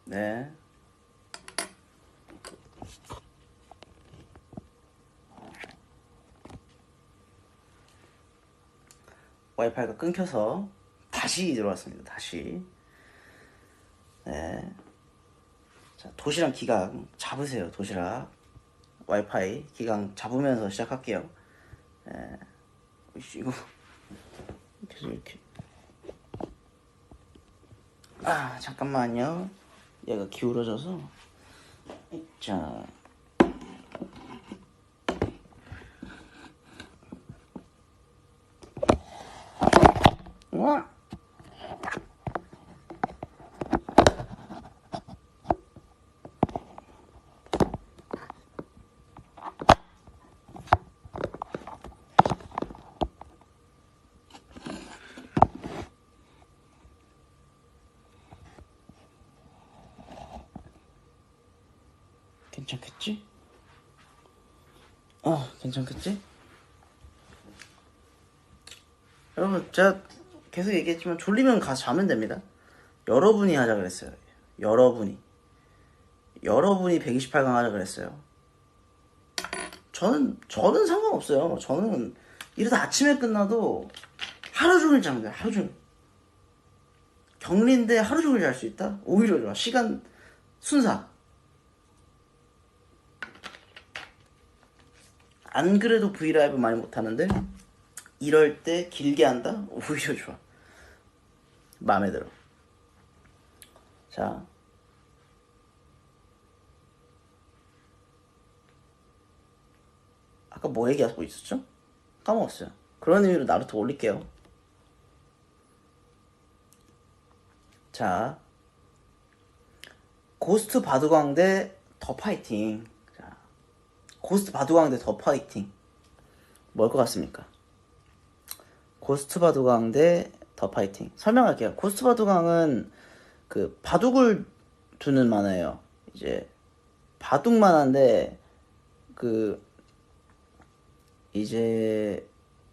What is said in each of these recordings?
네. 와이파이가 끊겨서 다시 들어왔습니다. 다시. 네. 자, 도시락 기강 잡으세요. 도시락. 와이파이 기강 잡으면서 시작할게요. 네. 이거 계속 이렇게. 아, 잠깐만요. 얘가 기울어져서. 자. 와. 괜찮겠지? 괜찮겠지? 여러분, 제가 계속 얘기했지만 졸리면 가서 자면 됩니다. 여러분이 하자 그랬어요. 여러분이 128강 하자 그랬어요. 저는 상관없어요. 저는 이러다 아침에 끝나도 하루 종일 잡니다. 하루 종일. 격리인데 하루 종일 잘 수 있다? 오히려 좋아. 시간 순삭. 안 그래도 브이라이브 많이 못하는데 이럴 때 길게 한다? 오히려 좋아. 마음에 들어. 자, 아까 뭐 얘기하고 있었죠? 까먹었어요. 그런 의미로 나루토 올릴게요. 자, 고스트 바둑왕 대 더 파이팅. 자, 고스트 바둑왕 대 더 파이팅. 뭘 것 같습니까? 고스트 바둑왕 대 더 파이팅. 설명할게요. 고스트 바둑왕은 그 바둑을 두는 만화예요. 이제 바둑 만화인데 그 이제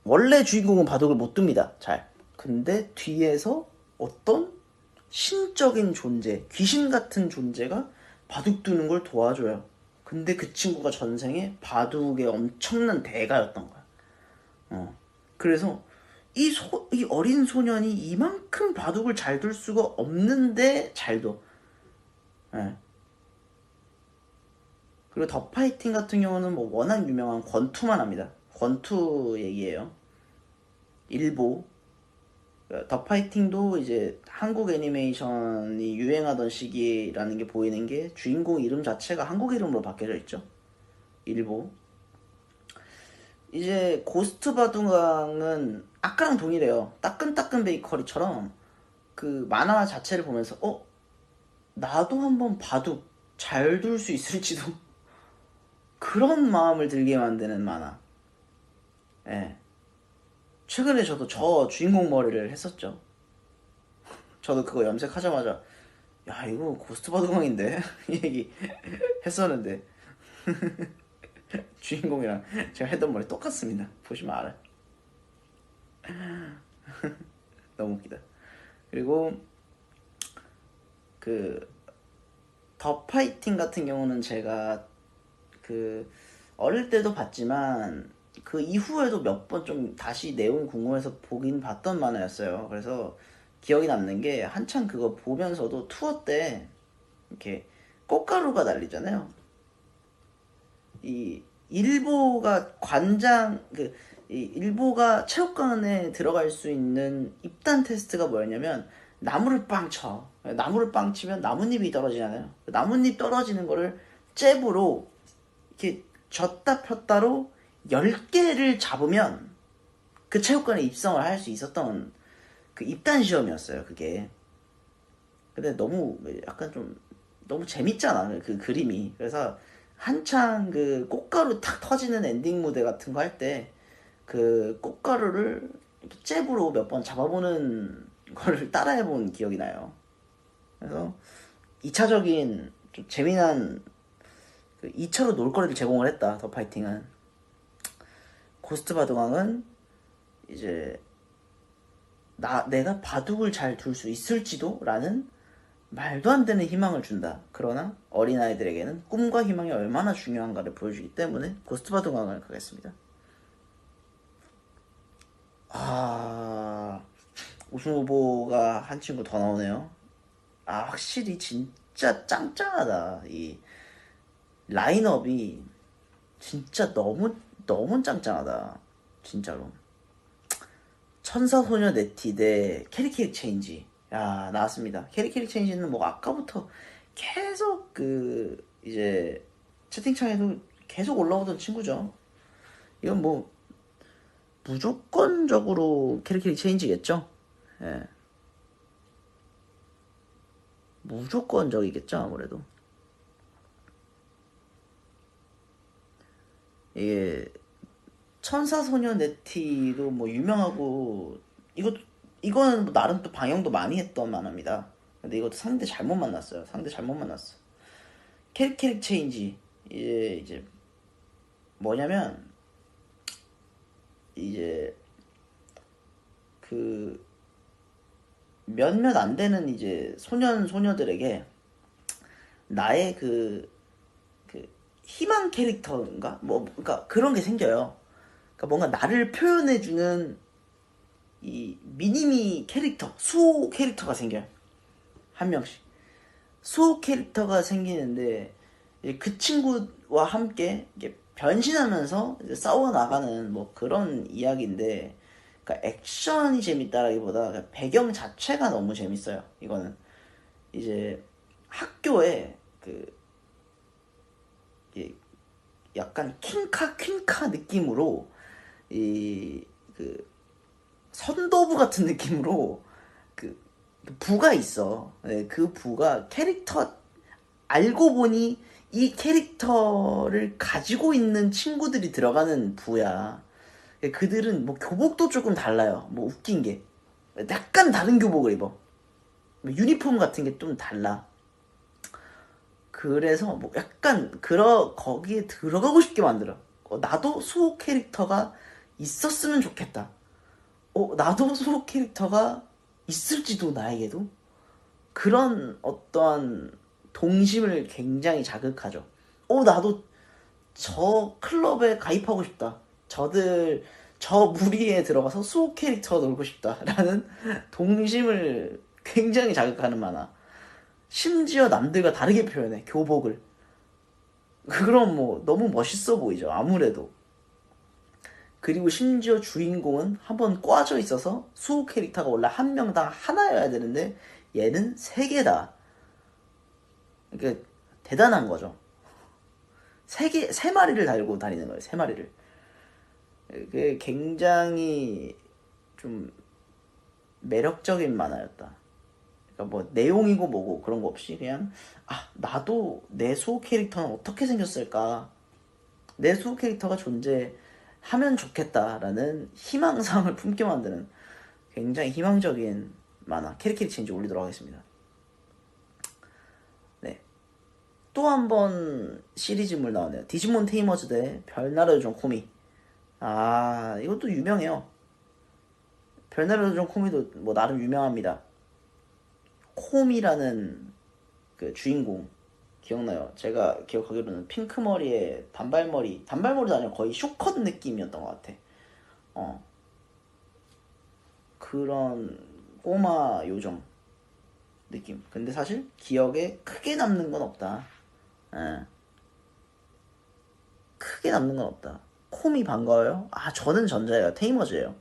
원래 주인공은 바둑을 못 둡니다. 잘. 근데 뒤에서 어떤 신적인 존재, 귀신 같은 존재가 바둑 두는 걸 도와줘요. 근데 그 친구가 전생에 바둑의 엄청난 대가였던 거야. 그래서 이 어린 소년이 이만큼 바둑을 잘 둘 수가 없는데 잘 둬. 예. 그리고 더 파이팅 같은 경우는 뭐 워낙 유명한 권투만 합니다. 권투 얘기예요. 일보. 더 파이팅도 이제 한국 애니메이션이 유행하던 시기라는 게 보이는 게 주인공 이름 자체가 한국 이름으로 바뀌어져 있죠. 일보. 이제 고스트 바둑왕은 아까랑 동일해요. 따끈따끈 베이커리처럼 그 만화 자체를 보면서 나도 한번 바둑 잘 둘 수 있을지도 그런 마음을 들게 만드는 만화. 예. 최근에 저도 저 주인공 머리를 했었죠. 저도 그거 염색하자마자 야 이거 고스트 바둑왕인데 이 얘기 했었는데 주인공이랑 제가 했던 머리 똑같습니다. 보시면 알아요. 너무 웃기다. 그리고 그 더 파이팅 같은 경우는 제가 그 어릴 때도 봤지만 그 이후에도 몇 번 좀 다시 내용 궁금해서 보긴 봤던 만화였어요. 그래서 기억이 남는 게 한창 그거 보면서도 투어 때 이렇게 꽃가루가 날리잖아요. 이 일보가 관장 이 일보가 체육관에 들어갈 수 있는 입단 테스트가 뭐였냐면 나무를 빵 쳐. 나무를 빵 치면 나뭇잎이 떨어지잖아요. 나뭇잎 떨어지는 거를 잽으로 이렇게 졌다 폈다로 10개를 잡으면 그 체육관에 입성을 할 수 있었던 그 입단 시험이었어요, 그게. 근데 너무 약간 좀 너무 재밌잖아, 그 그림이. 그래서 한창 그 꽃가루 탁 터지는 엔딩 무대 같은 거 할 때 그 꽃가루를 잽으로 몇 번 잡아보는 거를 따라해본 기억이 나요. 그래서 2차적인 좀 재미난 그 2차로 놀거리를 제공을 했다. 더 파이팅은. 고스트 바둑왕은 이제 내가 바둑을 잘 둘 수 있을지도 라는 말도 안 되는 희망을 준다. 그러나 어린아이들에게는 꿈과 희망이 얼마나 중요한가를 보여주기 때문에 고스트바둑왕을 가겠습니다. 아, 우승 후보가 한 친구 더 나오네요. 아, 확실히 진짜 짱짱하다. 이 라인업이 진짜 너무 짱짱하다. 진짜로. 천사소녀 네티 대 캐릭캐릭 체인지. 야, 나왔습니다. 캐릭캐릭 체인지는 뭐 아까부터 계속 이제 채팅창에도 계속 올라오던 친구죠. 이건 뭐 무조건적으로 캐릭캐릭 체인지겠죠. 예. 무조건적이겠죠, 아무래도. 이게 천사소녀 네티도 뭐 유명하고 이거는 뭐 나름 또 방영도 많이 했던 만화입니다. 근데 이것도 상대 잘못 만났어요. 상대 잘못 만났어. 캐릭 체인지 이제 뭐냐면 이제 그 몇몇 안 되는 이제 소녀들에게 나의 그 희망 캐릭터인가 뭐 그러니까 그런 게 생겨요. 그러니까 뭔가 나를 표현해주는 이 미니미 캐릭터, 수호 캐릭터가 생겨요. 한 명씩. 수호 캐릭터가 생기는데 이제 그 친구와 함께 이게 변신하면서 이제 싸워 나가는 뭐 그런 이야기인데, 그러니까 액션이 재밌다라기보다 그냥 배경 자체가 너무 재밌어요. 이거는 이제 학교에 이 약간 퀸카 느낌으로 그 선도부 같은 느낌으로 그 부가 있어. 네, 그 부가 캐릭터 알고 보니 이 캐릭터를 가지고 있는 친구들이 들어가는 부야. 그들은 뭐 교복도 조금 달라요. 뭐 웃긴 게 약간 다른 교복을 입어. 뭐 유니폼 같은 게 좀 달라. 그래서 뭐 약간 거기에 들어가고 싶게 만들어. 나도 수호 캐릭터가 있었으면 좋겠다. 나도 수호 캐릭터가 있을지도 나에게도 그런 어떠한 동심을 굉장히 자극하죠. 나도 저 클럽에 가입하고 싶다. 저 무리에 들어가서 수호 캐릭터 놀고 싶다라는 동심을 굉장히 자극하는 만화. 심지어 남들과 다르게 표현해, 교복을. 그럼 뭐 너무 멋있어 보이죠, 아무래도. 그리고 심지어 주인공은 한번 꽈져 있어서 수호 캐릭터가 원래 한 명당 하나여야 되는데 얘는 세 개다. 그러니까 대단한 거죠. 세 마리를 달고 다니는 거예요. 세 마리를. 그게 굉장히 좀 매력적인 만화였다. 그러니까 뭐 내용이고 뭐고 그런 거 없이 그냥 나도 내 수호 캐릭터는 어떻게 생겼을까? 내 수호 캐릭터가 존재하면 좋겠다라는 희망상을 품게 만드는 굉장히 희망적인 만화 캐릭 체인지 올리도록 하겠습니다. 네. 또 한 번 시리즈물 나오네요. 디지몬 테이머즈 대 별나라 요정 코미. 이것도 유명해요. 별나라 요정 코미도 뭐 나름 유명합니다. 코미라는 그 주인공 기억나요? 제가 기억하기로는 핑크머리에 단발머리도 아니라 거의 쇼컷 느낌이었던 것 같아. 어, 그런 꼬마 요정 느낌. 근데 사실 기억에 크게 남는 건 없다. 예, 크게 남는 건 없다. 콤이 반가워요? 저는 전자예요. 테이머즈예요.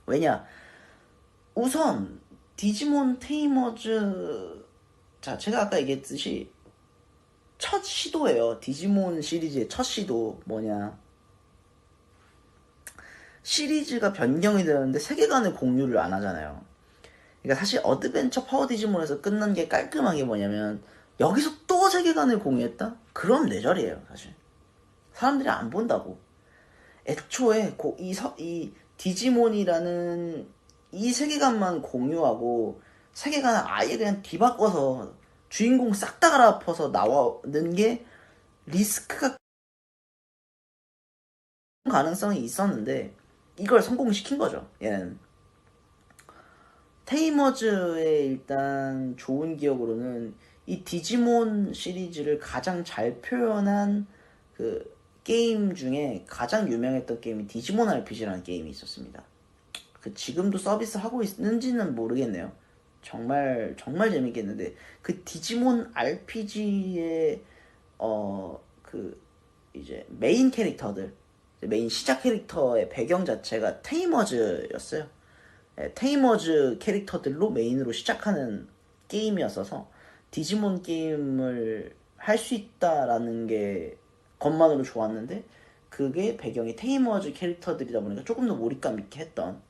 왜냐? 우선 디지몬 테이머즈 자체가 아까 얘기했듯이 첫 시도예요. 디지몬 시리즈의 첫 시도 뭐냐? 시리즈가 변경이 되는데 세계관의 공유를 안 하잖아요. 그러니까 사실 어드벤처 파워 디지몬에서 끝난 게 깔끔하게 뭐냐면 여기서 또 세계관을 공유했다? 그럼 뇌절이에요, 사실. 사람들이 안 본다고. 애초에 이 디지몬이라는 이 세계관만 공유하고 세계관을 아예 그냥 뒤바꿔서 주인공 싹 다 갈아엎어서 나오는 게 리스크가 가능성이 있었는데 이걸 성공시킨 거죠. 얘는 테이머즈의 일단 좋은 기억으로는 이 디지몬 시리즈를 가장 잘 표현한 그 게임 중에 가장 유명했던 게임이 디지몬 RPG라는 게임이 있었습니다. 그 지금도 서비스 하고 있는지는 모르겠네요. 정말 정말 재밌겠는데 그 디지몬 RPG의 그 이제 메인 캐릭터들, 메인 시작 캐릭터의 배경 자체가 테이머즈였어요. 예, 테이머즈 캐릭터들로 메인으로 시작하는 게임이었어서 디지몬 게임을 할 수 있다라는 게 것만으로 좋았는데 그게 배경이 테이머즈 캐릭터들이다 보니까 조금 더 몰입감 있게 했던,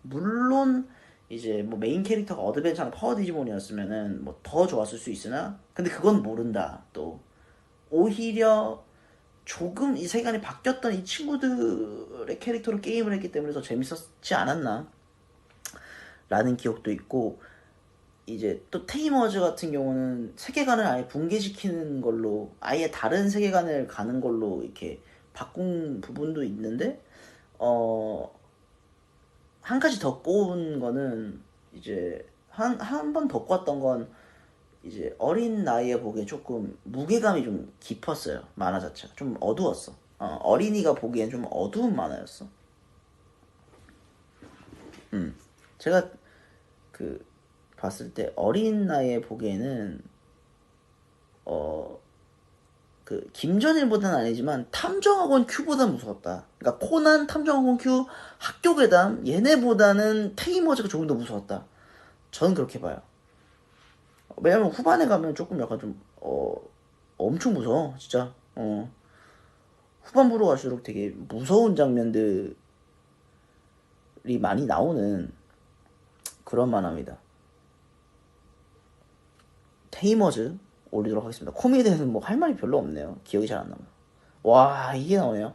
물론 이제 뭐 메인 캐릭터가 어드벤처나 파워 디지몬이었으면은 뭐 더 좋았을 수 있으나 근데 그건 모른다. 또 오히려 조금 이 세간이 바뀌었던 이 친구들의 캐릭터로 게임을 했기 때문에 더 재밌었지 않았나 라는 기억도 있고, 이제 또 테이머즈 같은 경우는 세계관을 아예 붕괴시키는 걸로 아예 다른 세계관을 가는 걸로 이렇게 바꾼 부분도 있는데, 한 가지 더 꼬운 거는 이제 한 번 더 꼬았던 건 이제 어린 나이에 보기에 조금 무게감이 좀 깊었어요. 만화 자체가 좀 어두웠어. 어린이가 보기엔 좀 어두운 만화였어. 제가 그 봤을 때 어린 나이에 보기에는 그 김전일보다는 아니지만 탐정학원 큐보다 무서웠다. 그러니까 코난, 탐정학원 큐, 학교괴담 얘네보다는 테이머즈가 조금 더 무서웠다. 저는 그렇게 봐요. 왜냐면 후반에 가면 조금 약간 좀 엄청 무서워 진짜. 후반부로 갈수록 되게 무서운 장면들이 많이 나오는 그런 만화입니다. 테이머즈 올리도록 하겠습니다. 코미에 대해서는 뭐 할 말이 별로 없네요. 기억이 잘 안 나요. 와, 이게 나오네요.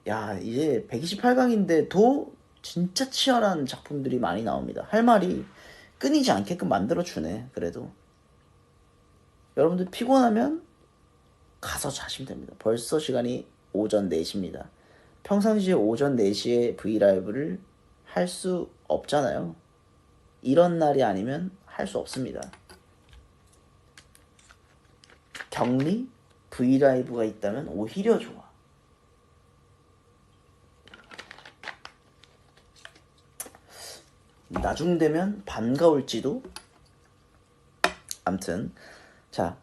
야, 이제 128강인데도 진짜 치열한 작품들이 많이 나옵니다. 할 말이 끊이지 않게끔 만들어주네. 그래도 여러분들 피곤하면 가서 자시면 됩니다. 벌써 시간이 오전 4시입니다. 평상시에 오전 4시에 브이라이브를 할 수 없잖아요. 이런 날이 아니면 할 수 없습니다. 격리 브이라이브가 있다면 오히려 좋아. 나중 되면 반가울지도. 암튼 자,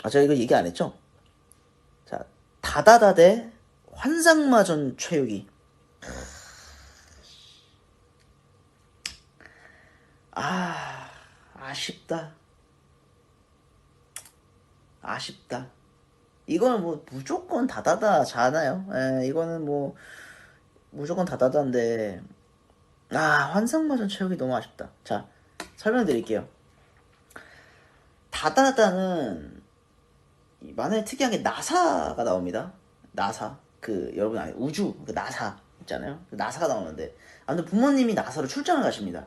제가 이거 얘기 안 했죠? 자, 다다다 대 환상마전 최유기. 아쉽다. 아쉽다. 이거는 뭐 무조건 다다다잖아요. 이거는 뭐 무조건 다다다인데 환상마전 최욱이 너무 아쉽다. 자, 설명드릴게요. 다다다는 만화에 특이한 게 나사가 나옵니다. 나사. 그 여러분 아니 우주 그 나사 있잖아요. 그 나사가 나오는데 아무튼 부모님이 나사로 출장을 가십니다.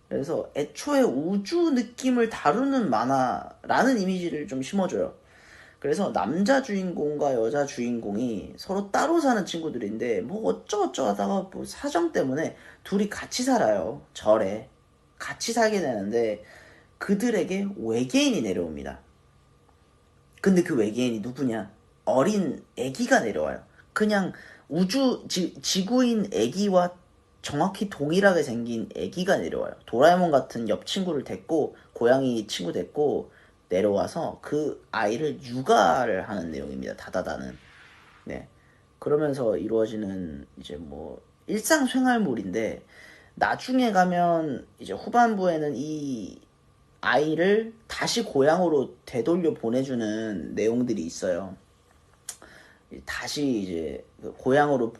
그래서 애초에 우주 느낌을 다루는 만화라는 이미지를 좀 심어줘요. 그래서 남자 주인공과 여자 주인공이 서로 따로 사는 친구들인데 뭐 어쩌고저쩌고 하다가 뭐 사정 때문에 둘이 같이 살아요. 절에 같이 살게 되는데 그들에게 외계인이 내려옵니다. 근데 그 외계인이 누구냐? 어린 애기가 내려와요. 그냥 지구인 애기와 정확히 동일하게 생긴 애기가 내려와요. 도라에몽 같은 옆 친구를 데리고, 고양이 친구 데리고 내려와서 그 아이를 육아를 하는 내용입니다. 다다다는. 네. 그러면서 이루어지는 이제 뭐 일상생활물인데, 나중에 가면 이제 후반부에는 이 아이를 다시 고향으로 되돌려 보내주는 내용들이 있어요. 다시 이제 고향으로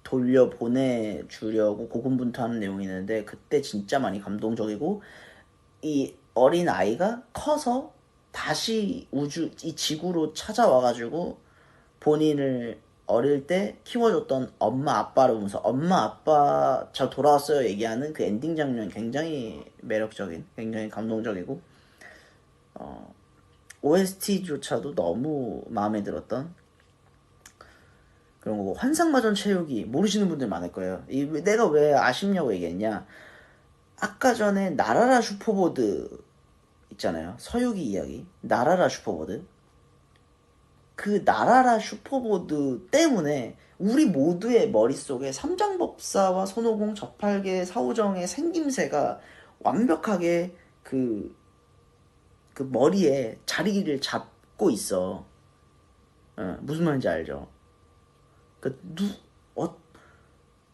돌려 보내주려고 고군분투하는 내용이 있는데, 그때 진짜 많이 감동적이고, 이 어린 아이가 커서 다시 이 지구로 찾아와가지고 본인을 어릴 때 키워줬던 엄마 아빠를 보면서 엄마 아빠 저 돌아왔어요 얘기하는 그 엔딩 장면 굉장히 매력적인, 굉장히 감동적이고, OST조차도 너무 마음에 들었던 그런 거고, 환상마전 체육이 모르시는 분들 많을 거예요. 내가 왜 아쉽냐고 얘기했냐, 아까 전에 나라라 슈퍼보드 있잖아요. 서유기 이야기. 나라라 슈퍼보드. 그 나라라 슈퍼보드 때문에 우리 모두의 머릿속에 삼장법사와 손오공 저팔계 사오정의 생김새가 완벽하게 그 머리에 자리를 잡고 있어. 무슨 말인지 알죠? 그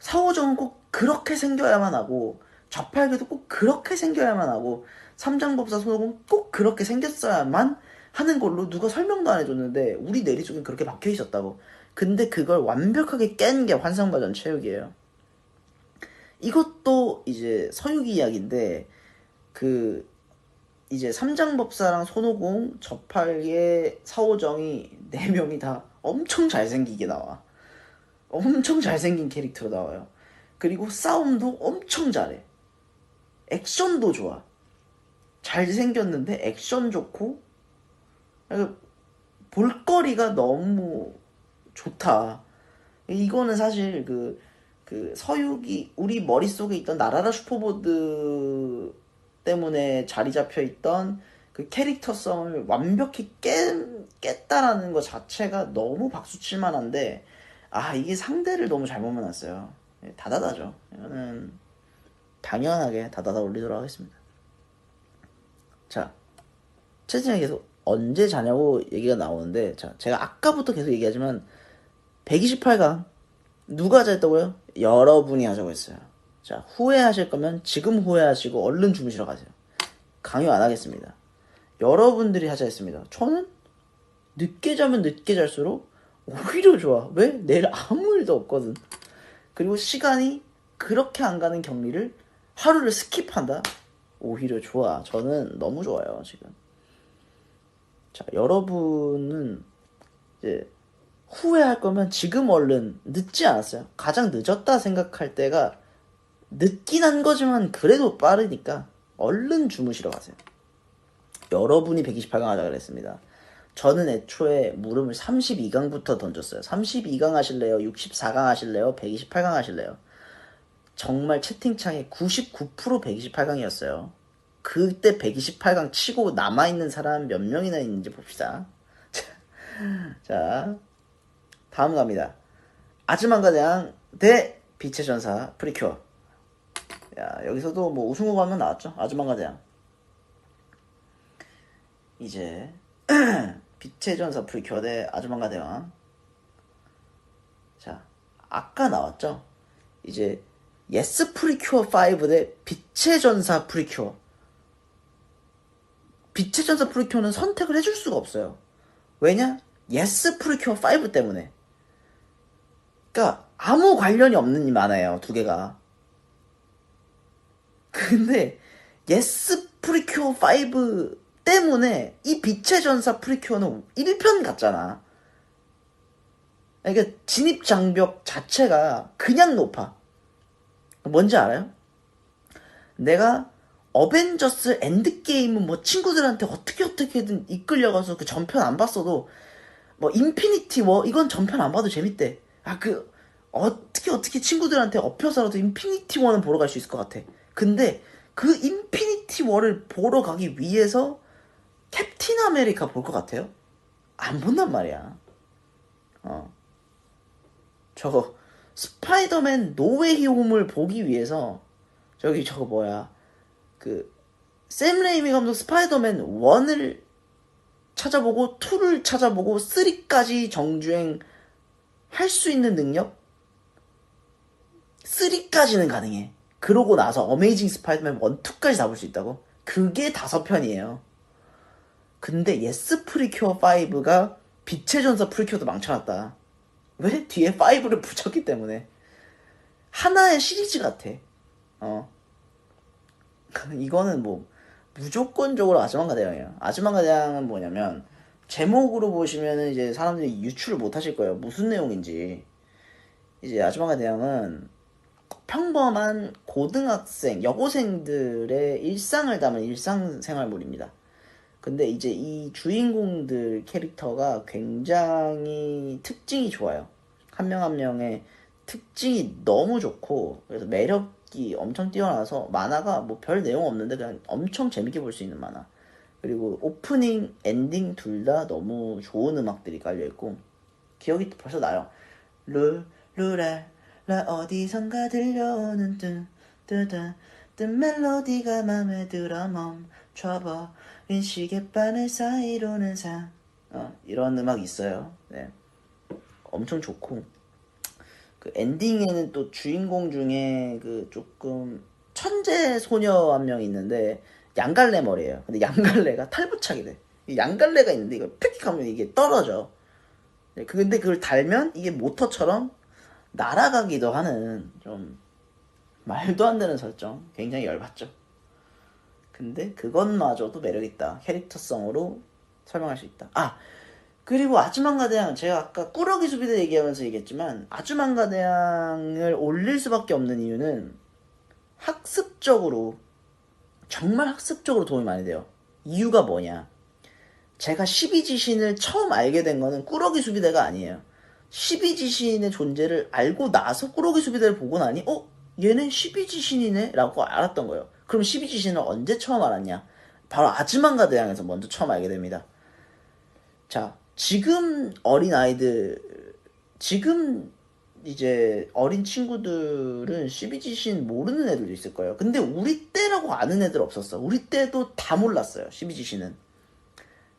사오정은 꼭 그렇게 생겨야만 하고 좌팔계도 꼭 그렇게 생겨야만 하고 삼장법사 손오공 꼭 그렇게 생겼어야만 하는 걸로 누가 설명도 안 해줬는데 우리 내리 속엔 그렇게 박혀 있었다고. 근데 그걸 완벽하게 깬 게 환상바전 체육이에요. 이것도 이제 서유기 이야기인데 그 이제 삼장법사랑 손오공, 저팔계, 사오정이 네 명이 다 엄청 잘생기게 나와. 엄청 잘생긴 캐릭터로 나와요. 그리고 싸움도 엄청 잘해. 액션도 좋아. 잘생겼는데 액션 좋고 볼거리가 너무 좋다. 이거는 사실 그 서유기 우리 머릿속에 있던 나라라 슈퍼보드 때문에 자리 잡혀 있던 그 캐릭터성을 완벽히 깼다라는 것 자체가 너무 박수 칠 만한데 이게 상대를 너무 잘못 만났어요. 다다다죠. 이거는 당연하게 다다다 올리도록 하겠습니다. 자, 채팅에 계속 언제 자냐고 얘기가 나오는데, 자, 제가 아까부터 계속 얘기하지만 128강 누가 하자했다고요? 여러분이 하자고 했어요. 자, 후회하실 거면 지금 후회하시고 얼른 주무시러 가세요. 강요 안 하겠습니다. 여러분들이 하자 했습니다. 저는 늦게 자면 늦게 잘수록 오히려 좋아. 왜? 내일 아무 일도 없거든. 그리고 시간이 그렇게 안 가는 격리를 하루를 스킵한다? 오히려 좋아. 저는 너무 좋아요, 지금. 자, 여러분은 이제 후회할 거면 지금 얼른 늦지 않았어요. 가장 늦었다 생각할 때가 늦긴 한 거지만 그래도 빠르니까 얼른 주무시러 가세요. 여러분이 128강 하자 그랬습니다. 저는 애초에 물음을 32강부터 던졌어요. 32강 하실래요? 64강 하실래요? 128강 하실래요? 정말 채팅창에 99% 128강이었어요. 그때 128강 치고 남아있는 사람 몇 명이나 있는지 봅시다. 자, 다음 갑니다. 아즈만가대왕 대 빛의 전사 프리큐어. 야, 여기서도 뭐 우승 후보 하면 나왔죠. 아즈만가대왕. 이제 빛의 전사 프리큐어 대 아즈만가대왕. 자, 아까 나왔죠. 이제 예스 프리큐어 5 대 빛의 전사 프리큐어. 빛의 전사 프리큐어는 선택을 해줄 수가 없어요. 왜냐? 예스 프리큐어 5 때문에. 그러니까 아무 관련이 없는 만화예요, 두 개가. 근데 예스 프리큐어 5 때문에 이 빛의 전사 프리큐어는 1편 같잖아. 그러니까 진입 장벽 자체가 그냥 높아. 뭔지 알아요? 내가 어벤져스 엔드게임은 뭐 친구들한테 어떻게든 이끌려가서 그 전편 안 봤어도 뭐 인피니티 워 이건 전편 안 봐도 재밌대. 그 어떻게 친구들한테 엎혀서라도 인피니티 워는 보러 갈 수 있을 것 같아. 근데 그 인피니티 워를 보러 가기 위해서 캡틴 아메리카 볼 것 같아요? 안 본단 말이야. 저거 스파이더맨 노웨이 홈을 보기 위해서 저거 뭐야 샘 레이미 감독 스파이더맨 1을 찾아보고 2를 찾아보고 3까지 정주행 할 수 있는 능력? 3까지는 가능해. 그러고 나서 어메이징 스파이더맨 1, 2까지 다 볼 수 있다고? 그게 5편이에요. 근데 예스 프리큐어 5가 빛의 전사 프리큐어도 망쳐놨다. 왜? 뒤에 5를 붙였기 때문에. 하나의 시리즈 같아. 이거는 뭐 무조건적으로 아즈만가대왕이에요. 아즈만가대왕은 뭐냐면 제목으로 보시면은 이제 사람들이 유추를 못 하실 거예요. 무슨 내용인지. 이제 아즈만가대왕은 평범한 고등학생, 여고생들의 일상을 담은 일상생활물입니다. 근데 이제 이 주인공들 캐릭터가 굉장히 특징이 좋아요. 한 명 한 명의 특징이 너무 좋고, 그래서 매력 음악이 엄청 뛰어나서 만화가 뭐 별 내용 없는데 그냥 엄청 재밌게 볼 수 있는 만화. 그리고 오프닝, 엔딩 둘 다 너무 좋은 음악들이 깔려있고 기억이 벌써 나요. 룰루랄라 어디선가 들려오는 뜬 멜로디가 맘에 들어 멈춰버린 시계바늘 사이로는 이런 음악이 있어요. 네. 엄청 좋고 그 엔딩에는 또 주인공 중에 그 조금 천재 소녀 한 명 있는데 양갈래 머리예요. 근데 양갈래가 탈부착이 돼. 양갈래가 있는데 이걸 픽 하면 이게 떨어져. 근데 그걸 달면 이게 모터처럼 날아가기도 하는 좀 말도 안 되는 설정. 굉장히 열받죠. 근데 그것마저도 매력있다. 캐릭터성으로 설명할 수 있다. 그리고 아즈만가대왕, 제가 아까 꾸러기 수비대 얘기하면서 얘기했지만 아즈만가대왕을 올릴 수밖에 없는 이유는 학습적으로, 정말 학습적으로 도움이 많이 돼요. 이유가 뭐냐, 제가 12지신을 처음 알게 된 거는 꾸러기 수비대가 아니에요. 12지신의 존재를 알고 나서 꾸러기 수비대를 보고 나니 얘는 12지신이네 라고 알았던 거예요. 그럼 12지신을 언제 처음 알았냐, 바로 아즈만가대왕에서 먼저 처음 알게 됩니다. 자, 지금 어린아이들, 지금 이제 어린 친구들은 12지신 모르는 애들도 있을 거예요. 근데 우리 때라고 아는 애들 없었어. 우리 때도 다 몰랐어요, 12지신은.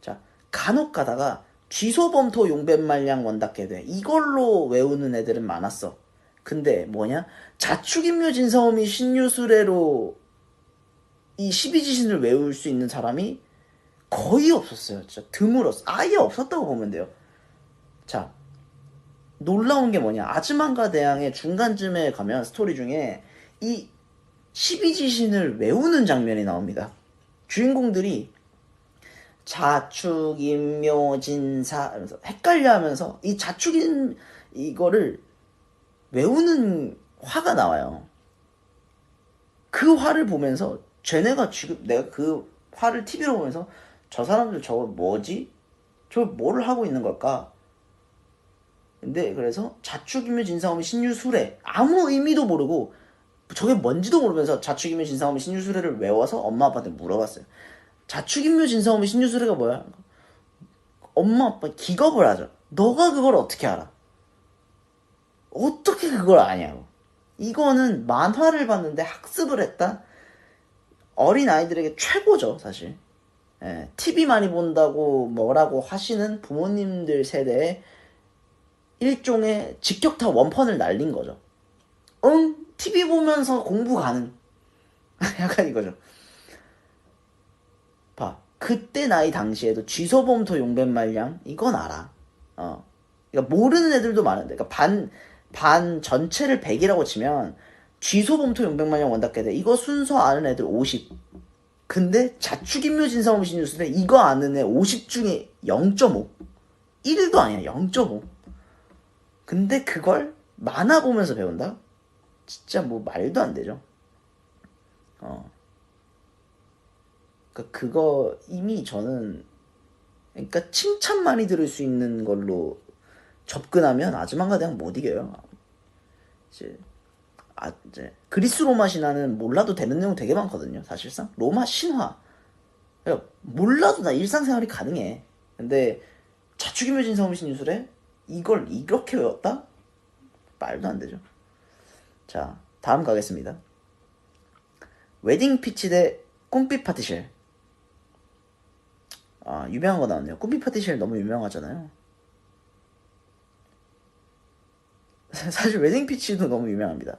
자, 간혹 가다가 쥐소범토 용변말량 원닥해돼 이걸로 외우는 애들은 많았어. 근데 뭐냐, 자축인묘 진사오미 신유수레로 이 12지신을 외울 수 있는 사람이 거의 없었어요. 진짜 드물었어. 아예 없었다고 보면 돼요. 자, 놀라운 게 뭐냐, 아즈만가 대왕의 중간쯤에 가면 스토리 중에 이 12지신을 외우는 장면이 나옵니다. 주인공들이 자축인묘진사 하면서 헷갈려 하면서 이 자축인 이거를 외우는 화가 나와요. 그 화를 보면서 쟤네가 지금, 내가 그 화를 TV로 보면서 저 사람들 저거 뭐지? 저 뭐를 하고 있는 걸까? 근데 그래서 자축인묘 진사오미 신유수레, 아무 의미도 모르고 저게 뭔지도 모르면서 자축인묘 진사오미 신유수레를 외워서 엄마 아빠한테 물어봤어요. 자축인묘 진사오미 신유수레가 뭐야? 엄마 아빠 기겁을 하죠. 너가 그걸 어떻게 알아? 어떻게 그걸 아냐고. 이거는 만화를 봤는데 학습을 했다? 어린 아이들에게 최고죠, 사실. TV 많이 본다고 뭐라고 하시는 부모님들 세대에 일종의 직격타 원펀을 날린 거죠. TV 보면서 공부 가능. 약간 이거죠. 봐, 그때 나이 당시에도 쥐소범토 용변말량 이건 알아. 그러니까 모르는 애들도 많은데, 그러니까 반 전체를 100이라고 치면 쥐소범토 용변말량 원닥계대 이거 순서 아는 애들 50. 근데 자축인묘 진사오미 신유수래 이거 아는 애 50 중에 0.5. 1도 아니야, 0.5. 근데 그걸 만화 보면서 배운다? 진짜 뭐 말도 안 되죠. 그러니까 그거 이미 저는, 그러니까 칭찬 많이 들을 수 있는 걸로 접근하면 아즈만가 대왕 못 이겨요. 이제 그리스 로마 신화는 몰라도 되는 내용 되게 많거든요. 사실상 로마 신화 몰라도 나 일상생활이 가능해. 근데 자축인묘 진사오미 신유술에 이걸 이렇게 외웠다? 말도 안 되죠. 자, 다음 가겠습니다. 웨딩 피치 대 꿈빛 파티쉘. 유명한 거 나왔네요. 꿈빛 파티쉘 너무 유명하잖아요. 사실 웨딩 피치도 너무 유명합니다.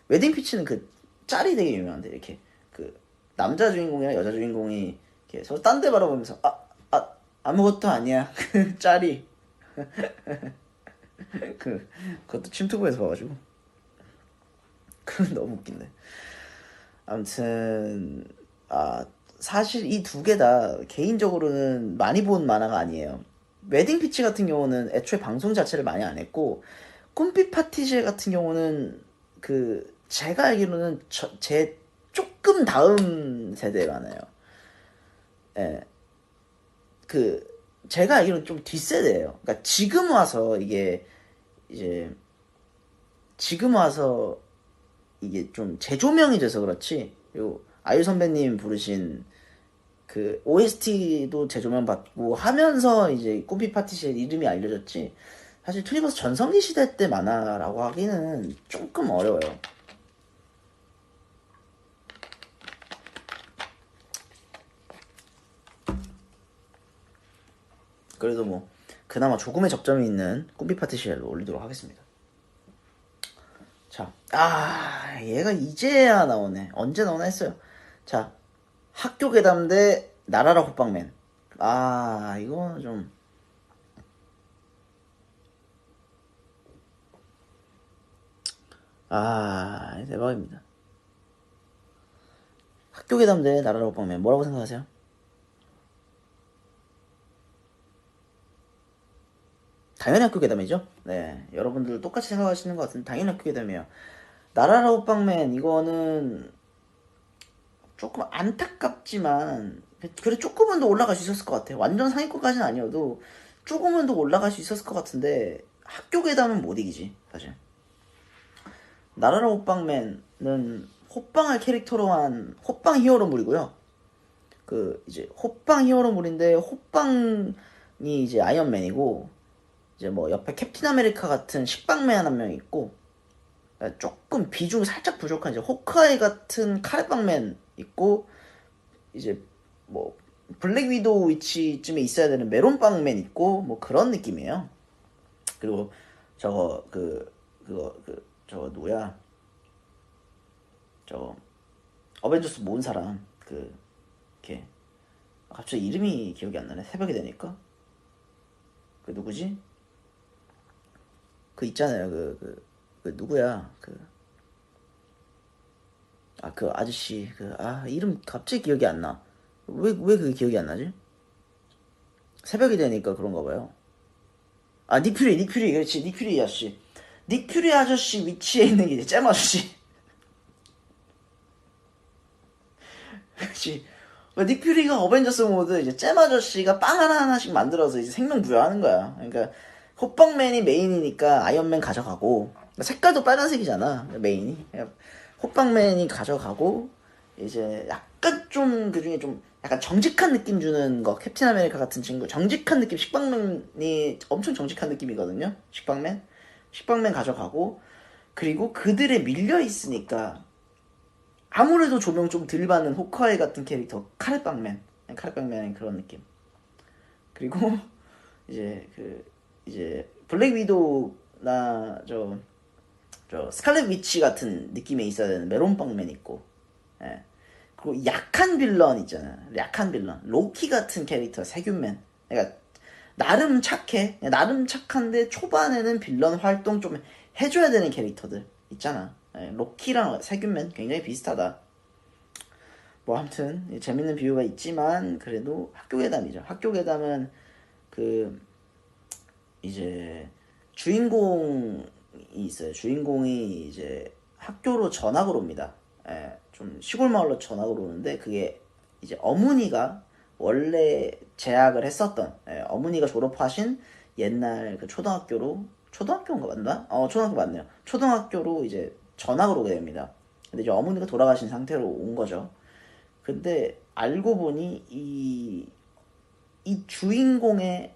웨딩 피치는 그 짤이 되게 유명한데, 이렇게 그 남자 주인공이랑 여자 주인공이 이렇게 서로 딴 데 바라보면서 아무것도 아니야 그 짤이 그것도 침투부에서 봐가지고 그건 너무 웃긴데. 아무튼 사실 이 두 개 다 개인적으로는 많이 본 만화가 아니에요. 웨딩 피치 같은 경우는 애초에 방송 자체를 많이 안 했고, 꿈빛 파티제 같은 경우는 그 제가 알기로는 제 조금 다음 세대에 많아요. 예. 그 제가 알기로는 좀 뒷세대예요. 그러니까 지금 와서 이게 이제 지금 와서 이게 좀 재조명이 돼서 그렇지. 요 아이유 선배님 부르신 그 OST도 재조명 받고 하면서 이제 꿈비 파티시의 이름이 알려졌지. 사실 투니버스 전성기 시대 때 만화라고 하기는 조금 어려워요. 그래도 뭐 그나마 조금의 접점이 있는 꿈비 파티시엘로 올리도록 하겠습니다. 자, 얘가 이제야 나오네. 언제 나오나 했어요. 자, 학교 괴담 대 나라라 호빵맨. 이거 좀. 대박입니다. 학교 괴담 대 나라라 호빵맨. 뭐라고 생각하세요? 당연히 학교 괴담이죠. 네, 여러분들 똑같이 생각하시는 것 같은데 당연히 학교 괴담이에요. 나라라 호빵맨 이거는 조금 안타깝지만 그래 조금은 더 올라갈 수 있었을 것 같아요. 완전 상위권까지는 아니어도 조금은 더 올라갈 수 있었을 것 같은데 학교 괴담은 못 이기지 사실. 나라라 호빵맨은 호빵을 캐릭터로 한 호빵 히어로물이고요. 그 이제 호빵 히어로물인데 호빵이 이제 아이언맨이고 이제 뭐 옆에 캡틴 아메리카 같은 식빵맨 한 명 있고 조금 비중 살짝 부족한 이제 호크아이 같은 카레빵맨 있고 이제 뭐 블랙 위도우 위치쯤에 있어야 되는 메론빵맨 있고 뭐 그런 느낌이에요. 그리고 저거 누구야? 저 어벤져스 모은 사람 이렇게 갑자기 이름이 기억이 안 나네. 새벽이 되니까 그 누구지? 그 있잖아요. 그 누구야? 그 아저씨 이름 갑자기 기억이 안 나. 왜 그게 기억이 안 나지? 새벽이 되니까 그런가 봐요. 닉 퓨리 그렇지. 닉 퓨리 아저씨. 닉 퓨리 아저씨 위치에 있는 게 이제 잼 아저씨. 그렇지. 닉 퓨리가 어벤져스 모드 이제 잼 아저씨가 빵 하나씩 만들어서 이제 생명 부여하는 거야. 그러니까 호빵맨이 메인이니까 아이언맨 가져가고 색깔도 빨간색이잖아 메인이. 호빵맨이 가져가고 이제 약간 좀 그중에 좀 약간 정직한 느낌 주는 거 캡틴 아메리카 같은 친구 정직한 느낌 식빵맨이 엄청 정직한 느낌이거든요. 식빵맨 가져가고 그리고 그들에 밀려 있으니까 아무래도 조명 좀 덜 받는 호크아이 같은 캐릭터 카레빵맨 그런 느낌. 그리고 이제 이제 블랙 위도우나 저 스칼렛 위치 같은 느낌에 있어야 되는 메론빵맨 있고. 예. 그리고 약한 빌런 있잖아. 약한 빌런 로키 같은 캐릭터 세균맨. 그러니까 나름 착해. 나름 착한데 초반에는 빌런 활동 좀 해줘야 되는 캐릭터들 있잖아. 로키랑 세균맨 굉장히 비슷하다. 뭐 아무튼 재밌는 비유가 있지만 그래도 학교 괴담이죠. 학교 괴담은 그 이제 주인공이 있어요. 주인공이 이제 학교로 전학을 옵니다. 좀 시골 마을로 전학을 오는데 그게 이제 어머니가 원래 재학을 했었던 어머니가 졸업하신 옛날 그 초등학교인가 맞나? 초등학교 맞네요. 초등학교로 이제 전학을 오게 됩니다. 근데 이제 어머니가 돌아가신 상태로 온 거죠. 근데 알고 보니 이 주인공의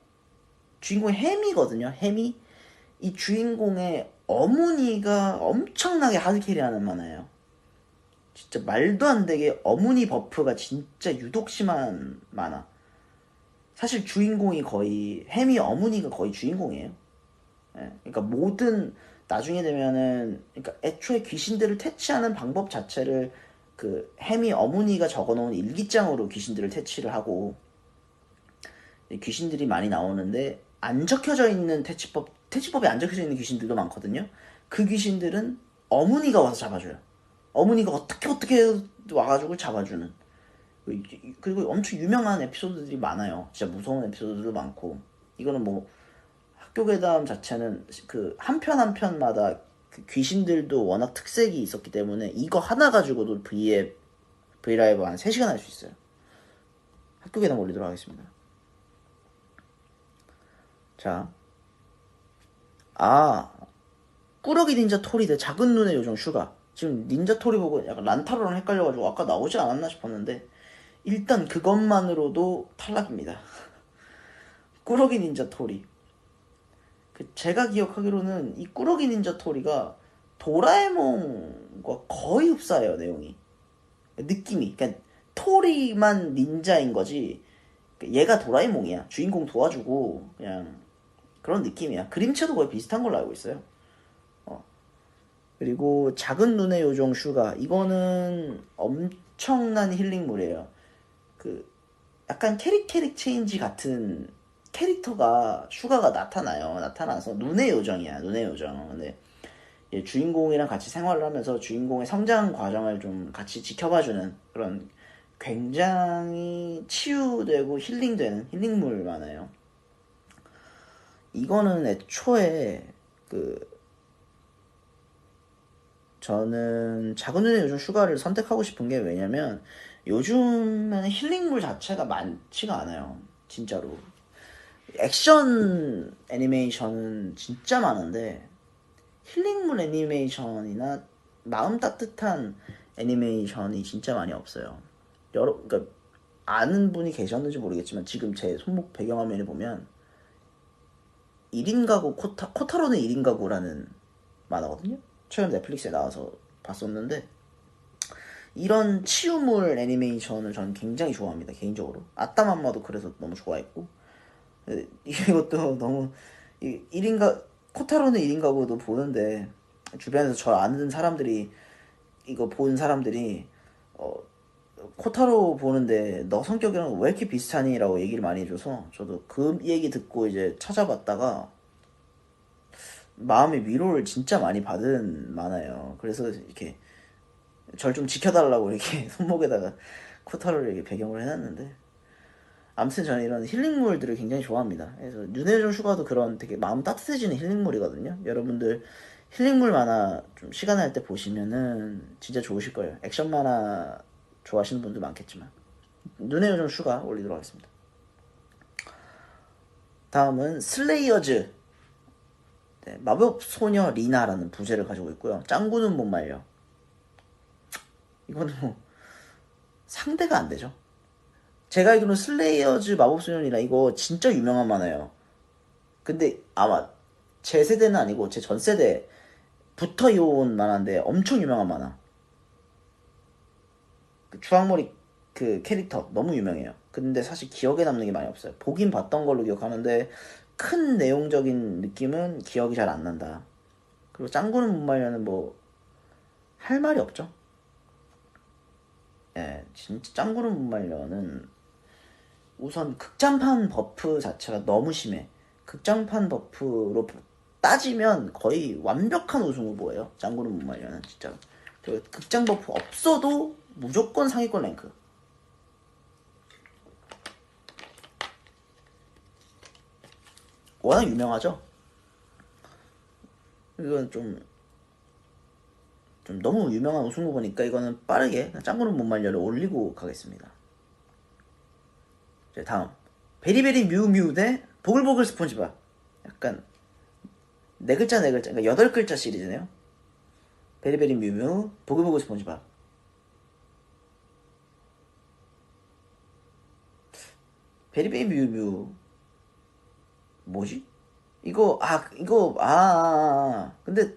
햄이거든요. 햄이 이 주인공의 어머니가 엄청나게 하드캐리하는 만화예요. 진짜 말도 안 되게 어머니 버프가 진짜 유독 심한 만화. 사실 주인공이 거의 햄이 어머니가 거의 주인공이에요. 그러니까 모든 나중에 되면은 그러니까 애초에 귀신들을 퇴치하는 방법 자체를 그 햄이 어머니가 적어놓은 일기장으로 귀신들을 퇴치를 하고 귀신들이 많이 나오는데 안 적혀져 있는 퇴치법에 안 적혀져 있는 귀신들도 많거든요. 그 귀신들은 어머니가 와서 잡아줘요. 어머니가 어떻게 와가지고 잡아주는. 그리고 엄청 유명한 에피소드들이 많아요. 진짜 무서운 에피소드도 많고. 이거는 뭐 학교 괴담 자체는 그 한 편 한 편마다 그 귀신들도 워낙 특색이 있었기 때문에 이거 하나 가지고도 브이라이브 한 3시간 할 수 있어요. 학교 괴담 올리도록 하겠습니다. 자, 꾸러기 닌자 토리 대 작은 눈의 요정 슈가. 지금 닌자토리 보고 약간 란타로랑 헷갈려가지고 아까 나오지 않았나 싶었는데 일단 그것만으로도 탈락입니다. 꾸러기 닌자토리. 제가 기억하기로는 이 꾸러기 닌자토리가 도라에몽과 거의 흡사해요, 내용이. 느낌이. 그러니까 토리만 닌자인 거지. 얘가 도라에몽이야. 주인공 도와주고 그냥 그런 느낌이야. 그림체도 거의 비슷한 걸로 알고 있어요. 그리고 작은 눈의 요정 슈가. 이거는 엄청난 힐링물이에요. 그 약간 캐릭 체인지 같은 캐릭터가 슈가가 나타나서 눈의 요정이야. 눈의 요정. 근데 주인공이랑 같이 생활을 하면서 주인공의 성장 과정을 좀 같이 지켜봐주는 그런 굉장히 치유되고 힐링되는 힐링물 많아요. 이거는 애초에 저는 작은 눈의 요정 슈가를 선택하고 싶은 게 왜냐면 요즘에는 힐링물 자체가 많지가 않아요. 진짜로. 액션 애니메이션은 진짜 많은데 힐링물 애니메이션이나 마음 따뜻한 애니메이션이 진짜 많이 없어요. 그러니까 아는 분이 계셨는지 모르겠지만 지금 제 손목 배경화면에 보면 1인 가구 코타로는 1인 가구라는 만화거든요. 최근 넷플릭스에 나와서 봤었는데 이런 치유물 애니메이션을 저는 굉장히 좋아합니다. 개인적으로. 아따맘마도 그래서 너무 좋아했고 이것도 너무 1인 코타로는 1인 가구도 보는데 주변에서 저 아는 사람들이 이거 본 사람들이 코타로 보는데 너 성격이랑 왜 이렇게 비슷하니? 라고 얘기를 많이 해줘서 저도 그 얘기 듣고 이제 찾아봤다가 마음의 위로를 진짜 많이 받은 만화예요. 그래서 이렇게 절 좀 지켜달라고 이렇게 손목에다가 코타로를 이렇게 배경으로 해놨는데 아무튼 저는 이런 힐링물들을 굉장히 좋아합니다. 그래서 눈의 요정 슈가도 그런 되게 마음 따뜻해지는 힐링물이거든요. 여러분들 힐링물 만화 좀 시간 날 때 보시면은 진짜 좋으실 거예요. 액션 만화 좋아하시는 분들 많겠지만 눈의 요정 슈가 올리도록 하겠습니다. 다음은 슬레이어즈. 네, 마법 소녀 리나라는 부제를 가지고 있고요. 짱구는 못 말려. 이거는 뭐 상대가 안 되죠. 제가 알기로는 슬레이어즈 마법 소녀 리나 이거 진짜 유명한 만화예요. 근데 아마 제 세대는 아니고 제 전 세대부터 이어온 만화인데 엄청 유명한 만화. 그 주황머리 그 캐릭터 너무 유명해요. 근데 사실 기억에 남는 게 많이 없어요. 보긴 봤던 걸로 기억하는데 큰 내용적인 느낌은 기억이 잘 안 난다. 그리고 짱구는 못 말려는 뭐 할 말이 없죠. 예, 진짜 짱구는 못 말려는 우선 극장판 버프 자체가 너무 심해. 극장판 버프로 따지면 거의 완벽한 우승 후보예요. 짱구는 못 말려는 진짜. 극장 버프 없어도 무조건 상위권 랭크. 워낙 유명하죠. 이건 좀 너무 유명한 우승 후보니까 이거는 빠르게 짱구는 못 말려를 올리고 가겠습니다. 자, 다음 베리베리 뮤뮤 대 보글보글 스폰지밥. 약간 네 글자 그러니까 8글자 시리즈네요. 베리베리 뮤뮤 보글보글 스폰지밥. 베리베리 뮤뮤 뭐지? 근데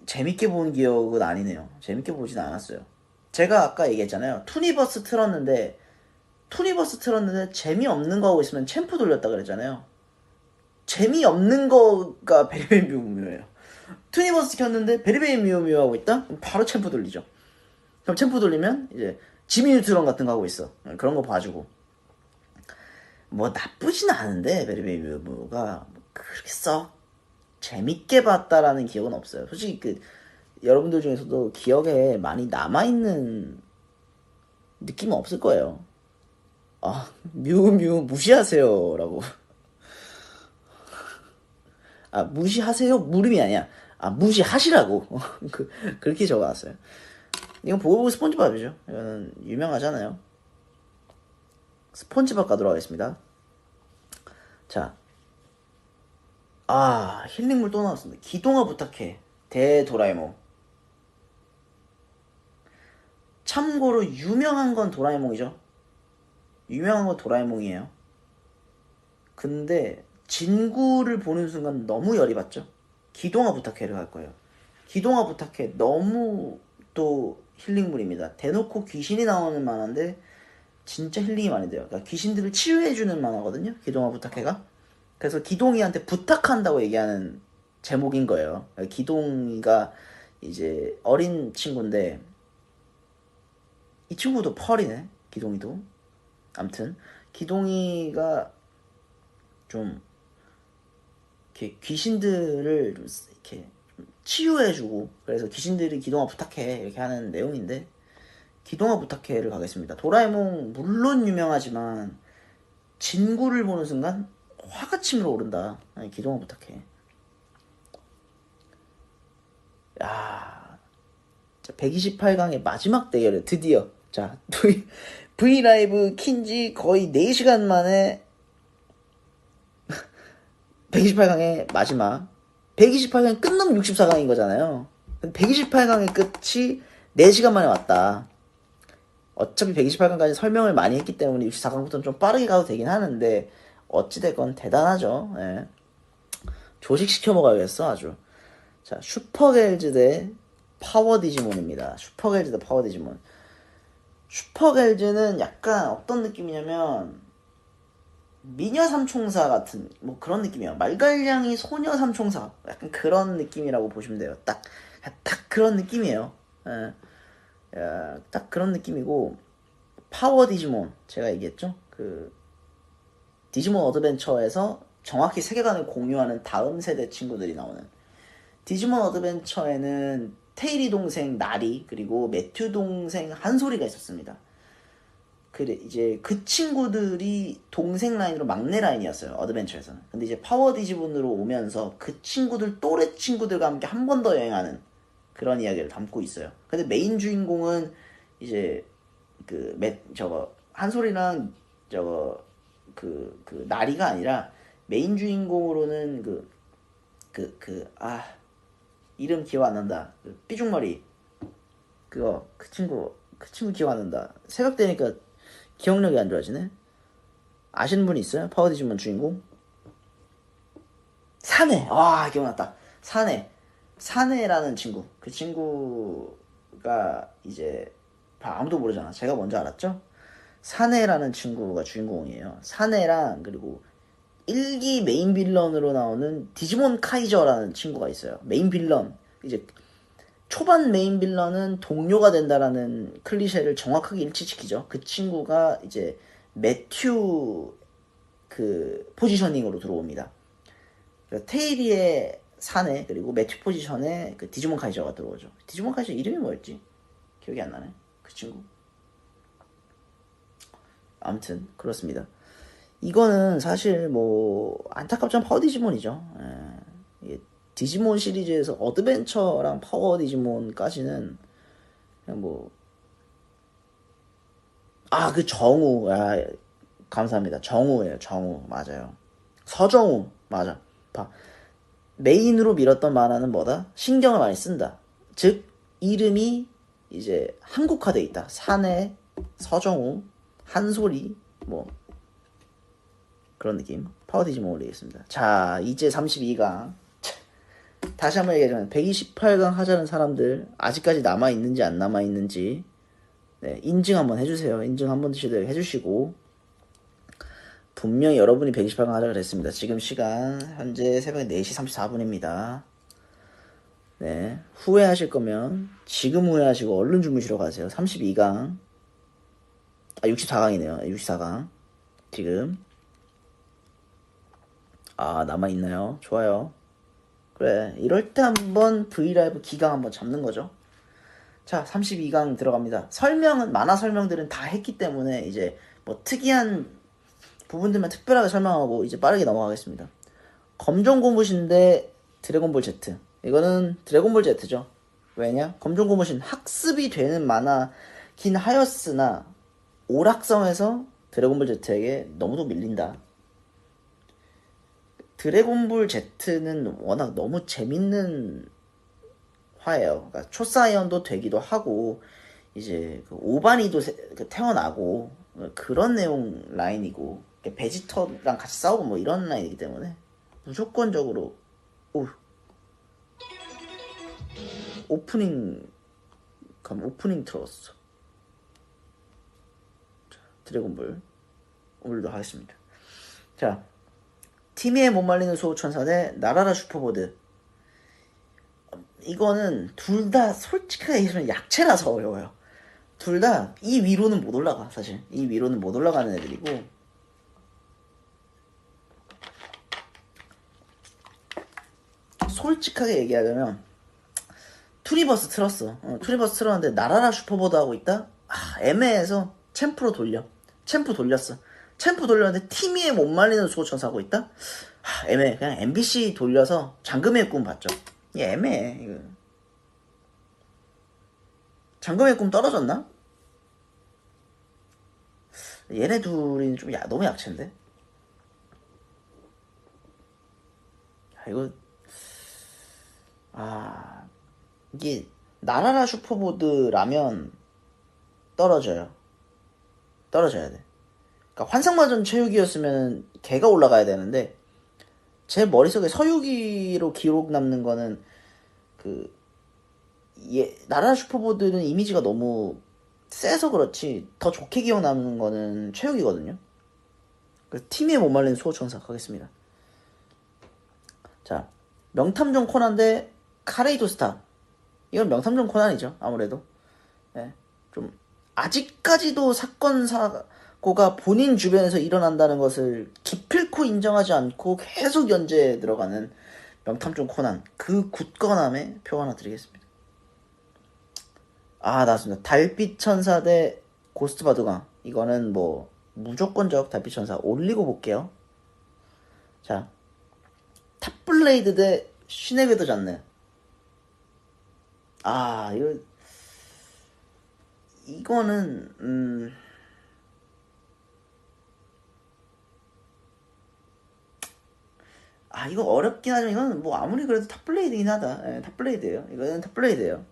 재밌게 본 기억은 아니네요. 재밌게 보진 않았어요. 제가 아까 얘기했잖아요. 투니버스 틀었는데 재미없는 거 하고 있으면 챔프 돌렸다 그랬잖아요. 재미없는 거가 베리베리 뮤뮤예요. 투니버스 켰는데 베리베리 뮤뮤 하고 있다? 그럼 바로 챔프 돌리죠. 그럼 챔프 돌리면 이제 지미 뉴트론 같은 거 하고 있어. 그런 거 봐주고. 뭐 나쁘진 않은데 베리베리 뮤뮤가 그렇게 썩 재밌게 봤다라는 기억은 없어요. 솔직히 여러분들 중에서도 기억에 많이 남아있는 느낌은 없을 거예요. 뮤뮤 무시하세요 라고. 무시하세요? 물음이 아니야. 무시하시라고. 그렇게 적어놨어요. 이건 보고 스폰지밥이죠. 이거는 유명하잖아요. 스폰지밥 가도록 하겠습니다. 자, 힐링물 또 나왔습니다. 기동아 부탁해. 대도라에몽. 참고로 유명한 건 도라에몽이죠. 유명한 건 도라에몽이에요. 근데 진구를 보는 순간 너무 열이 받죠. 기동아 부탁해를 갈 거예요. 기동아 부탁해 너무 또 힐링물입니다. 대놓고 귀신이 나오는 만화인데 진짜 힐링이 많이 돼요. 그러니까 귀신들을 치유해주는 만화거든요. 기동아 부탁해가. 그래서 기동이한테 부탁한다고 얘기하는 제목인 거예요. 그러니까 기동이가 이제 어린 친구인데 이 친구도 펄이네. 기동이도. 암튼 기동이가 좀 이렇게 귀신들을 좀 이렇게 좀 치유해주고 그래서 귀신들이 기동아 부탁해 이렇게 하는 내용인데 기동아 부탁해를 가겠습니다. 도라에몽 물론 유명하지만 진구를 보는 순간 화가 치밀어 오른다. 아니, 기동아 부탁해. 야, 128강의 마지막 대결을 드디어 자 V 라이브 킨지 거의 4시간 만에 128강의 마지막 128강이 끝나면 64강인 거잖아요. 128강의 끝이 4시간 만에 왔다. 어차피 128강까지 설명을 많이 했기 때문에 64강부터는 좀 빠르게 가도 되긴 하는데 어찌됐건 대단하죠. 예. 조식시켜 먹어야겠어 아주. 자, 슈퍼겔즈 대 파워디지몬입니다. 슈퍼겔즈 대 파워디지몬. 슈퍼겔즈는 약간 어떤 느낌이냐면 미녀 삼총사 같은 뭐 그런 느낌이에요. 말갈량이 소녀 삼총사 약간 그런 느낌이라고 보시면 돼요. 딱 그런 느낌이에요. 예. 딱 그런 느낌이고 파워 디지몬 제가 얘기했죠. 그 디지몬 어드벤처에서 정확히 세계관을 공유하는 다음 세대 친구들이 나오는 디지몬 어드벤처에는 테일이 동생 나리 그리고 매튜 동생 한솔이가 있었습니다. 그래 이제 그 친구들이 동생 라인으로 막내 라인이었어요. 어드벤처에서는. 근데 이제 파워 디지몬으로 오면서 그 친구들 또래 친구들과 함께 한 번 더 여행하는 그런 이야기를 담고 있어요. 근데 메인 주인공은 이제 저거 한솔이랑 저거 나리가 아니라 메인 주인공으로는 이름 기억 안 난다. 삐죽머리 그 친구 기억 안 난다. 새벽 되니까 기억력이 안 좋아지네. 아시는 분 있어요? 파워디지몬 주인공? 사내. 와 기억났다. 사내라는 친구. 그 친구가 이제 아무도 모르잖아. 제가 먼저 알았죠? 사내라는 친구가 주인공이에요. 사내랑 그리고 1기 메인 빌런으로 나오는 디지몬 카이저라는 친구가 있어요. 메인 빌런. 이제 초반 메인 빌런은 동료가 된다라는 클리셰를 정확하게 일치시키죠. 그 친구가 이제 매튜 그 포지셔닝으로 들어옵니다. 테이리의 사내 그리고 매튜 포지션에 그 디지몬 카이저가 들어오죠. 디지몬 카이저 이름이 뭐였지? 기억이 안 나네. 그 친구. 아무튼 그렇습니다. 이거는 사실 뭐 안타깝지만 파워 디지몬이죠. 디지몬 시리즈에서 어드벤처랑 파워 디지몬까지는 그냥 뭐 그 정우 감사합니다. 정우예요. 정우 맞아요. 서정우 맞아. 메인으로 밀었던 만화는 뭐다? 신경을 많이 쓴다. 즉 이름이 이제 한국화돼 있다. 사내, 서정우, 한솔이 뭐 그런 느낌. 파워 디지몬 올리겠습니다. 자 이제 32강 다시 한번 얘기하자면 128강 하자는 사람들 아직까지 남아있는지 안 남아있는지 인증 한번 해주세요. 인증 한 번씩 해주시고 분명히 여러분이 128강 하자 그랬습니다. 지금 시간 현재 새벽 4시 34분입니다. 네, 후회하실 거면 지금 후회하시고 얼른 주무시러 가세요. 32강 64강이네요. 64강 지금 남아있나요? 좋아요. 그래 이럴 때 한번 브이라이브 기강 한번 잡는 거죠. 자 32강 들어갑니다. 설명은 만화 설명들은 다 했기 때문에 이제 뭐 특이한 부분들만 특별하게 설명하고 이제 빠르게 넘어가겠습니다. 검정 고무신 대 드래곤볼 Z. 이거는 드래곤볼 Z죠. 왜냐? 검정 고무신 학습이 되는 만화긴 하였으나 오락성에서 드래곤볼 Z에게 너무도 밀린다. 드래곤볼 Z는 워낙 너무 재밌는 화예요. 그러니까 초사이언도 되기도 하고 이제 그 오바니도 태어나고 그런 내용 라인이고 베지터랑 같이 싸우고 뭐 이런 라인이기 때문에 무조건적으로 오프닝 틀었어. 자, 드래곤볼 오늘도 하겠습니다. 자, 티미에 못 말리는 수호천사 대 나라라 슈퍼보드. 이거는 둘 다 솔직하게 얘기하면 약체라서 어려워요. 둘 다 이 위로는 못 올라가. 사실 이 위로는 못 올라가는 애들이고, 솔직하게 얘기하자면 투리버스 틀었어. 투리버스 틀었는데 나라라 슈퍼보드 하고 있다? 애매해서 챔프로 돌려. 챔프 돌렸어. 챔프 돌렸는데 티미에 못 말리는 수호천사 하고 있다? 애매해. 그냥 MBC 돌려서 장금의 꿈 봤죠. 이게 애매해. 이거. 장금의 꿈 떨어졌나? 얘네 둘이 좀 너무 약체인데? 이거 이게 나라라 슈퍼보드라면 떨어져야 돼. 그러니까 환상마전 체육이었으면 걔가 올라가야 되는데 제 머릿속에 서유기로 기록 남는 거는 나라라 슈퍼보드는 이미지가 너무 세서 그렇지 더 좋게 기억 남는 거는 체육이거든요. 그래서 팀에 못 말리는 수호천사 하겠습니다. 자, 명탐정 코난 대 카레이도 스타. 이건 명탐정 코난이죠. 아무래도. 네, 좀 아직까지도 사건 사고가 본인 주변에서 일어난다는 것을 기필코 인정하지 않고 계속 연재에 들어가는 명탐정 코난. 그 굳건함에 표 하나 드리겠습니다. 나왔습니다. 달빛 천사 대 고스트 바둑왕. 이거는 뭐 무조건적 달빛 천사 올리고 볼게요. 자, 탑블레이드 대 시네베더 잔느. 이거는 이거 어렵긴 하지만 이거는 뭐 아무리 그래도 탑블레이드긴 하다. 탑블레이드예요. 이거는 탑블레이드예요.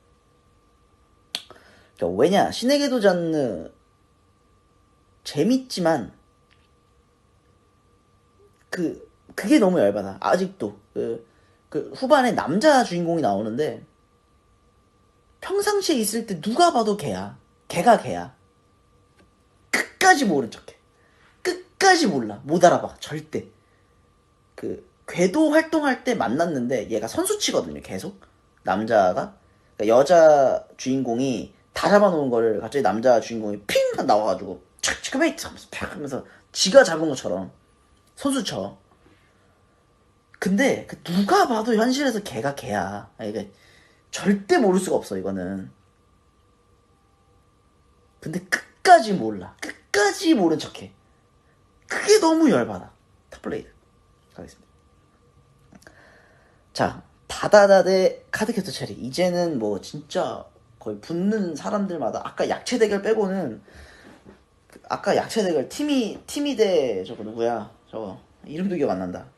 그러니까 왜냐, 신에게도 잔느 재밌지만 그게 너무 열받아. 아직도 그 후반에 남자 주인공이 나오는데 평상시에 있을 때 누가 봐도 걔야. 걔가 걔야. 끝까지 모른 척해. 끝까지 몰라. 못 알아봐. 절대. 궤도 활동할 때 만났는데 얘가 선수치거든요. 계속. 남자가. 그러니까 여자 주인공이 다 잡아놓은 거를 갑자기 남자 주인공이 핑 나와가지고 체크메이트 하면서 팍 하면서 지가 잡은 것처럼 선수 쳐. 근데 누가 봐도 현실에서 걔가 걔야. 이게 절대 모를 수가 없어 이거는. 근데 끝까지 몰라. 끝까지 모른 척해. 그게 너무 열받아. 탑블레이드 가겠습니다. 자, 다다다 대 카드캡터 체리. 이제는 뭐 진짜 거의 붙는 사람들마다 아까 약체 대결 빼고는 아까 약체 대결 팀이 대 저거 누구야? 저거 이름도 기억 안 난다.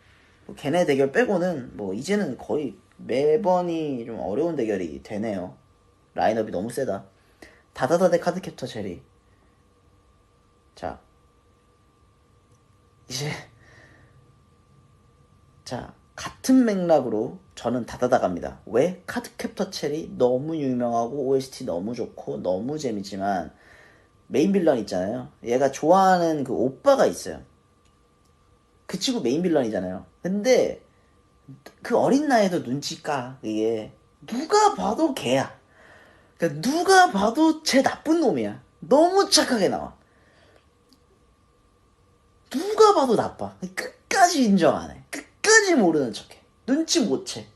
뭐 걔네 대결 빼고는 뭐 이제는 거의 매번이 좀 어려운 대결이 되네요. 라인업이 너무 세다. 다다다 대 카드캡터 체리. 자, 이제 같은 맥락으로 저는 다다다 갑니다. 왜? 카드캡터 체리 너무 유명하고 OST 너무 좋고 너무 재밌지만 메인 빌런 있잖아요. 얘가 좋아하는 그 오빠가 있어요. 그 친구 메인 빌런이잖아요. 근데 그 어린 나이에도 눈치 까. 이게 누가 봐도 걔야. 그러니까 누가 봐도 쟤 나쁜 놈이야. 너무 착하게 나와. 누가 봐도 나빠. 끝까지 인정 안 해. 끝까지 모르는 척해. 눈치 못 채.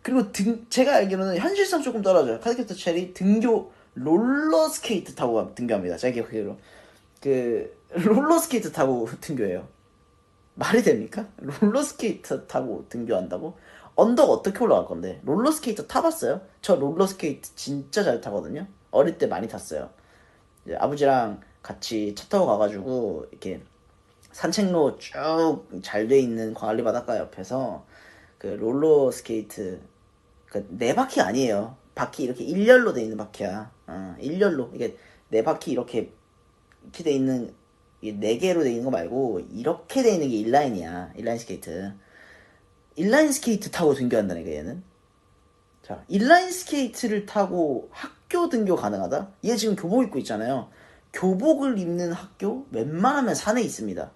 그리고 제가 알기로는 현실성 조금 떨어져요. 카드캡터 체리 등교 롤러스케이트 타고 등교합니다. 제가 기억하기로 롤러스케이트 타고 등교해요. 말이 됩니까? 롤러스케이트 타고 등교한다고? 언덕 어떻게 올라갈 건데? 롤러스케이트 타봤어요? 저 롤러스케이트 진짜 잘 타거든요. 어릴 때 많이 탔어요. 이제 아버지랑 같이 차 타고 가가지고 이렇게 산책로 쭉 잘 돼 있는 광안리 바닷가 옆에서 그 롤러스케이트 네 바퀴 아니에요. 바퀴 이렇게 일렬로 돼 있는 바퀴야. 일렬로. 이게 네 바퀴 이렇게 돼 있는, 네 개로 돼 있는 거 말고 이렇게 돼 있는 게 인라인이야. 인라인 스케이트. 인라인 스케이트 타고 등교한다니까 얘는. 자, 인라인 스케이트를 타고 학교 등교 가능하다? 얘 지금 교복 입고 있잖아요. 교복을 입는 학교 웬만하면 산에 있습니다.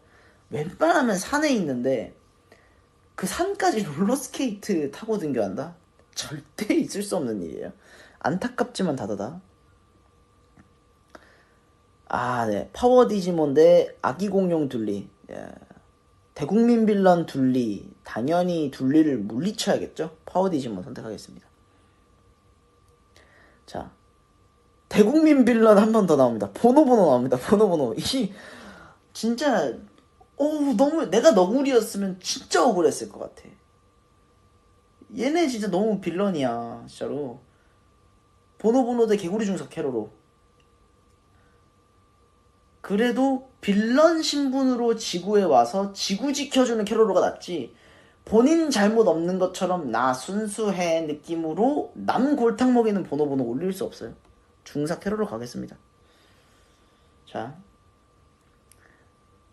웬만하면 산에 있는데 그 산까지 롤러스케이트 타고 등교한다? 절대 있을 수 없는 일이에요. 안타깝지만 다다다. 아, 네. 파워 디지몬 대 아기 공룡 둘리. 예. 대국민 빌런 둘리. 당연히 둘리를 물리쳐야겠죠? 파워 디지몬 선택하겠습니다. 자, 대국민 빌런 한 번 더 나옵니다. 보노보노 나옵니다. 보노보노. 이 진짜 너무 내가 너구리였으면 진짜 억울했을 것 같아. 얘네 진짜 너무 빌런이야, 진짜로. 보노보노 대 개구리 중석 캐로로. 그래도 빌런 신분으로 지구에 와서 지구 지켜주는 캐로로가 낫지. 본인 잘못 없는 것처럼 나 순수해 느낌으로 남 골탕 먹이는 보노보노 올릴 수 없어요. 중사 캐로로 가겠습니다. 자,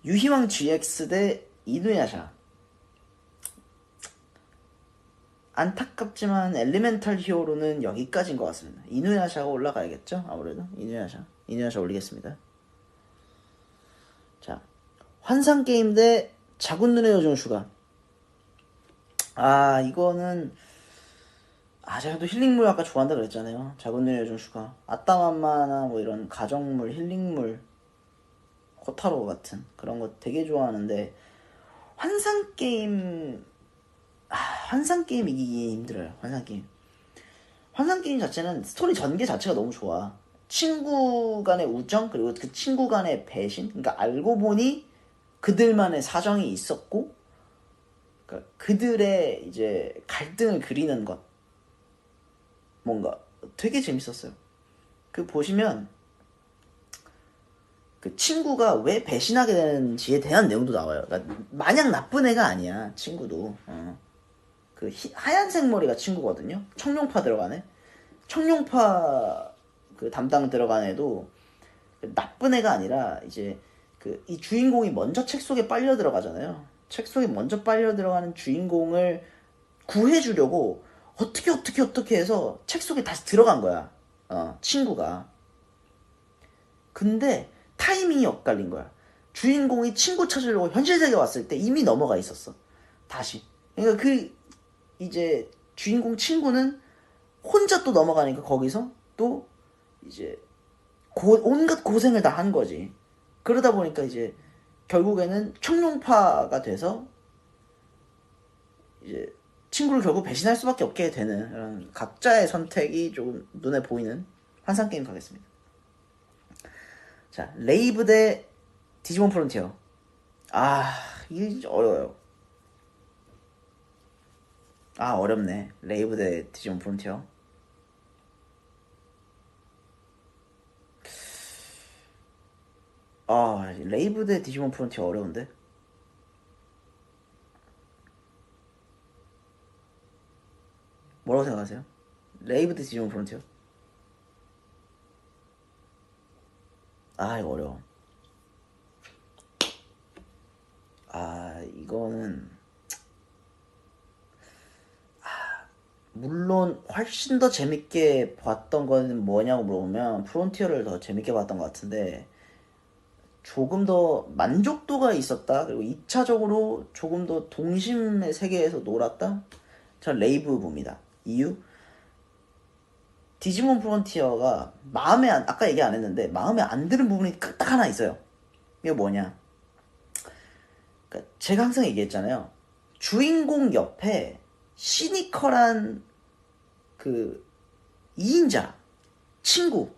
유희왕 GX 대 이누야샤. 안타깝지만 엘리멘탈 히어로는 여기까지인 것 같습니다. 이누야샤가 올라가야겠죠? 아무래도 이누야샤 올리겠습니다. 자, 환상게임 대 자군눈의 요정 슈가. 이거는 제가 또 힐링물 아까 좋아한다 그랬잖아요. 자군눈의 요정 슈가. 아따맘마나 뭐 이런 가정물, 힐링물, 코타로 같은 그런 거 되게 좋아하는데 환상게임 이기기 힘들어요. 환상게임 자체는 스토리 전개 자체가 너무 좋아. 친구 간의 우정, 그리고 그 친구 간의 배신. 그러니까 알고 보니 그들만의 사정이 있었고, 그러니까 그들의 이제 갈등을 그리는 것. 뭔가 되게 재밌었어요. 그 보시면 그 친구가 왜 배신하게 되는지에 대한 내용도 나와요. 그러니까 마냥 나쁜 애가 아니야, 친구도. 그 하얀색 머리가 친구거든요. 청룡파 들어가네. 청룡파 그 담당 들어간 애도 나쁜 애가 아니라 이제 그 이 주인공이 먼저 책 속에 빨려 들어가잖아요. 책 속에 먼저 빨려 들어가는 주인공을 구해주려고 어떻게 해서 책 속에 다시 들어간 거야. 친구가. 근데 타이밍이 엇갈린 거야. 주인공이 친구 찾으려고 현실 세계에 왔을 때 이미 넘어가 있었어. 다시. 그러니까 이제 주인공 친구는 혼자 또 넘어가니까 거기서 또 이제 온갖 고생을 다 한 거지. 그러다 보니까 이제 결국에는 청룡파가 돼서 이제 친구를 결국 배신할 수밖에 없게 되는 그런 각자의 선택이 조금 눈에 보이는 환상게임 가겠습니다. 자, 레이브 대 디지몬 프론티어. 이게 진짜 어려워요. 어렵네. 레이브 대 디지몬 프론티어. 레이브 대 디지몬 프론티어 어려운데? 뭐라고 생각하세요? 레이브 대 디지몬 프론티어? 이거 어려워. 이거는 물론 훨씬 더 재밌게 봤던 거는 뭐냐고 물어보면 프론티어를 더 재밌게 봤던 것 같은데 조금 더 만족도가 있었다. 그리고 2차적으로 조금 더 동심의 세계에서 놀았다. 전 레이브 봅니다. 이유? 디지몬 프론티어가 아까 얘기 안 했는데 마음에 안 드는 부분이 딱 하나 있어요. 이게 뭐냐? 그러니까 제가 항상 얘기했잖아요. 주인공 옆에 시니컬한 그 2인자 친구,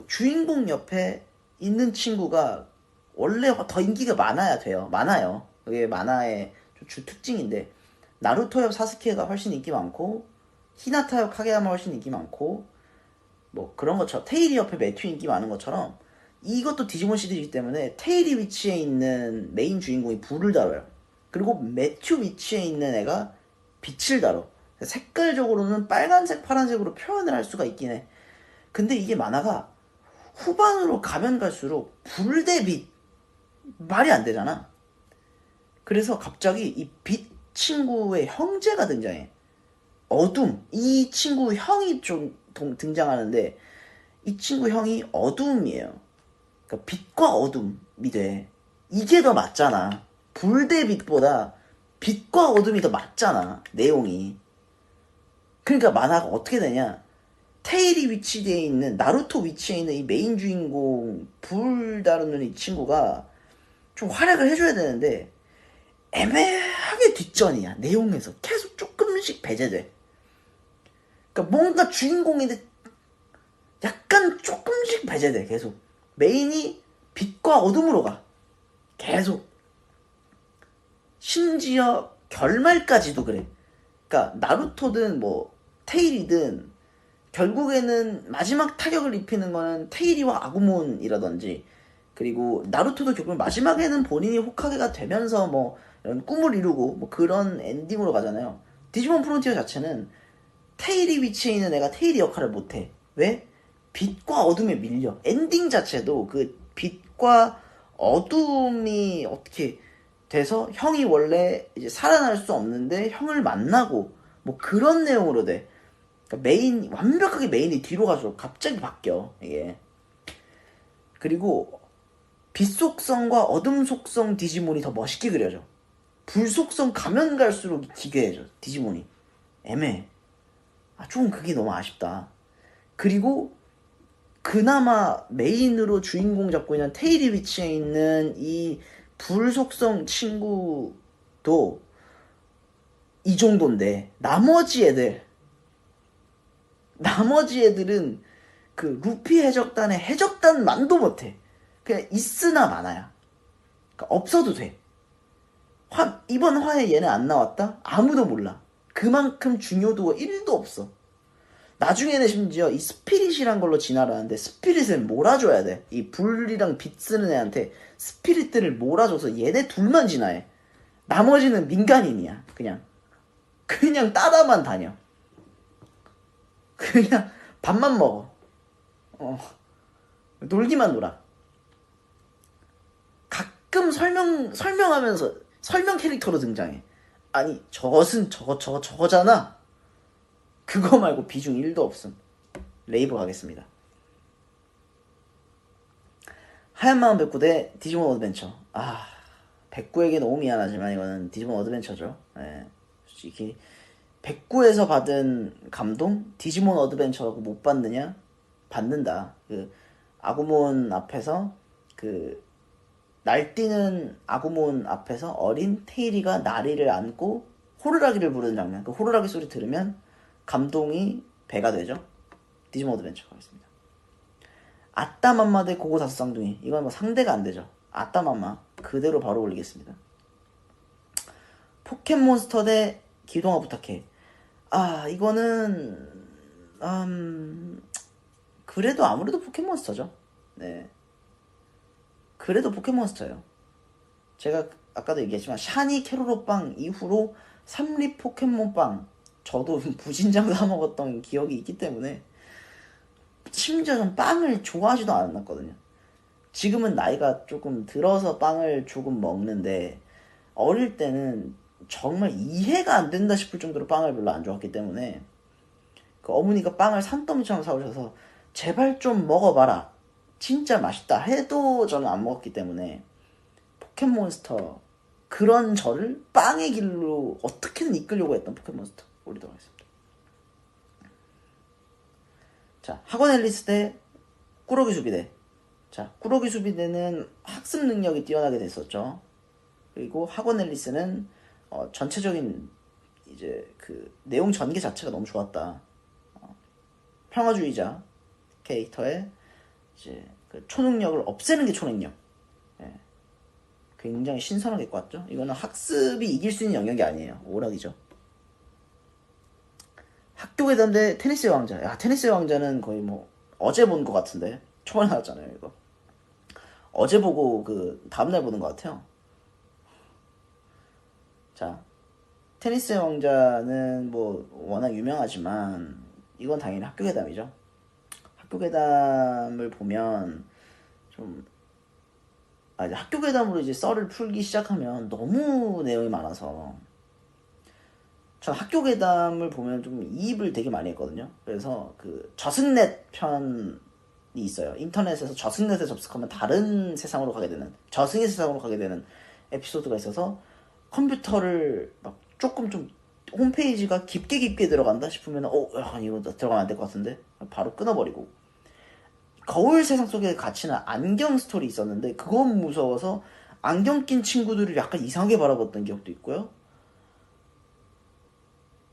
주인공 옆에 있는 친구가 원래 더 인기가 많아요. 그게 만화의 주 특징인데 나루토 옆 사스케가 훨씬 인기 많고 히나타 옆 카게야마 훨씬 인기 많고 뭐 그런 것처럼 테일이 옆에 매튜 인기 많은 것처럼 이것도 디지몬 시리즈이기 때문에 테일이 위치에 있는 메인 주인공이 불을 다뤄요. 그리고 매튜 위치에 있는 애가 빛을 다뤄. 색깔적으로는 빨간색, 파란색으로 표현을 할 수가 있긴 해. 근데 이게 만화가 후반으로 가면 갈수록 불 대 빛 말이 안 되잖아. 그래서 갑자기 이 빛 친구의 형제가 등장해. 어둠. 이 친구 형이 좀 등장하는데 이 친구 형이 어둠이에요. 그러니까 빛과 어둠이 돼. 이게 더 맞잖아. 불 대 빛보다 빛과 어둠이 더 맞잖아. 내용이. 그러니까 만화가 어떻게 되냐. 테일이 위치되어 있는 나루토 위치에 있는 이 메인 주인공 불 다루는 이 친구가 좀 활약을 해줘야 되는데 애매하게 뒷전이야. 내용에서 계속 조금씩 배제돼. 그러니까 뭔가 주인공인데 약간 조금씩 배제돼. 계속 메인이 빛과 어둠으로 가. 계속. 심지어 결말까지도 그래. 그러니까 나루토든 뭐 테일이든 결국에는 마지막 타격을 입히는 거는 테이리와 아구몬이라든지, 그리고 나루토도 결국 마지막에는 본인이 호카게가 되면서 뭐 이런 꿈을 이루고 뭐 그런 엔딩으로 가잖아요. 디지몬 프론티어 자체는 테일이 위치에 있는 애가 테일이 역할을 못해. 왜? 빛과 어둠에 밀려. 엔딩 자체도 그 빛과 어둠이 어떻게 돼서 형이 원래 이제 살아날 수 없는데 형을 만나고 뭐 그런 내용으로 돼. 그러니까 완벽하게 메인이 뒤로 가서 갑자기 바뀌어, 이게. 그리고 빛 속성과 어둠 속성 디지몬이 더 멋있게 그려져. 불 속성 가면 갈수록 기괴해져, 디지몬이. 애매해. 좀 그게 너무 아쉽다. 그리고 그나마 메인으로 주인공 잡고 있는 테일이 위치에 있는 이 불 속성 친구도 이 정도인데 나머지 애들은 그 루피 해적단의 해적단만도 못해. 그냥 있으나 마나야. 그러니까 없어도 돼. 이번 화에 얘는 안 나왔다? 아무도 몰라. 그만큼 중요도가 1도 없어. 나중에는 심지어 이 스피릿이란 걸로 진화를 하는데 스피릿을 몰아줘야 돼. 이 불이랑 빛 쓰는 애한테 스피릿들을 몰아줘서 얘네 둘만 진화해. 나머지는 민간인이야. 그냥 따라만 다녀. 그냥 밥만 먹어. 놀기만 놀아. 가끔 설명하면서 설명 캐릭터로 등장해. 아니 저것은 저거잖아. 그거 말고 비중 1도 없음. 레이브 가겠습니다. 하얀 마음 백구 대 디지몬 어드벤처. 백구에게 너무 미안하지만 이거는 디지몬 어드벤처죠. 네. 솔직히 백구에서 받은 감동 디지몬 어드벤처라고 못 받느냐? 받는다. 그 아구몬 앞에서 그 날뛰는 아구몬 앞에서 어린 테이리가 나리를 안고 호루라기를 부르는 장면. 그 호루라기 소리 들으면 감동이 배가 되죠. 디지몬 어드벤처 가겠습니다. 아따맘마 대 고고 다섯 쌍둥이. 이건 뭐 상대가 안 되죠. 아따맘마 그대로 바로 올리겠습니다. 포켓몬스터 대 기동아 부탁해. 이거는 그래도 아무래도 포켓몬스터죠. 네. 그래도 포켓몬스터예요. 제가 아까도 얘기했지만 샤니 캐로로빵 이후로 삼립 포켓몬빵 저도 부진장 사 먹었던 기억이 있기 때문에 심지어 전 빵을 좋아하지도 않았거든요. 지금은 나이가 조금 들어서 빵을 조금 먹는데 어릴 때는 정말 이해가 안 된다 싶을 정도로 빵을 별로 안 좋아했기 때문에 그 어머니가 빵을 산더미처럼 사오셔서 제발 좀 먹어봐라. 진짜 맛있다 해도 저는 안 먹었기 때문에 포켓몬스터 그런 저를 빵의 길로 어떻게든 이끌려고 했던 포켓몬스터 올리도록 하겠습니다. 자, 학원 앨리스 대 꾸러기 수비대. 자, 꾸러기 수비대는 학습 능력이 뛰어나게 됐었죠. 그리고 학원 앨리스는 전체적인 이제 그 내용 전개 자체가 너무 좋았다. 평화주의자 캐릭터의 이제 그 초능력을 없애는 게 초능력. 예. 굉장히 신선하게 꿨죠. 이거는 학습이 이길 수 있는 영역이 아니에요. 오락이죠. 학교괴담 대 테니스의 왕자. 야, 테니스의 왕자는 거의 뭐 어제 본 것 같은데 초반에 나왔잖아요. 이거 어제 보고 그 다음날 보는 것 같아요. 자, 테니스의 왕자는 뭐 워낙 유명하지만 이건 당연히 학교괴담이죠. 학교괴담을 보면 좀 이제 학교괴담으로 이제 썰을 풀기 시작하면 너무 내용이 많아서 전 학교괴담을 보면 좀 이입을 되게 많이 했거든요. 그래서 그 저승넷 편이 있어요. 인터넷에서 저승넷에 접속하면 다른 세상으로 가게 되는, 저승의 세상으로 가게 되는 에피소드가 있어서 컴퓨터를 막 조금 좀 홈페이지가 깊게 들어간다 싶으면 이거 들어가면 안 될 것 같은데 바로 끊어버리고, 거울 세상 속에 갇히는 안경 스토리 있었는데 그건 무서워서 안경 낀 친구들을 약간 이상하게 바라봤던 기억도 있고요.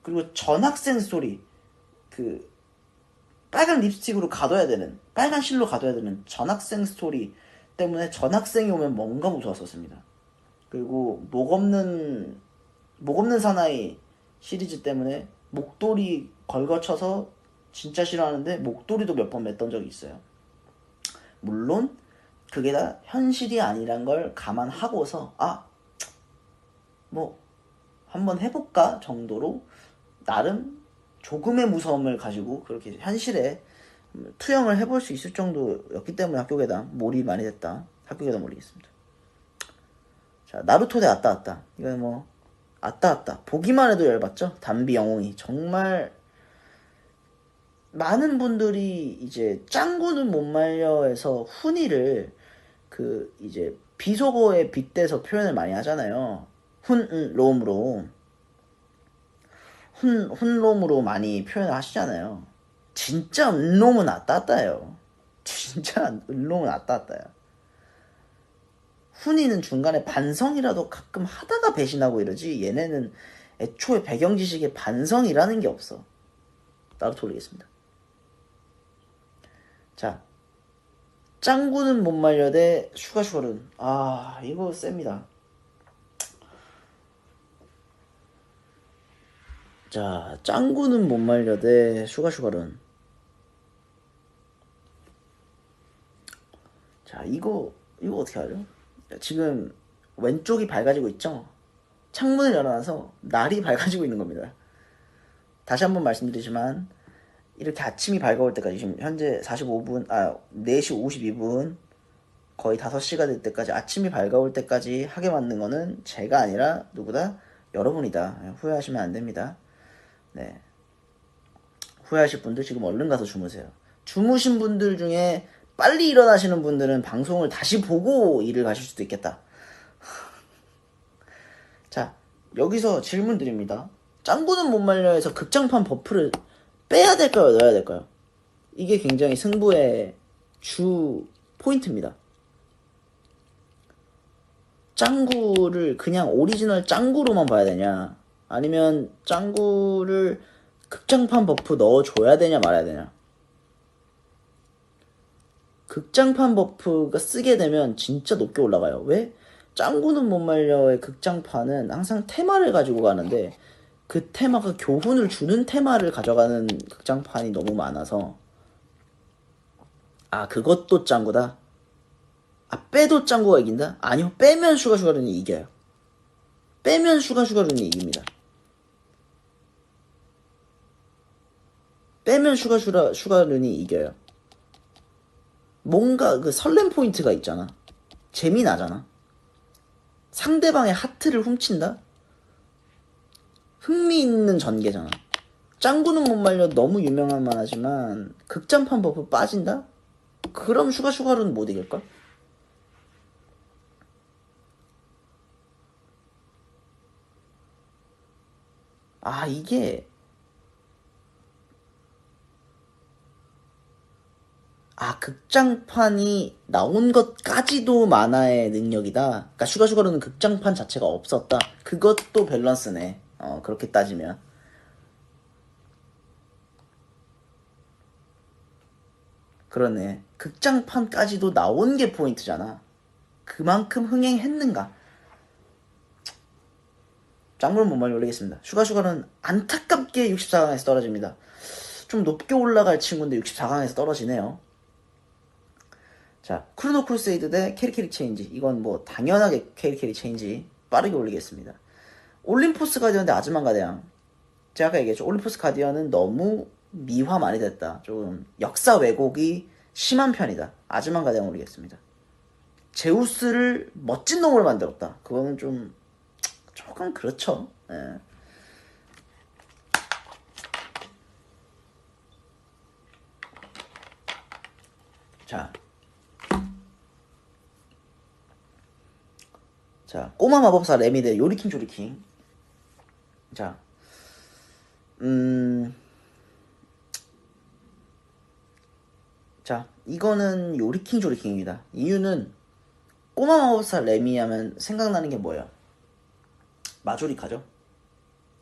그리고 전학생 스토리, 그 빨간 립스틱으로 가둬야 되는, 빨간 실로 가둬야 되는 전학생 스토리 때문에 전학생이 오면 뭔가 무서웠었습니다. 그리고 목 없는 사나이 시리즈 때문에 목도리 걸거쳐서 진짜 싫어하는데 목도리도 몇 번 맸던 적이 있어요. 물론 그게 다 현실이 아니란 걸 감안하고서 뭐 한번 해볼까 정도로 나름 조금의 무서움을 가지고 그렇게 현실에 투영을 해볼 수 있을 정도였기 때문에 학교괴담 몰입 많이 됐다. 학교괴담 올리겠습니다. 자, 나루토 대 아따아따. 이건 뭐 아따아따 보기만 해도 열받죠. 담비 영웅이 정말 많은 분들이 이제 짱구는 못 말려에서 훈이를 그 이제 비속어에 빗대서 표현을 많이 하잖아요. 롬으로 훈롬으로 많이 표현을 하시잖아요. 진짜 은롬은 아따아따예요. 진짜 은롬은 아따아따야. 훈이는 중간에 반성이라도 가끔 하다가 배신하고 이러지, 얘네는 애초에 배경 지식에 반성이라는 게 없어. 나루토 올리겠습니다. 자, 짱구는 못 말려 대 슈가슈가룬. 이거 셉니다. 자, 짱구는 못 말려 대 슈가슈가룬. 자, 이거 어떻게 하죠? 지금 왼쪽이 밝아지고 있죠? 창문을 열어놔서 날이 밝아지고 있는 겁니다. 다시 한번 말씀드리지만 이렇게 아침이 밝아올 때까지, 지금 현재 45분, 4시 52분, 거의 5시가 될 때까지, 아침이 밝아올 때까지 하게 만든 거는 제가 아니라 누구다? 여러분이다. 후회하시면 안 됩니다. 네. 후회하실 분들 지금 얼른 가서 주무세요. 주무신 분들 중에 빨리 일어나시는 분들은 방송을 다시 보고 일을 가실 수도 있겠다. 자, 여기서 질문 드립니다. 짱구는 못 말려에서 극장판 버프를 빼야 될까요? 넣어야 될까요? 이게 굉장히 승부의 주 포인트입니다. 짱구를 그냥 오리지널 짱구로만 봐야 되냐, 아니면 짱구를 극장판 버프 넣어줘야 되냐 말아야 되냐. 극장판 버프가 쓰게 되면 진짜 높게 올라가요. 왜? 짱구는 못 말려의 극장판은 항상 테마를 가지고 가는데 그 테마가 교훈을 주는 테마를 가져가는 극장판이 너무 많아서 그것도 짱구다? 빼도 짱구가 이긴다? 아니요, 빼면 슈가슈가룬이 이겨요. 빼면 슈가슈가룬이 이깁니다. 빼면 슈가슈가룬이 이겨요. 뭔가 그 설렘 포인트가 있잖아. 재미나잖아. 상대방의 하트를 훔친다? 흥미있는 전개잖아. 짱구는 못 말려 너무 유명한 만하지만 극장판 버프 빠진다? 그럼 슈가슈가룬 못 이길걸? 이게 극장판이 나온 것까지도 만화의 능력이다. 그러니까 슈가슈가루는 극장판 자체가 없었다. 그것도 밸런스네. 그렇게 따지면. 그러네. 극장판까지도 나온 게 포인트잖아. 그만큼 흥행했는가? 짱구는 못 말려 올리겠습니다. 슈가슈가는 안타깝게 64강에서 떨어집니다. 좀 높게 올라갈 친구인데 64강에서 떨어지네요. 자, 크로노 크루세이드 대 캐리캐리 체인지. 이건 뭐 당연하게 캐리캐리 체인지 빠르게 올리겠습니다. 올림포스 가디언 대 아즈만 가디언. 제가 아까 얘기했죠. 올림포스 가디언은 너무 미화 많이 됐다. 조금 역사 왜곡이 심한 편이다. 아즈만 가디언 올리겠습니다. 제우스를 멋진 놈으로 만들었다. 그거는 좀 조금 그렇죠. 예. 자, 꼬마 마법사 레미 대 요리킹 조리킹. 자, 자, 이거는 요리킹 조리킹입니다. 이유는 꼬마 마법사 레미 하면 생각나는 게 뭐예요? 마조리카죠.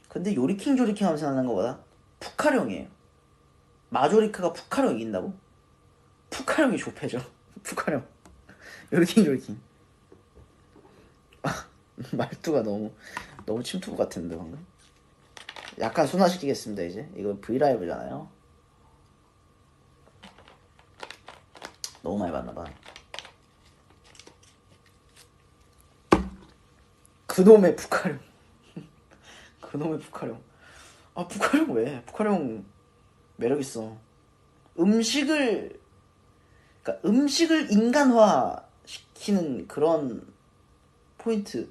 근데 요리킹 조리킹 하면 생각나는 것보다 푸카룡이에요. 마조리카가 푸카룡 이긴다고? 푸카룡이 좁혀져. 푸카룡. 요리킹 조리킹. 말투가 너무 침투부 같은데 방금. 약간 순화시키겠습니다. 이제 이거 브이라이브잖아요. 너무 많이 봤나봐. 그놈의 푸카룡. 그놈의 푸카룡. 아, 푸카룡 왜? 푸카룡 매력있어. 음식을 인간화 시키는 그런 포인트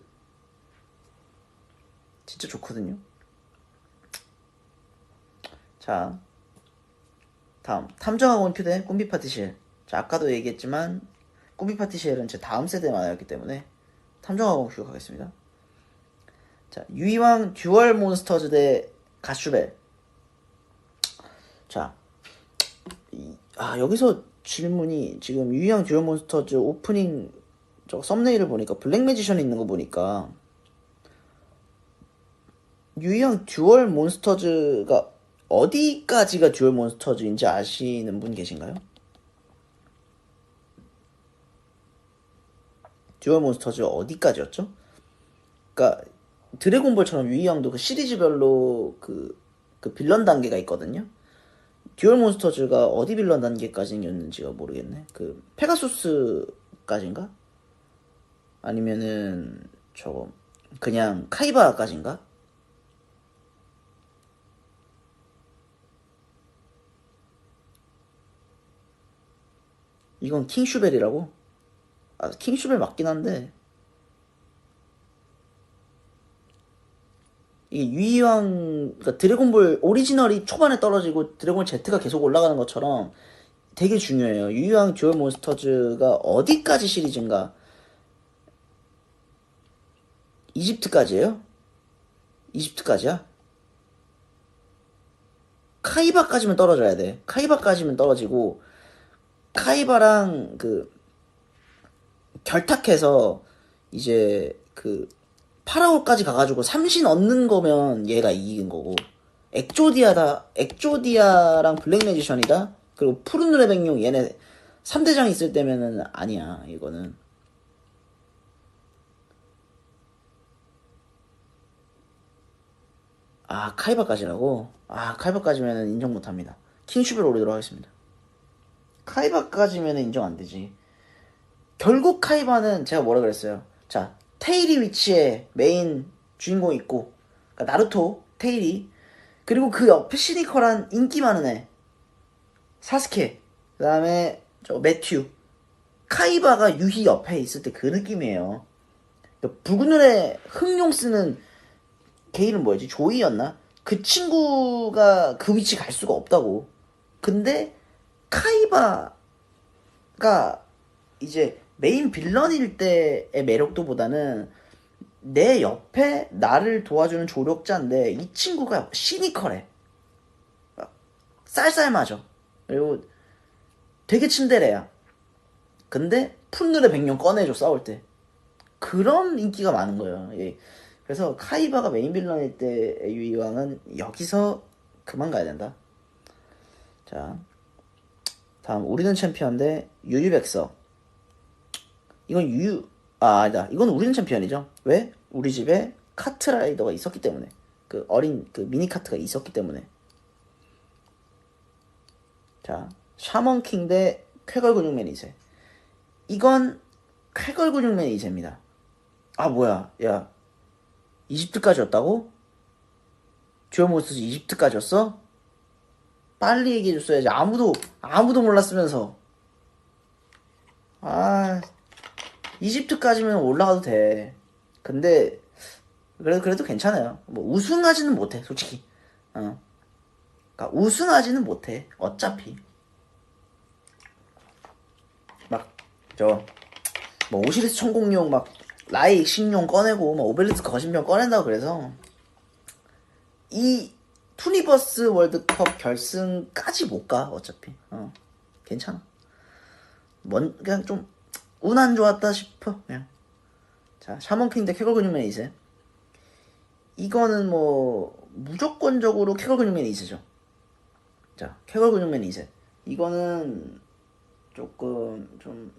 진짜 좋거든요. 자, 다음 탐정학원 큐대 꿈비 파티시엘. 자, 아까도 얘기했지만 꿈비 파티시엘은 제 다음 세대 만화였기 때문에 탐정학원 큐 가겠습니다. 자, 유이왕 듀얼 몬스터즈 대 가슈벨. 자, 여기서 질문이, 지금 유이왕 듀얼 몬스터즈 오프닝 저 썸네일을 보니까 블랙 매지션 있는 거 보니까 유이왕 듀얼 몬스터즈가 어디까지가 듀얼 몬스터즈인지 아시는 분 계신가요? 듀얼 몬스터즈 어디까지였죠? 그러니까 드래곤볼처럼 유이왕도 그 시리즈별로 그 빌런 단계가 있거든요. 듀얼 몬스터즈가 어디 빌런 단계까지였는지가 모르겠네. 그 페가수스까지인가? 아니면은 저거 그냥 카이바까지인가? 이건 킹슈벨이라고? 킹슈벨 맞긴 한데 이게 유이왕, 그러니까 드래곤볼 오리지널이 초반에 떨어지고 드래곤 Z가 계속 올라가는 것처럼 되게 중요해요. 유이왕 듀얼 몬스터즈가 어디까지 시리즈인가? 이집트까지예요? 이집트까지야? 카이바까지면 떨어져야 돼. 카이바까지면 떨어지고, 카이바랑 결탁해서 이제 파라올까지 가가지고 삼신 얻는 거면 얘가 이긴 거고, 엑조디아랑 블랙 매지션이다? 그리고 푸른 눈의 백룡 얘네 3대장 있을 때면은 아니야, 이거는. 카이바까지라고? 카이바까지면은 인정 못합니다. 킹슈벨 오르도록 하겠습니다. 카이바까지면은 인정 안 되지. 결국 카이바는 제가 뭐라 그랬어요? 자, 테일이 위치에 메인 주인공 있고, 그러니까 나루토, 테일이, 그리고 그 옆에 시니컬한 인기 많은 애, 사스케, 그 다음에 저 매튜. 카이바가 유희 옆에 있을 때 그 느낌이에요. 붉은 눈에 흑룡 쓰는 걔 이름 뭐였지? 조이였나? 그 친구가 그 위치 갈 수가 없다고. 근데 카이바가 이제 메인 빌런일 때의 매력도보다는 내 옆에 나를 도와주는 조력자인데 이 친구가 시니컬해. 쌀쌀맞아. 그리고 되게 츤데레야. 근데 풋눈의 백룡 꺼내줘, 싸울 때. 그런 인기가 많은 거예요. 예. 그래서 카이바가 메인 빌런일 때의 유이왕은 여기서 그만 가야 된다. 자, 다음 우리는 챔피언 대 유유백서. 이건 아니다. 이건 우리는 챔피언이죠. 왜? 우리 집에 카트라이더가 있었기 때문에. 그 어린 미니 카트가 있었기 때문에. 자, 샤먼킹 대 쾌걸 근육맨 2세. 이건 쾌걸 근육맨 2세입니다. 뭐야, 야, 이집트까지였다고? 듀얼몬스터즈 이집트까지였어? 빨리 얘기해줬어야지. 아무도 몰랐으면서. 아, 이집트까지면 올라가도 돼. 근데 그래도 괜찮아요. 뭐 우승하지는 못해, 솔직히. 그러니까 우승하지는 못해. 어차피 막 저 뭐 오시리스 천공룡 막 라이 익식용 꺼내고 막 오벨리스크 거신병 꺼낸다고 그래서 이 투니버스 월드컵 결승까지 못 가 어차피. 괜찮아. 그냥 좀 운 안 좋았다 싶어 그냥. 자, 샤먼킹 대 캐걸 근육맨 2세. 이거는 뭐 무조건적으로 캐걸 근육맨 2세죠. 자, 캐걸 근육맨 2세. 이거는 조금 좀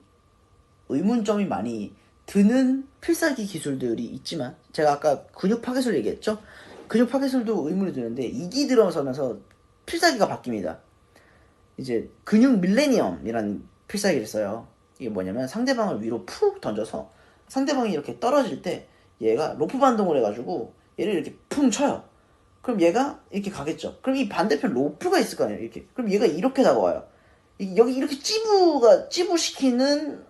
의문점이 많이 드는 필살기 기술들이 있지만, 제가 아까 근육 파괴술 얘기했죠? 근육 파괴술도 의문이 드는데 2기 들어서면서 필살기가 바뀝니다. 이제 근육 밀레니엄이라는 필살기를 써요. 이게 뭐냐면 상대방을 위로 푹 던져서 상대방이 이렇게 떨어질 때 얘가 로프 반동을 해가지고 얘를 이렇게 쿵 쳐요. 그럼 얘가 이렇게 가겠죠. 그럼 이 반대편 로프가 있을 거 아니에요. 이렇게. 그럼 얘가 이렇게 다가와요. 여기 이렇게 찌부시키는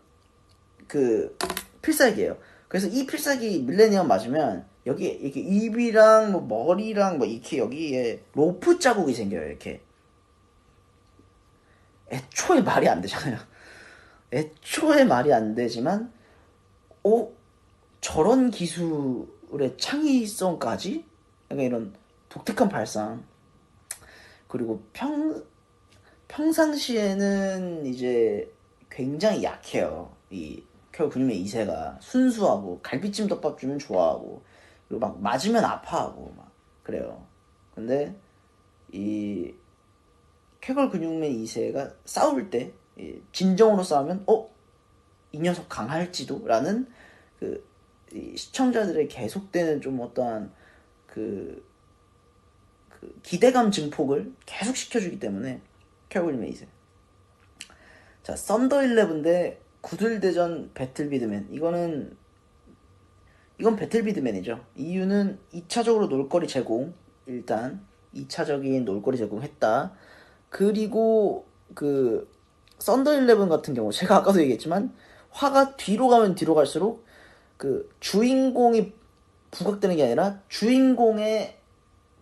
그 필살기예요. 그래서 이 필살기 밀레니엄 맞으면 여기 이렇게 입이랑 뭐 머리랑 뭐 이렇게 여기에 로프 자국이 생겨요. 이렇게. 애초에 말이 안 되잖아요. 애초에 말이 안 되지만, 저런 기술의 창의성까지? 약간 이런 독특한 발상. 그리고 평상시에는 이제 굉장히 약해요. 이 켜 근육의 2세가 순수하고 갈비찜 덮밥 주면 좋아하고 그리고 막 맞으면 아파하고 막 그래요. 근데 이 쾌걸 근육맨 2세가 싸울 때 진정으로 싸우면 이 녀석 강할지도 라는 그 시청자들의 계속되는 좀 어떠한 그 기대감 증폭을 계속 시켜주기 때문에 쾌걸 근육맨 2세. 자, 썬더 11 대 구들대전 배틀비드맨. 이건 배틀비드맨이죠. 이유는 2차적으로 놀거리 제공. 일단 2차적인 놀거리 제공했다. 그리고 그 썬더 11 같은 경우 제가 아까도 얘기했지만 화가 뒤로 가면 뒤로 갈수록 그 주인공이 부각되는 게 아니라 주인공의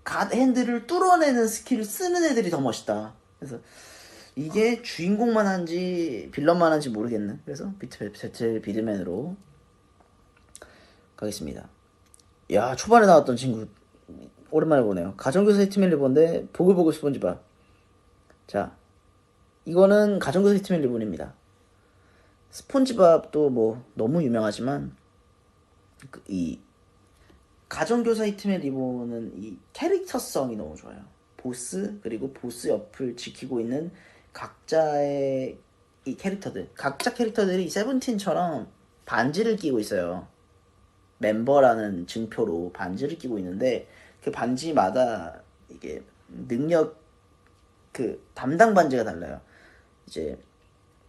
갓 핸들을 뚫어내는 스킬을 쓰는 애들이 더 멋있다. 그래서 이게 주인공만 한지 빌런만 한지 모르겠는. 그래서 배틀 비드맨으로 가겠습니다. 야, 초반에 나왔던 친구 오랜만에 보네요. 가정교사 히트맨 리본데 보글보글 스폰지밥. 자, 이거는 가정교사 히트맨 리본입니다. 스폰지밥도 뭐 너무 유명하지만 이 가정교사 히트맨 리본은 이 캐릭터성이 너무 좋아요. 보스 그리고 보스 옆을 지키고 있는 각자의 이 캐릭터들, 각자 캐릭터들이 세븐틴처럼 반지를 끼고 있어요. 멤버라는 증표로 반지를 끼고 있는데 그 반지마다 이게 능력 그 담당 반지가 달라요. 이제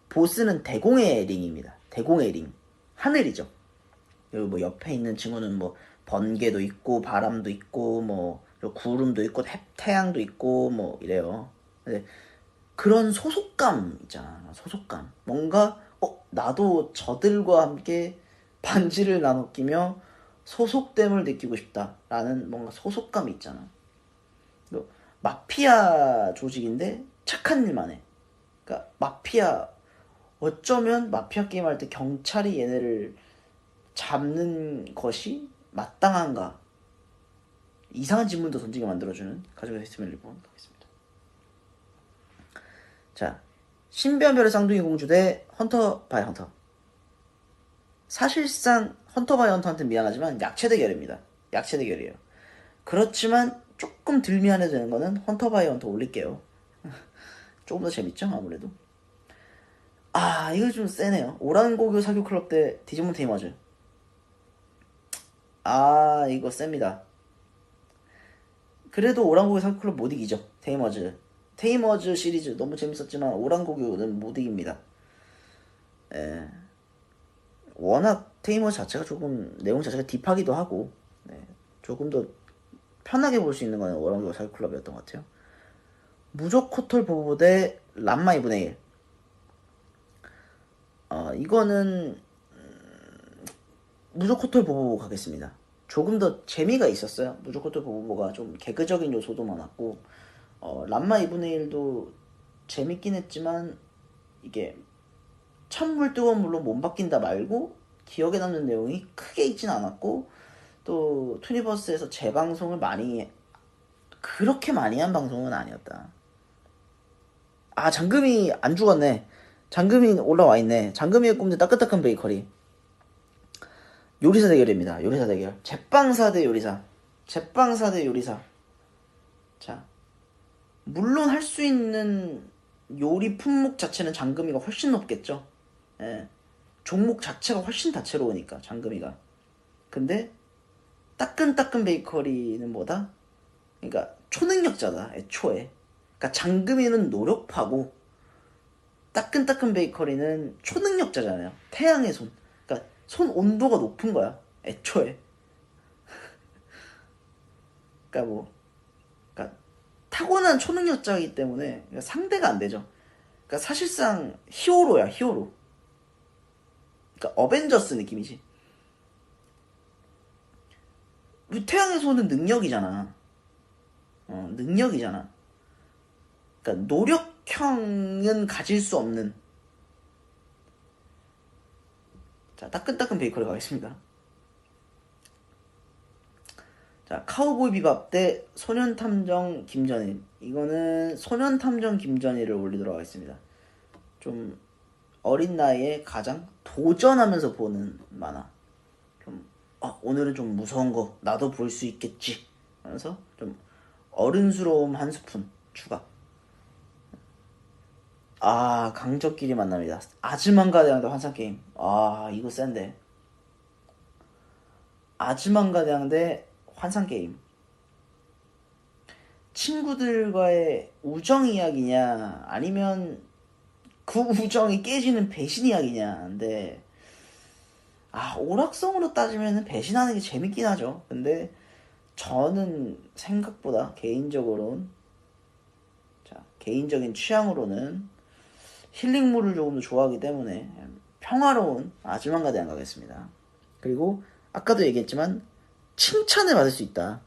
보스는 대공의 링입니다. 대공의 링. 하늘이죠. 그리고 뭐 옆에 있는 친구는 뭐 번개도 있고 바람도 있고 뭐 구름도 있고 태양도 있고 뭐 이래요. 근데 그런 소속감 있잖아. 소속감. 뭔가 나도 저들과 함께 반지를 나눠 끼며 소속됨을 느끼고 싶다라는 뭔가 소속감이 있잖아. 마피아 조직인데 착한 일만 해. 그러니까 어쩌면 마피아 게임 할 때 경찰이 얘네를 잡는 것이 마땅한가? 이상한 질문도 던지게 만들어주는 가정의 히트맨 리본 가겠습니다. 자, 신비한별의 쌍둥이 공주 대 헌터 바이 헌터. 사실상 헌터 바이 헌터한테 미안하지만 약체 대결입니다. 약체 대결이에요. 그렇지만 조금 덜 미안해도 되는 거는 헌터 바이 헌터 올릴게요. 조금 더 재밌죠 아무래도. 이거 좀 세네요. 오란고교 사교 클럽 대 디지몬 테이머즈. 이거 셉니다. 그래도 오란고교 사교 클럽 못 이기죠. 테이머즈 시리즈 너무 재밌었지만 오란고교는 못 이깁니다. 워낙 테이머즈 자체가 조금 내용 자체가 딥하기도 하고 조금 더 편하게 볼 수 있는 거는 워런도 사이클럽이었던 것 같아요. 무조코톨 보보 대 람마 2분의 1. 이거는 무조코톨 보보 가겠습니다. 조금 더 재미가 있었어요. 무조코톨 보보가 좀 개그적인 요소도 많았고, 람마 2분의 1도 재밌긴 했지만 이게 찬물 뜨거운 물로 몸 바뀐다 말고 기억에 남는 내용이 크게 있진 않았고, 또 투니버스에서 재방송을 그렇게 많이 한 방송은 아니었다. 아, 장금이 안 죽었네. 장금이 올라와 있네. 장금이의 꿈대 따끈따끈 베이커리. 요리사 대결입니다. 요리사 대결. 제빵사 대 요리사. 제빵사 대 요리사. 자, 물론 할 수 있는 요리 품목 자체는 장금이가 훨씬 높겠죠. 예. 종목 자체가 훨씬 다채로우니까 장금이가. 근데 따끈따끈 베이커리는 뭐다? 그러니까 초능력자다 애초에. 그러니까 장금이는 노력파고 따끈따끈 베이커리는 초능력자잖아요. 태양의 손. 그러니까 손 온도가 높은 거야 애초에. 그러니까 그러니까 타고난 초능력자이기 때문에 그러니까 상대가 안 되죠. 그러니까 사실상 히어로야 히어로. 그러니까 어벤져스 느낌이지. 태양의 손은 능력이잖아. 능력이잖아. 그러니까 노력형은 가질 수 없는. 자, 따끈따끈 베이커리 가겠습니다. 자, 카우보이 비밥 대 소년탐정 김전일. 이거는 소년탐정 김전일을 올리도록 하겠습니다. 좀 어린 나이에 가장 도전하면서 보는 만화. 좀 오늘은 좀 무서운 거 나도 볼 수 있겠지 하면서 좀 어른스러움 한 스푼 추가. 아, 강적끼리 만납니다. 아즈만가 대왕대 환상게임. 아, 이거 센데. 아즈만가 대왕대 환상게임. 친구들과의 우정 이야기냐 아니면 그 우정이 깨지는 배신 이야기냐. 근데 오락성으로 따지면 배신하는 게 재밌긴 하죠. 근데 저는 생각보다 개인적인 취향으로는 힐링물을 조금 더 좋아하기 때문에 평화로운 아즈만가 대왕 가겠습니다. 그리고 아까도 얘기했지만 칭찬을 받을 수 있다.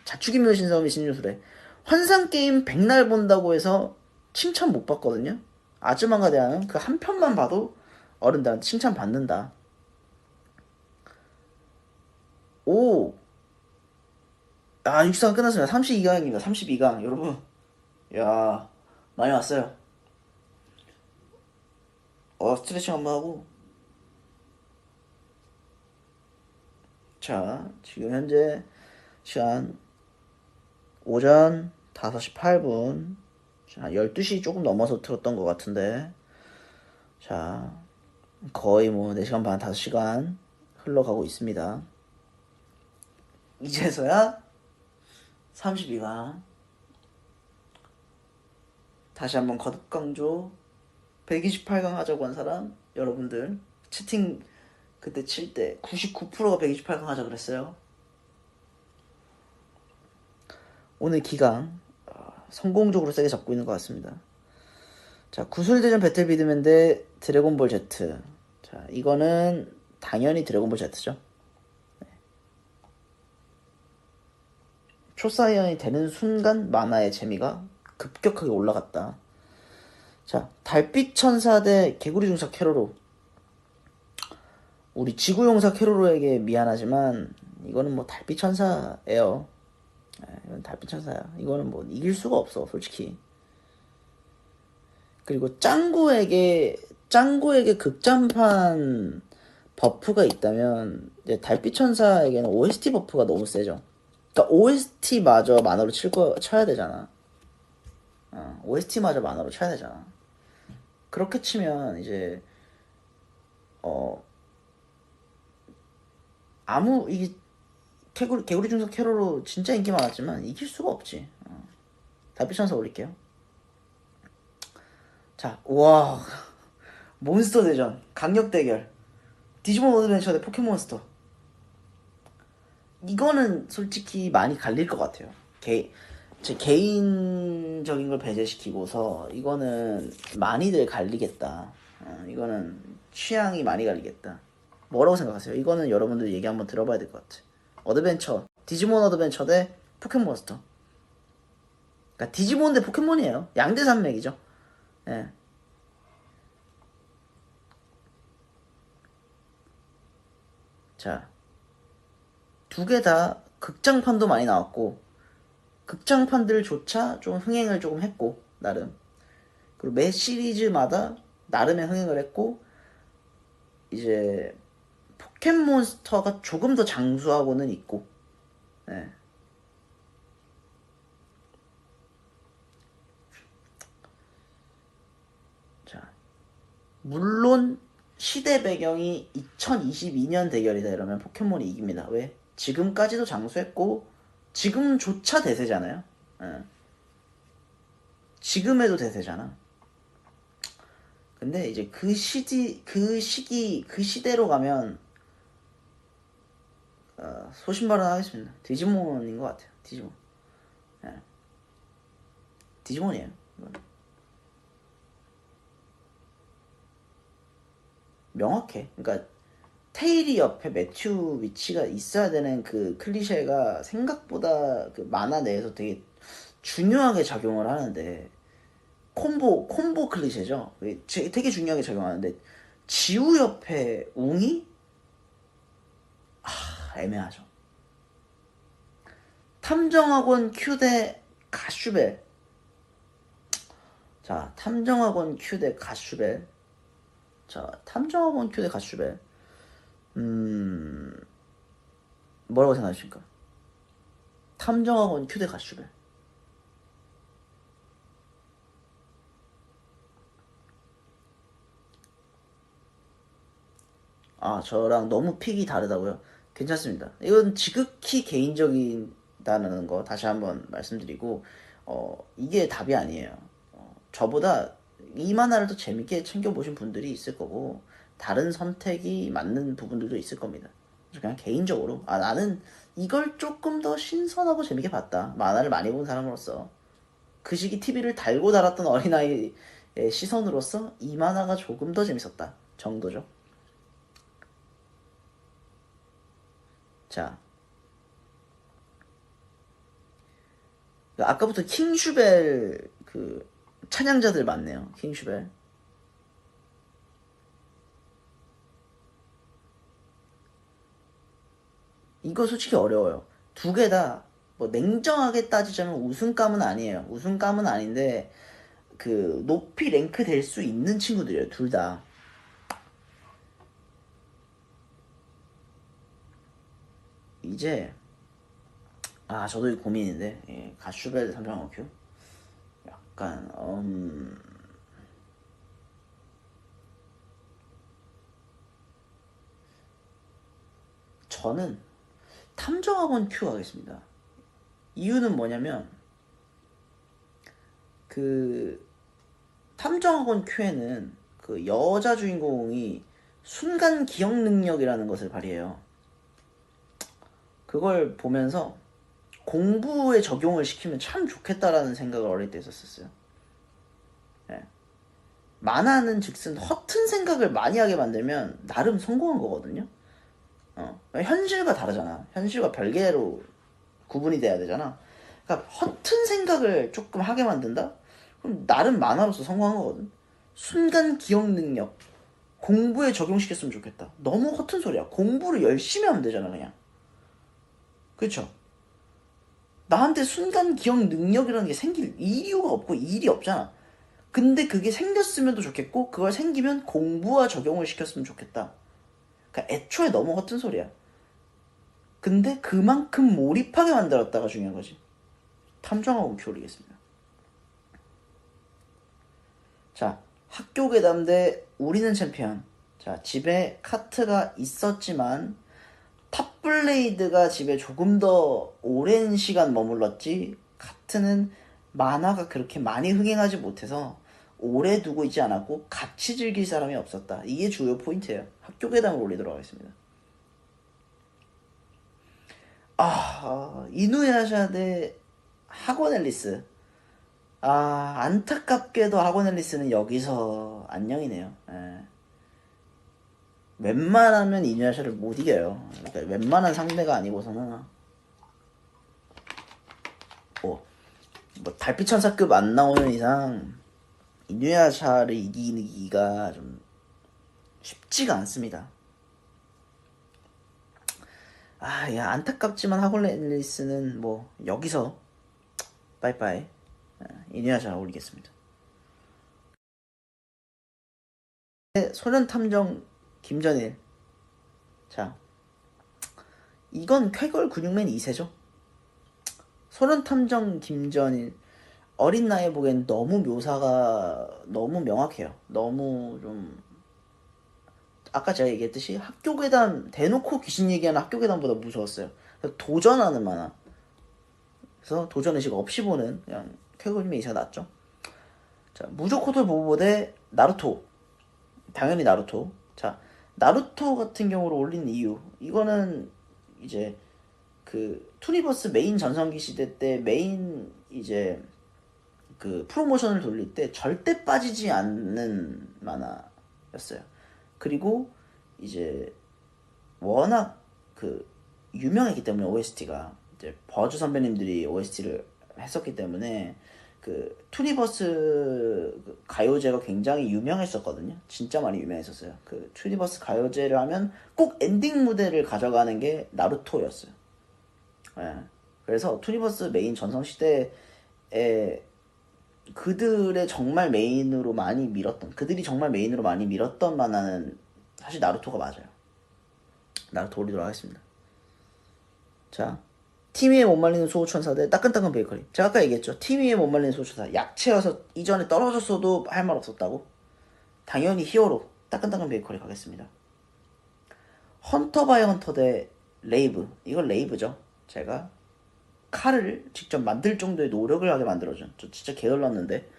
자축인묘 신성의 신유술에 환상게임 백날 본다고 해서 칭찬 못 받거든요. 아즈만가 대왕은 그 한 편만 봐도 어른들한테 칭찬 받는다. 오! 6상 끝났습니다. 32강입니다. 32강. 여러분, 야, 많이 왔어요. 스트레칭 한번 하고. 자, 지금 현재 시간 오전 5시 8분. 자, 12시 조금 넘어서 틀었던 것 같은데. 자, 거의 4시간 반, 5시간 흘러가고 있습니다. 이제서야 32강. 다시 한번 거듭 강조. 128강 하자고 한 사람, 여러분들 채팅 그때 칠 때 99%가 128강 하자 그랬어요. 오늘 기강 성공적으로 세게 잡고 있는 것 같습니다. 자, 구슬대전 배틀비드맨 대 드래곤볼 Z. 자, 이거는 당연히 드래곤볼 Z죠. 네. 초사이언이 되는 순간 만화의 재미가 급격하게 올라갔다. 자, 달빛 천사 대 개구리 중사 캐로로. 우리 지구용사 캐로로에게 미안하지만 이거는 달빛 천사예요. 이건 달빛 천사야. 이거는 이길 수가 없어, 솔직히. 그리고 짱구에게 극장판 버프가 있다면 이제 달빛 천사에게는 OST 버프가 너무 세죠. 그러니까 OST마저 만화로 쳐야 되잖아. OST마저 만화로 쳐야 되잖아. 그렇게 치면 이제 이게 개구리 중석 캐로로 진짜 인기 많았지만 이길 수가 없지. 달빛 천사 올릴게요. 자, 우와, 몬스터 대전 강력 대결. 디지몬 어드벤처 대 포켓몬스터. 이거는 솔직히 많이 갈릴 것 같아요. 제 개인적인 걸 배제시키고서 이거는 많이들 갈리겠다. 이거는 취향이 많이 갈리겠다. 뭐라고 생각하세요? 이거는 여러분들 얘기 한번 들어봐야 될 것 같아. 어드벤처, 디지몬 어드벤처 대 포켓몬스터. 그러니까 디지몬 대 포켓몬이에요. 양대 산맥이죠. 예. 자, 두 개 다 극장판도 많이 나왔고 극장판들조차 좀 흥행을 조금 했고 나름. 그리고 매 시리즈마다 나름의 흥행을 했고 이제 포켓몬스터가 조금 더 장수하고는 있고. 예. 자, 물론 시대 배경이 2022년 대결이다 이러면 포켓몬이 이깁니다. 왜? 지금까지도 장수했고 지금조차 대세잖아요. 예. 지금에도 대세잖아. 근데 이제 그 시대로 가면 소신 발언하겠습니다. 디지몬인 것 같아요. 디지몬. 예. 디지몬이에요. 명확해. 그러니까 테일이 옆에 매튜 위치가 있어야 되는 그 클리셰가 생각보다 그 만화 내에서 되게 중요하게 작용을 하는데 콤보 클리셰죠. 되게 중요하게 작용하는데 지우 옆에 웅이 애매하죠. 탐정학원 큐 대 가슈벨. 자, 탐정학원 큐 대 가슈벨. 자, 탐정학원 큐 대 가슈벨. 뭐라고 생각하십니까? 탐정학원 큐 대 가슈벨. 저랑 너무 픽이 다르다고요? 괜찮습니다. 이건 지극히 개인적이다는 거 다시 한번 말씀드리고, 이게 답이 아니에요. 저보다 이 만화를 더 재밌게 챙겨보신 분들이 있을 거고, 다른 선택이 맞는 부분들도 있을 겁니다. 그냥 개인적으로, 나는 이걸 조금 더 신선하고 재밌게 봤다. 만화를 많이 본 사람으로서. 그 시기 TV를 달고 달았던 어린아이의 시선으로서 이 만화가 조금 더 재밌었다. 정도죠. 자, 아까부터 킹슈벨 그 찬양자들 많네요. 킹슈벨. 이거 솔직히 어려워요. 두 개 다 뭐 냉정하게 따지자면 우승감은 아니에요. 우승감은 아닌데 그 높이 랭크 될 수 있는 친구들이에요. 둘 다. 이제 저도 이 고민인데 가슈벨 삼성어큐 약간 저는 탐정학원 큐 하겠습니다. 이유는 뭐냐면 그 탐정학원 큐에는 그 여자 주인공이 순간 기억 능력이라는 것을 발휘해요. 그걸 보면서 공부에 적용을 시키면 참 좋겠다라는 생각을 어릴 때 했었어요. 네. 만화는 즉슨 허튼 생각을 많이 하게 만들면 나름 성공한 거거든요. 현실과 다르잖아. 현실과 별개로 구분이 돼야 되잖아. 그러니까 허튼 생각을 조금 하게 만든다? 그럼 나름 만화로서 성공한 거거든. 순간 기억 능력 공부에 적용시켰으면 좋겠다. 너무 허튼 소리야. 공부를 열심히 하면 되잖아 그냥. 그쵸? 나한테 순간 기억 능력이라는 게 생길 이유가 없고 일이 없잖아. 근데 그게 생겼으면 더 좋겠고 그걸 생기면 공부와 적용을 시켰으면 좋겠다. 그러니까 애초에 너무 허튼 소리야. 근데 그만큼 몰입하게 만들었다가 중요한 거지. 탐정하고 교리겠습니다. 자, 학교 괴담 대 우리는 챔피언. 자, 집에 카트가 있었지만 탑블레이드가 집에 조금 더 오랜 시간 머물렀지 카트는 만화가 그렇게 많이 흥행하지 못해서 오래 두고 있지 않았고 같이 즐길 사람이 없었다. 이게 주요 포인트예요. 학교 괴담을 올리도록 하겠습니다. 이누야샤 대 하곤 앨리스. 안타깝게도 하곤 앨리스는 여기서 안녕이네요. 예. 웬만하면 이누야샤를 못 이겨요. 그러니까 웬만한 상대가 아니고서는 뭐, 뭐 달빛 천사급 안 나오는 이상 이누야샤를 이기기가 좀 쉽지가 않습니다. 야, 안타깝지만 하곤 앨리스는 뭐 여기서 빠이빠이. 이누야샤 올리겠습니다. 소년탐정 김전일. 자, 이건 쾌걸 근육맨 2세죠. 소년탐정 김전일. 어린 나이에 보기엔 너무 묘사가 너무 명확해요. 너무 좀 아까 제가 얘기했듯이 학교괴담 대놓고 귀신 얘기하는 학교괴담보다 무서웠어요. 도전하는 만화. 그래서 도전의식 없이 보는 그냥 쾌걸맨 2세가 낫죠. 자, 무조코토 보보 대 나루토. 당연히 나루토. 자, 나루토 같은 경우로 올린 이유. 이거는 이제 그 투니버스 메인 전성기 시대 때 메인 이제 그 프로모션을 돌릴 때 절대 빠지지 않는 만화였어요. 그리고 이제 워낙 그 유명했기 때문에 OST가 이제 버즈 선배님들이 OST를 했었기 때문에 그 투니버스 가요제가 굉장히 유명했었거든요. 진짜 많이 유명했었어요. 그 투니버스 가요제를 하면 꼭 엔딩 무대를 가져가는 게 나루토였어요. 예. 그래서 투니버스 메인 전성시대에 그들의 정말 메인으로 많이 밀었던, 그들이 정말 메인으로 많이 밀었던 만화는 사실 나루토가 맞아요. 나루토 올리도록 하겠습니다. 자, 팀 위에 못 말리는 수호천사 대 따끈따끈 베이커리. 제가 아까 얘기했죠. 팀 위에 못 말리는 수호천사. 약체여서 이전에 떨어졌어도 할 말 없었다고. 당연히 히어로 따끈따끈 베이커리 가겠습니다. 헌터 바이 헌터 대 레이브. 이건 레이브죠. 제가 칼을 직접 만들 정도의 노력을 하게 만들어준. 저 진짜 게을렀는데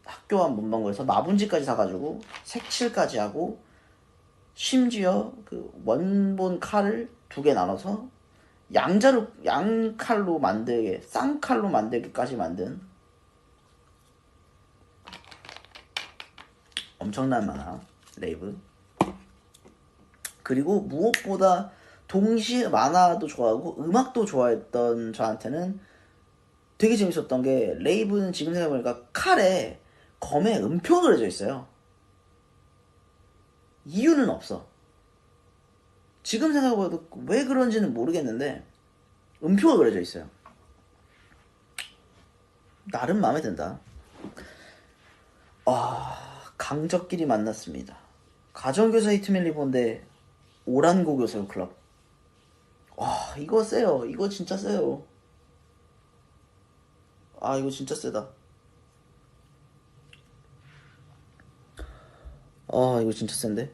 학교 앞 문방구에서 마분지까지 사가지고 색칠까지 하고 심지어 그 원본 칼을 2개 나눠서 양칼로 만들게, 쌍칼로 만들기까지 만든 엄청난 만화 레이브. 그리고 무엇보다 동시에 만화도 좋아하고 음악도 좋아했던 저한테는 되게 재밌었던 게, 레이브는 지금 생각해보니까 칼에 검에 음표가 그려져 있어요. 이유는 없어. 지금 생각해봐도 왜 그런지는 모르겠는데 음표가 그려져 있어요. 나름 마음에 든다. 강적끼리 만났습니다. 가정교사 히트맨 리본 대 오란고 교사 클럽. 이거 세요. 이거 진짜 세요. 이거 진짜 세다. 이거 진짜 센데.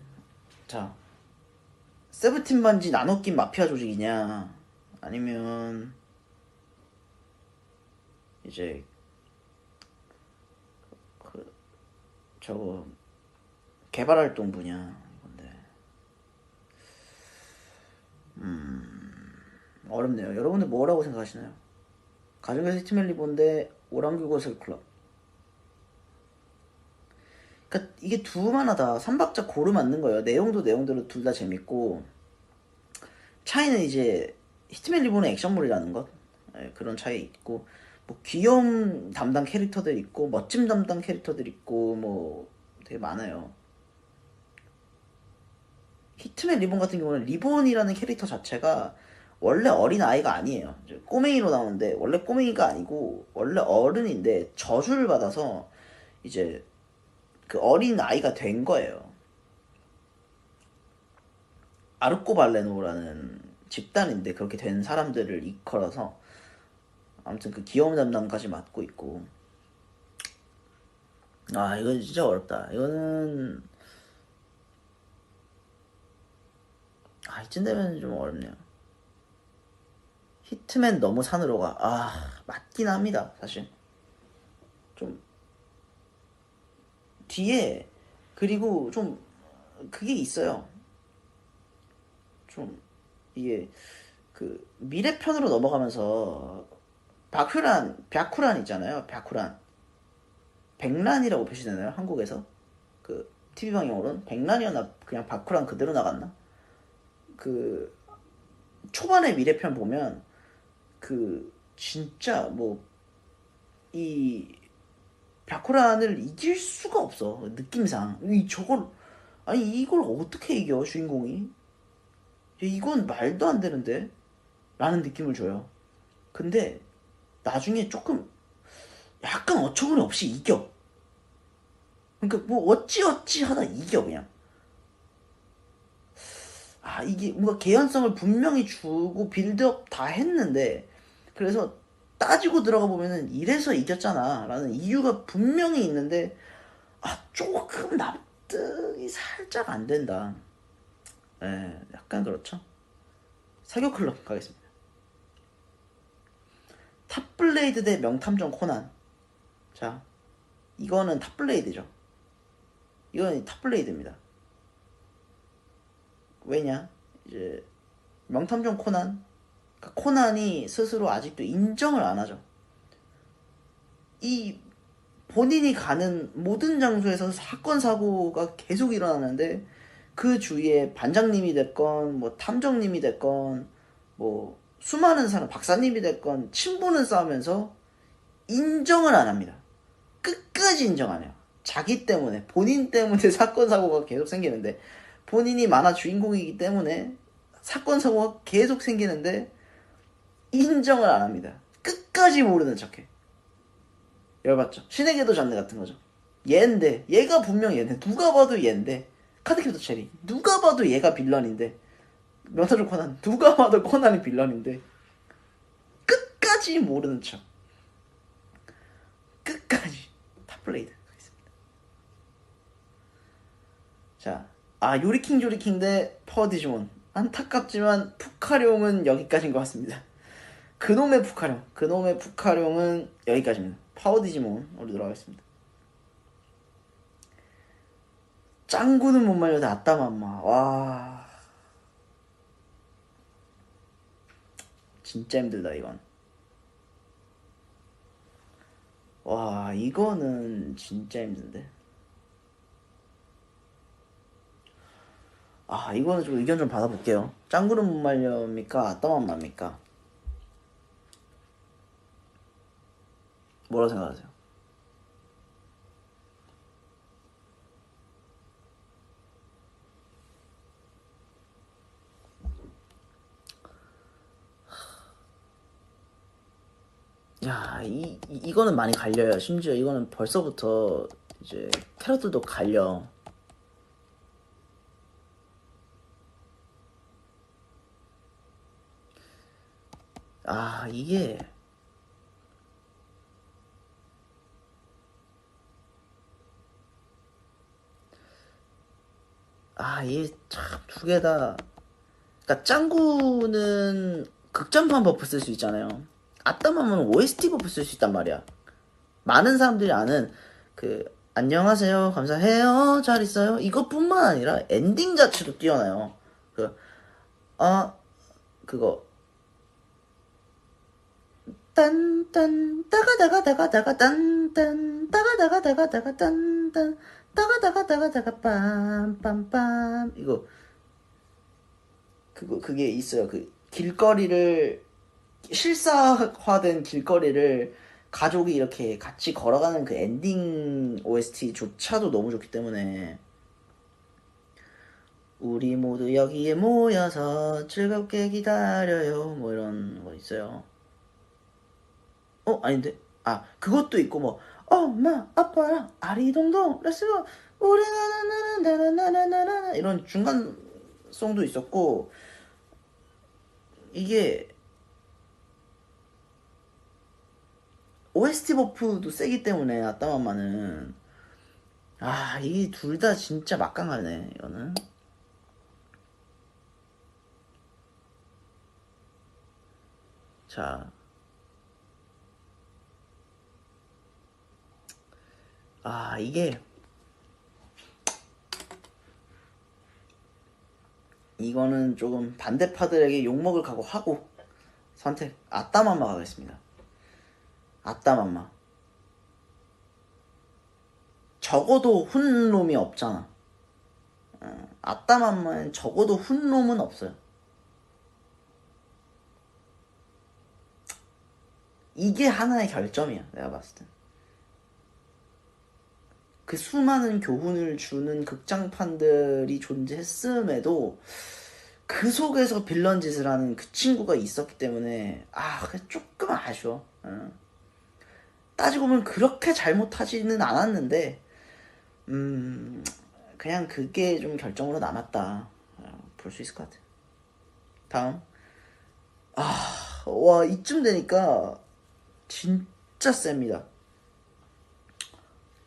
자, 세븐틴 반지 나눠 낀 마피아 조직이냐, 아니면 이제 그 저거 개발활동부냐 이건데. 어렵네요. 여러분들 뭐라고 생각하시나요? 가정교사 히트맨 리본 대 오랑규 고슬 클럽. 그러니까 이게 두 만화다 3박자 고루 맞는 거예요. 내용도 내용대로 둘 다 재밌고, 차이는 이제 히트맨 리본은 액션물이라는 것, 그런 차이 있고, 뭐 귀여움 담당 캐릭터들 있고 멋짐 담당 캐릭터들 있고 뭐 되게 많아요. 히트맨 리본 같은 경우는 리본이라는 캐릭터 자체가 원래 어린 아이가 아니에요. 이제 꼬맹이로 나오는데 원래 꼬맹이가 아니고 원래 어른인데 저주를 받아서 이제 그 어린 아이가 된 거예요. 아르코발레노라는 집단인데 그렇게 된 사람들을 이끌어서 아무튼 그 귀여움 담당까지 맡고 있고. 이건 진짜 어렵다. 이거는 이쯤 되면 좀 어렵네요. 히트맨 너무 산으로 가. 맞긴 합니다, 사실. 좀 뒤에, 그리고 좀 그게 있어요. 좀 이게 그 미래편으로 넘어가면서 벽후란 있잖아요. 벽후란. 백란이라고 표시되나요? 한국에서? 그 TV 방영으로는 백란이었나 그냥 벽후란 그대로 나갔나? 그 초반에 미래편 보면 그 진짜 뭐 이 벽후란을 이길 수가 없어. 느낌상. 이 저걸 아니 이걸 어떻게 이겨 주인공이? 이건 말도 안 되는데? 라는 느낌을 줘요. 근데 나중에 조금 약간 어처구니 없이 이겨. 그러니까 뭐 어찌어찌 하다 이겨 그냥. 아 이게 뭔가 개연성을 분명히 주고 빌드업 다 했는데 그래서 따지고 들어가 보면은 이래서 이겼잖아 라는 이유가 분명히 있는데 아 조금 납득이 살짝 안 된다. 예, 약간 그렇죠. 사교 클럽 가겠습니다. 탑블레이드 대 명탐정 코난. 자, 이거는 탑블레이드죠. 이건 탑블레이드입니다. 왜냐? 이제 명탐정 코난, 그러니까 코난이 스스로 아직도 인정을 안 하죠. 이 본인이 가는 모든 장소에서 사건 사고가 계속 일어나는데 그 주위에 반장님이 됐건 뭐 탐정님이 됐건 뭐 수많은 사람 박사님이 됐건 친분을 쌓으면서 인정을 안 합니다. 끝까지 인정 안 해요. 자기 때문에 본인 때문에 사건 사고가 계속 생기는데 본인이 만화 주인공이기 때문에 사건 사고가 계속 생기는데 인정을 안 합니다. 끝까지 모르는 척해. 열받죠. 신에게도 전네 같은 거죠. 얘인데 얘가 분명 얘인데 누가 봐도 얘인데 카드캡터 체리 누가 봐도 얘가 빌런인데 명탐정 코난 누가 봐도 코난이 빌런인데 끝까지 모르는 척. 끝까지 탑블레이드 가겠습니다. 자, 요리킹 조리킹 대 파워디지몬. 안타깝지만 푸카룡은 여기까지인 것 같습니다. 그놈의 푸카룡은 여기까지입니다. 파워디지몬으로 들어가겠습니다. 짱구는 못 말려도 아따맘마. 와, 진짜 힘들다 이건. 와, 이거는 진짜 힘든데. 이거는 좀 의견 좀 받아볼게요. 짱구는 못 말려입니까? 아따맘마입니까? 뭐라 생각하세요? 야, 이거는 많이 갈려요. 심지어 이거는 벌써부터 이제 캐럿들도 갈려. 이게 이게 참 두 개 다. 그러니까 짱구는 극장판 버프 쓸 수 있잖아요. 아따맘은 OST 버프 쓸 수 있단 말이야. 많은 사람들이 아는 그 안녕하세요 감사해요 잘 있어요 이것뿐만 아니라 엔딩 자체도 뛰어나요. 그 그거 딴딴 따가다가다가다가 딴딴 따가다가다가다가 딴딴 따가다가다가다가 빰빰빰 이거 그게 있어요. 그 길거리를 실사화된 길거리를 가족이 이렇게 같이 걸어가는 그 엔딩 OST조차도 너무 좋기 때문에 우리 모두 여기에 모여서 즐겁게 기다려요 뭐 이런 거 있어요. 아닌데? 그것도 있고 뭐 엄마 아빠랑 아리동동 렛츠고 우리 나나나나나나나나 이런 중간 송도 있었고 이게 OST 버프도 세기 때문에 아따맘마는 이게 둘 다 진짜 막강하네 이거는. 자, 이게 이거는 조금 반대파들에게 욕먹을 각오하고 선택 아따맘마 가겠습니다. 아따맘마. 적어도 훈놈이 없잖아. 아따맘마엔 적어도 훈놈은 없어요. 이게 하나의 결점이야, 내가 봤을 땐. 그 수많은 교훈을 주는 극장판들이 존재했음에도 그 속에서 빌런 짓을 하는 그 친구가 있었기 때문에 조금 아쉬워. 따지고 보면 그렇게 잘못하지는 않았는데 그냥 그게 좀 결정으로 남았다 볼 수 있을 것 같아. 다음. 와 이쯤 되니까 진짜 셉니다.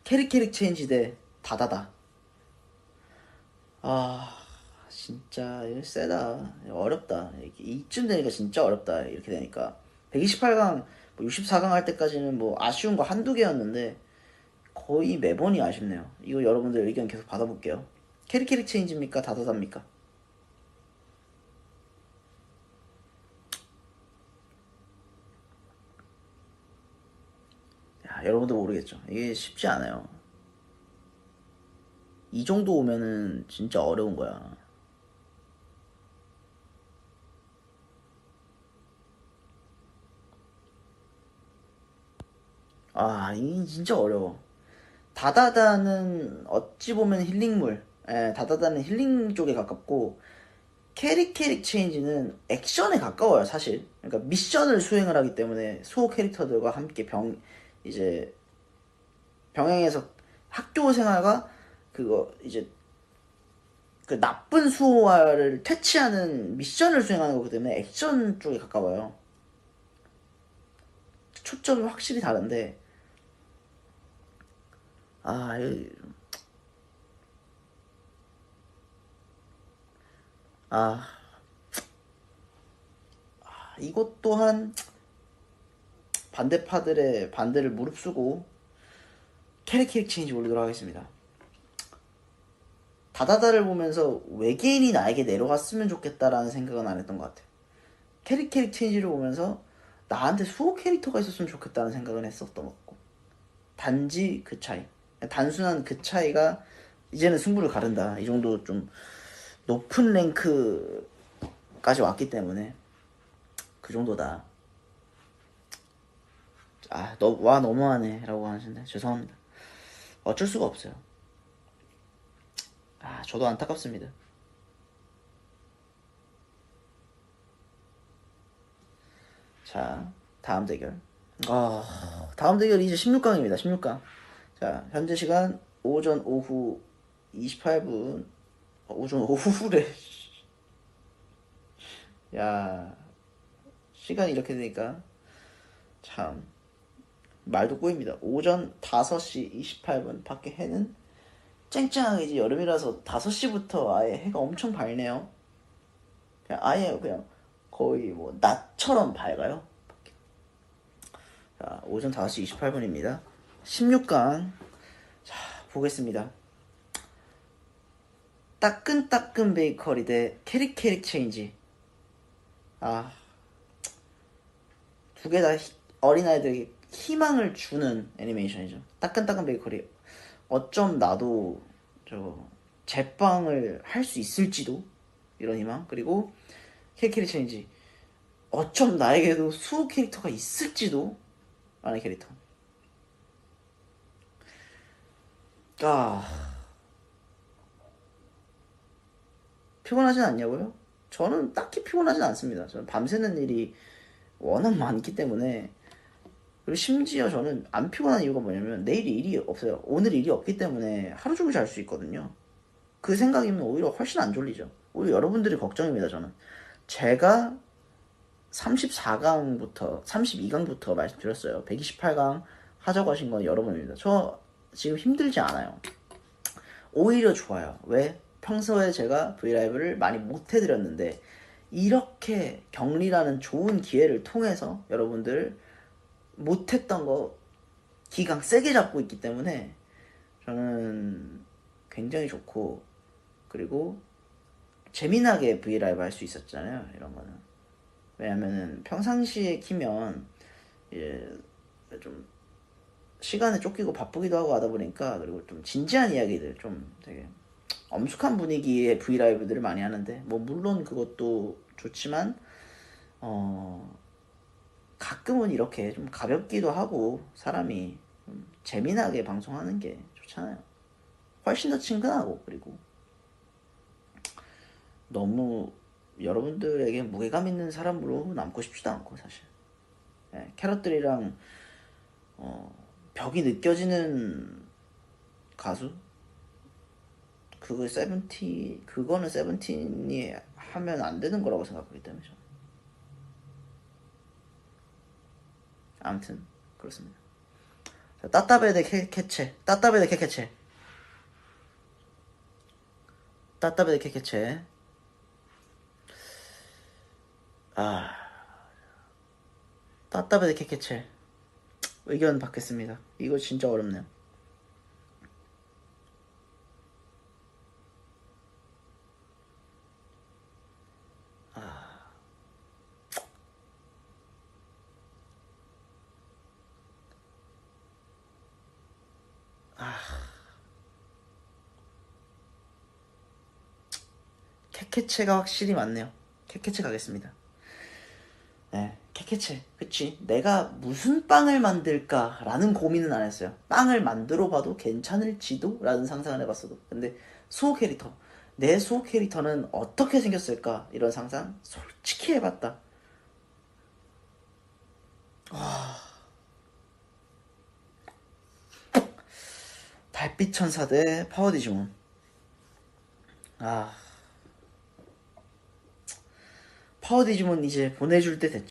캐릭 체인지 대 다다다. 진짜 이거 세다. 어렵다. 이쯤 되니까 진짜 어렵다. 이렇게 되니까 128강 64강 할 때까지는 뭐 아쉬운 거 한두 개였는데 거의 매번이 아쉽네요. 이거 여러분들 의견 계속 받아볼게요. 캐릭 체인지입니까? 다다다입니까? 여러분도 모르겠죠. 이게 쉽지 않아요. 이 정도 오면은 진짜 어려운 거야. 이게 진짜 어려워. 다다다는 어찌 보면 힐링물. 다다다는 힐링 쪽에 가깝고 캐릭 체인지는 액션에 가까워요, 사실. 그러니까 미션을 수행을 하기 때문에 수호 캐릭터들과 함께 이제 병행해서 학교 생활과 그거 이제 그 나쁜 수호와를 퇴치하는 미션을 수행하는 거기 때문에 액션 쪽에 가까워요. 초점이 확실히 다른데 아, 아, 이것 또한 반대파들의 반대를 무릅쓰고 캐릭 체인지 올리도록 하겠습니다. 다다다를 보면서 외계인이 나에게 내려갔으면 좋겠다라는 생각은 안 했던 것 같아요. 캐릭 체인지를 보면서 나한테 수호 캐릭터가 있었으면 좋겠다는 생각은 했었던 것 같고 단지 그 차이, 단순한 그 차이가 이제는 승부를 가른다. 이 정도 좀 높은 랭크까지 왔기 때문에 그 정도다. 너무하네 라고 하시는데 죄송합니다. 어쩔 수가 없어요. 저도 안타깝습니다. 자, 다음 대결. 다음 대결이 이제 16강입니다. 16강. 자, 현재 시간 오후 28분. 오전 오후래. 야, 시간이 이렇게 되니까 참 말도 꼬입니다. 오전 5시 28분. 밖에 해는 쨍쨍하게 이제 여름이라서 5시부터 아예 해가 엄청 밝네요. 그냥 거의 뭐 낮처럼 밝아요. 자, 오전 5시 28분입니다. 16강. 자, 보겠습니다. 따끈따끈 베이커리 대 캐릭 체인지. 두 개 다 어린아이들에게 희망을 주는 애니메이션이죠. 따끈따끈 베이커리. 어쩜 나도 제빵을 할 수 있을지도 이런 희망. 그리고 캐릭 체인지. 어쩜 나에게도 수호 캐릭터가 있을지도 라는 캐릭터. 피곤하진 않냐고요? 저는 딱히 피곤하진 않습니다. 저는 밤새는 일이 워낙 많기 때문에. 그리고 심지어 저는 안 피곤한 이유가 뭐냐면 내일 일이 없어요. 오늘 일이 없기 때문에 하루 종일 잘 수 있거든요. 그 생각이면 오히려 훨씬 안 졸리죠. 오히려 여러분들이 걱정입니다. 저는 제가 34강부터 32강부터 말씀드렸어요. 128강 하자고 하신 건 여러분입니다. 저 지금 힘들지 않아요. 오히려 좋아요. 왜? 평소에 제가 브이라이브를 많이 못 해드렸는데 이렇게 격리라는 좋은 기회를 통해서 여러분들 못했던 거 기강 세게 잡고 있기 때문에 저는 굉장히 좋고, 그리고 재미나게 브이라이브 할 수 있었잖아요. 이런 거는 왜냐면은 평상시에 키면 이제 좀 시간에 쫓기고 바쁘기도 하고 하다 보니까, 그리고 좀 진지한 이야기들, 좀 되게 엄숙한 분위기의 브이라이브들을 많이 하는데, 뭐 물론 그것도 좋지만 가끔은 이렇게 좀 가볍기도 하고 사람이 좀 재미나게 방송하는 게 좋잖아요. 훨씬 더 친근하고, 그리고 너무 여러분들에게 무게감 있는 사람으로 남고 싶지도 않고, 사실. 예, 캐럿들이랑 벽이 느껴지는 가수? 그거는 세븐틴이 하면 안 되는 거라고 생각하기 때문에 저는. 아무튼 그렇습니다. 따따베데 캐케체, 따따베데 캐케체, 따따베데 캐케체. 아, 따따베데 캐케체. 의견 받겠습니다. 이거 진짜 어렵네요. 캐케체가 확실히 맞네요. 캐케체 가겠습니다. 네, 캐캐체. 그치. 내가 무슨 빵을 만들까라는 고민은 안 했어요. 빵을 만들어 봐도 괜찮을지도? 라는 상상을 해봤어도. 근데 수호 캐릭터. 내 수호 캐릭터는 어떻게 생겼을까? 이런 상상 솔직히 해봤다. 달빛 천사 대 파워 디지몬. 아, 파워 디지몬 이제 보내줄 때 됐죠.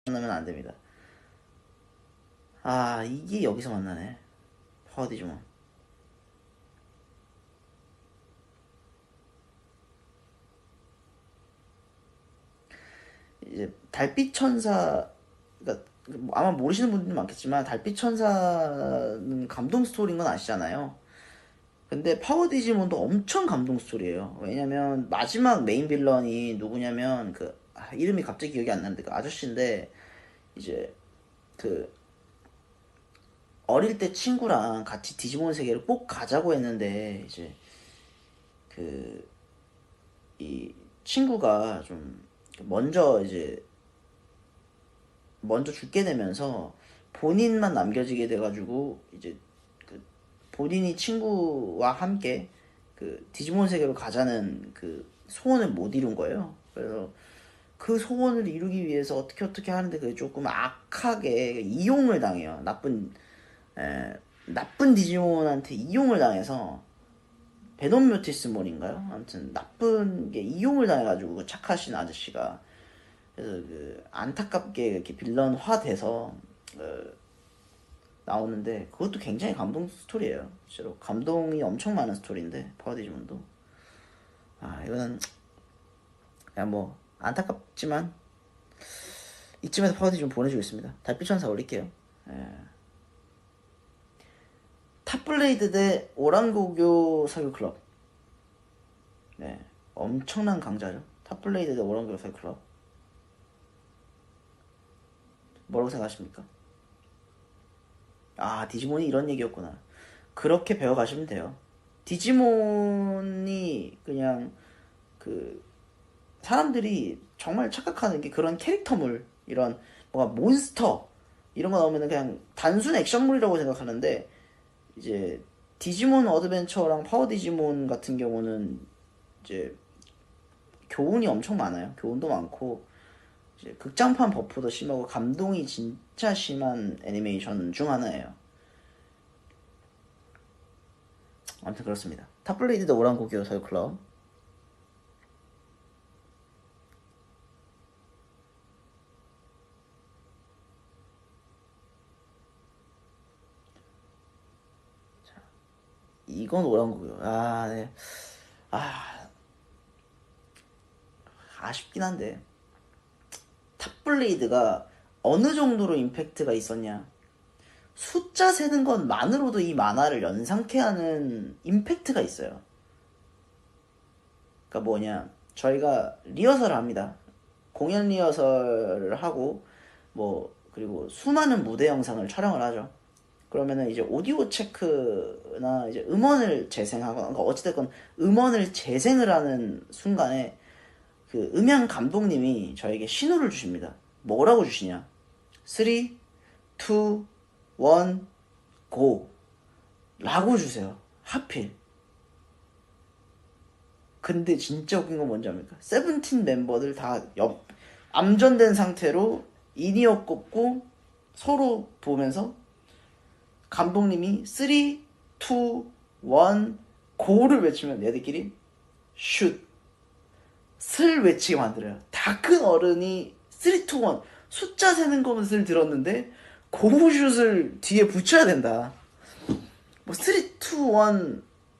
만나면 안 됩니다. 아, 이게 여기서 만나네. 파워 디지몬. 이제 달빛 천사, 그러니까 뭐 아마 모르시는 분들이 많겠지만 달빛 천사는 감동 스토리인 건 아시잖아요. 근데 파워 디지몬도 엄청 감동 스토리예요. 왜냐면 마지막 메인 빌런이 누구냐면 이름이 갑자기 기억이 안 나는데 그 아저씨인데, 이제 그 어릴 때 친구랑 같이 디지몬 세계를 꼭 가자고 했는데, 이제 그 이 친구가 좀 먼저 죽게 되면서 본인만 남겨지게 돼가지고, 이제 그 본인이 친구와 함께 그 디지몬 세계로 가자는 그 소원을 못 이룬 거예요. 그래서 그 소원을 이루기 위해서 어떻게 하는데 그게 조금 악하게 이용을 당해요. 나쁜 디지몬한테 이용을 당해서, 베놈뮤티스몬인가요? 아무튼 나쁜 게 이용을 당해가지고 그 착하신 아저씨가, 그래서 그 안타깝게 이렇게 빌런화 돼서 나오는데, 그것도 굉장히 감동 스토리예요. 실제로 감동이 엄청 많은 스토리인데, 파워 디지몬도. 이거는 그냥 뭐 안타깝지만 이쯤에서 파워 디지몬 보내주겠습니다. 달빛천사 올릴게요. 탑블레이드 대 오랑고교 사교 클럽. 네, 엄청난 강자죠. 탑블레이드 대 오랑고교 사교 클럽. 뭐라고 생각하십니까? 디지몬이 이런 얘기였구나. 그렇게 배워가시면 돼요. 디지몬이 그냥 그 사람들이 정말 착각하는 게, 그런 캐릭터물, 이런 뭔가 몬스터 이런 거 나오면은 그냥 단순 액션물이라고 생각하는데, 이제 디지몬 어드벤처랑 파워 디지몬 같은 경우는 이제 교훈이 엄청 많아요. 교훈도 많고, 이제 극장판 버프도 심하고 감동이 진짜 심한 애니메이션 중 하나예요. 아무튼 그렇습니다. 탑블레이드 더 오랑고교 사유 클럽. 이건 오랑고교. 네. 아, 아쉽긴 한데, 탑블레이드가 어느 정도로 임팩트가 있었냐. 숫자 세는 것만으로도 이 만화를 연상케 하는 임팩트가 있어요. 그러니까 뭐냐. 저희가 리허설을 합니다. 공연 리허설을 하고 뭐 그리고 수많은 무대 영상을 촬영을 하죠. 그러면은 이제 오디오 체크나 이제 음원을 재생하거나 그러니까 어찌됐건 음원을 재생을 하는 순간에 그 음향 감독님이 저에게 신호를 주십니다. 뭐라고 주시냐? 3, 2, 1, go 라고 주세요. 하필. 근데 진짜 웃긴 건 뭔지 압니까? 세븐틴 멤버들 다 암전된 상태로 인이어 꽂고 서로 보면서 감독님이 3, 2, 1, 고를 외치면 얘들끼리 슛, 슬 외치게 만들어요. 다 큰 어른이 3, 2, 1 숫자 세는 것을 들었는데 고슛을 뒤에 붙여야 된다. 뭐 3, 2, 1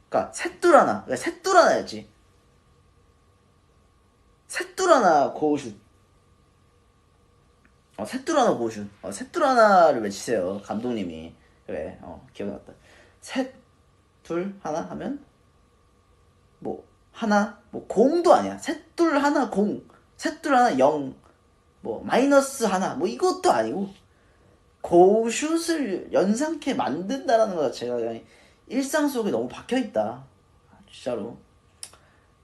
그니까 셋둘하나였지. 셋둘하나 고슛. 셋둘하나 고슛. 셋둘하나를 외치세요. 감독님이. 그래. 기억났다. 셋, 둘, 하나 하면 뭐 하나 뭐 공도 아니야. 셋, 둘, 하나 공. 셋, 둘, 하나 영. 뭐 마이너스 하나. 뭐 이것도 아니고 고슛을 연상케 만든다라는 것 자체가 그냥 일상 속에 너무 박혀있다. 진짜로.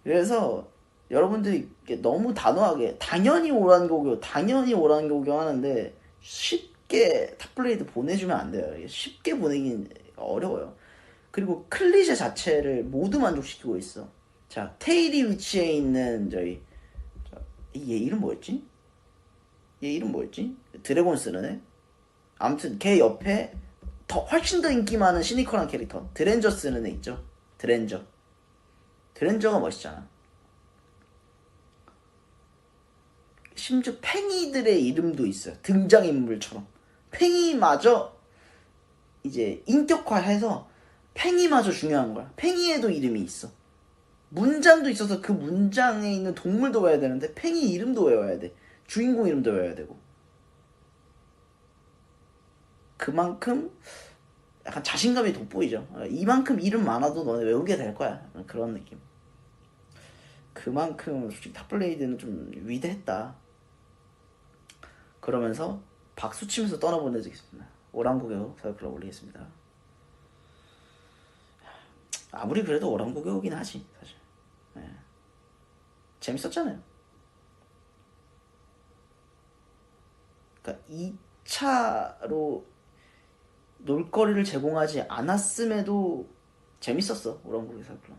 그래서 여러분들이 너무 단호하게 당연히 오란고교 하는데 쉽게 탑블레이드 보내주면 안 돼요. 쉽게 보내긴 어려워요. 그리고 클리셰 자체를 모두 만족시키고 있어. 자, 테일이 위치해 있는 얘 이름 뭐였지? 드래곤 쓰는 애? 아무튼 걔 옆에 훨씬 더 인기 많은 시니컬한 캐릭터 드랜저 쓰는 애 있죠. 드랜저가 멋있잖아. 심지어 팽이들의 이름도 있어요. 등장인물처럼 팽이마저 이제 인격화해서 팽이마저 중요한 거야. 팽이에도 이름이 있어. 문장도 있어서 그 문장에 있는 동물도 외워야 되는데 팽이 이름도 외워야 돼. 주인공 이름도 외워야 되고. 그만큼 약간 자신감이 돋보이죠. 이만큼 이름 많아도 너네 외우게 될 거야. 그런 느낌. 그만큼 솔직히 탑블레이드는 좀 위대했다. 그러면서 박수 치면서 떠나보내드리겠습니다. 오랑고교 사회클럽 올리겠습니다. 아무리 그래도 오랑고교긴 하지 사실. 네. 재밌었잖아요. 그러니까 2차로 놀거리를 제공하지 않았음에도 재밌었어. 오랑고교 사회클럽.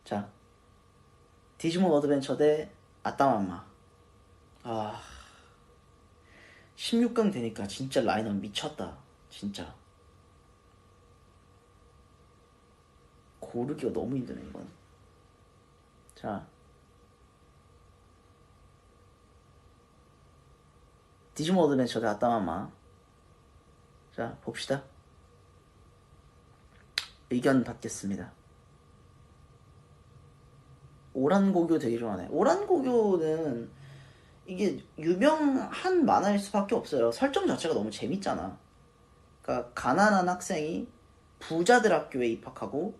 자, 디지몬 어드벤처 대 아따맘마. 16강 되니까 진짜 라인업 미쳤다. 진짜 고르기가 너무 힘드네 이건. 자, 디지몬 어드벤처 대 아따맘마. 자, 봅시다. 의견 받겠습니다. 오란고교 되게 좋아하네. 오란고교는 이게 유명한 만화일 수밖에 없어요. 설정 자체가 너무 재밌잖아. 그러니까 가난한 학생이 부자들 학교에 입학하고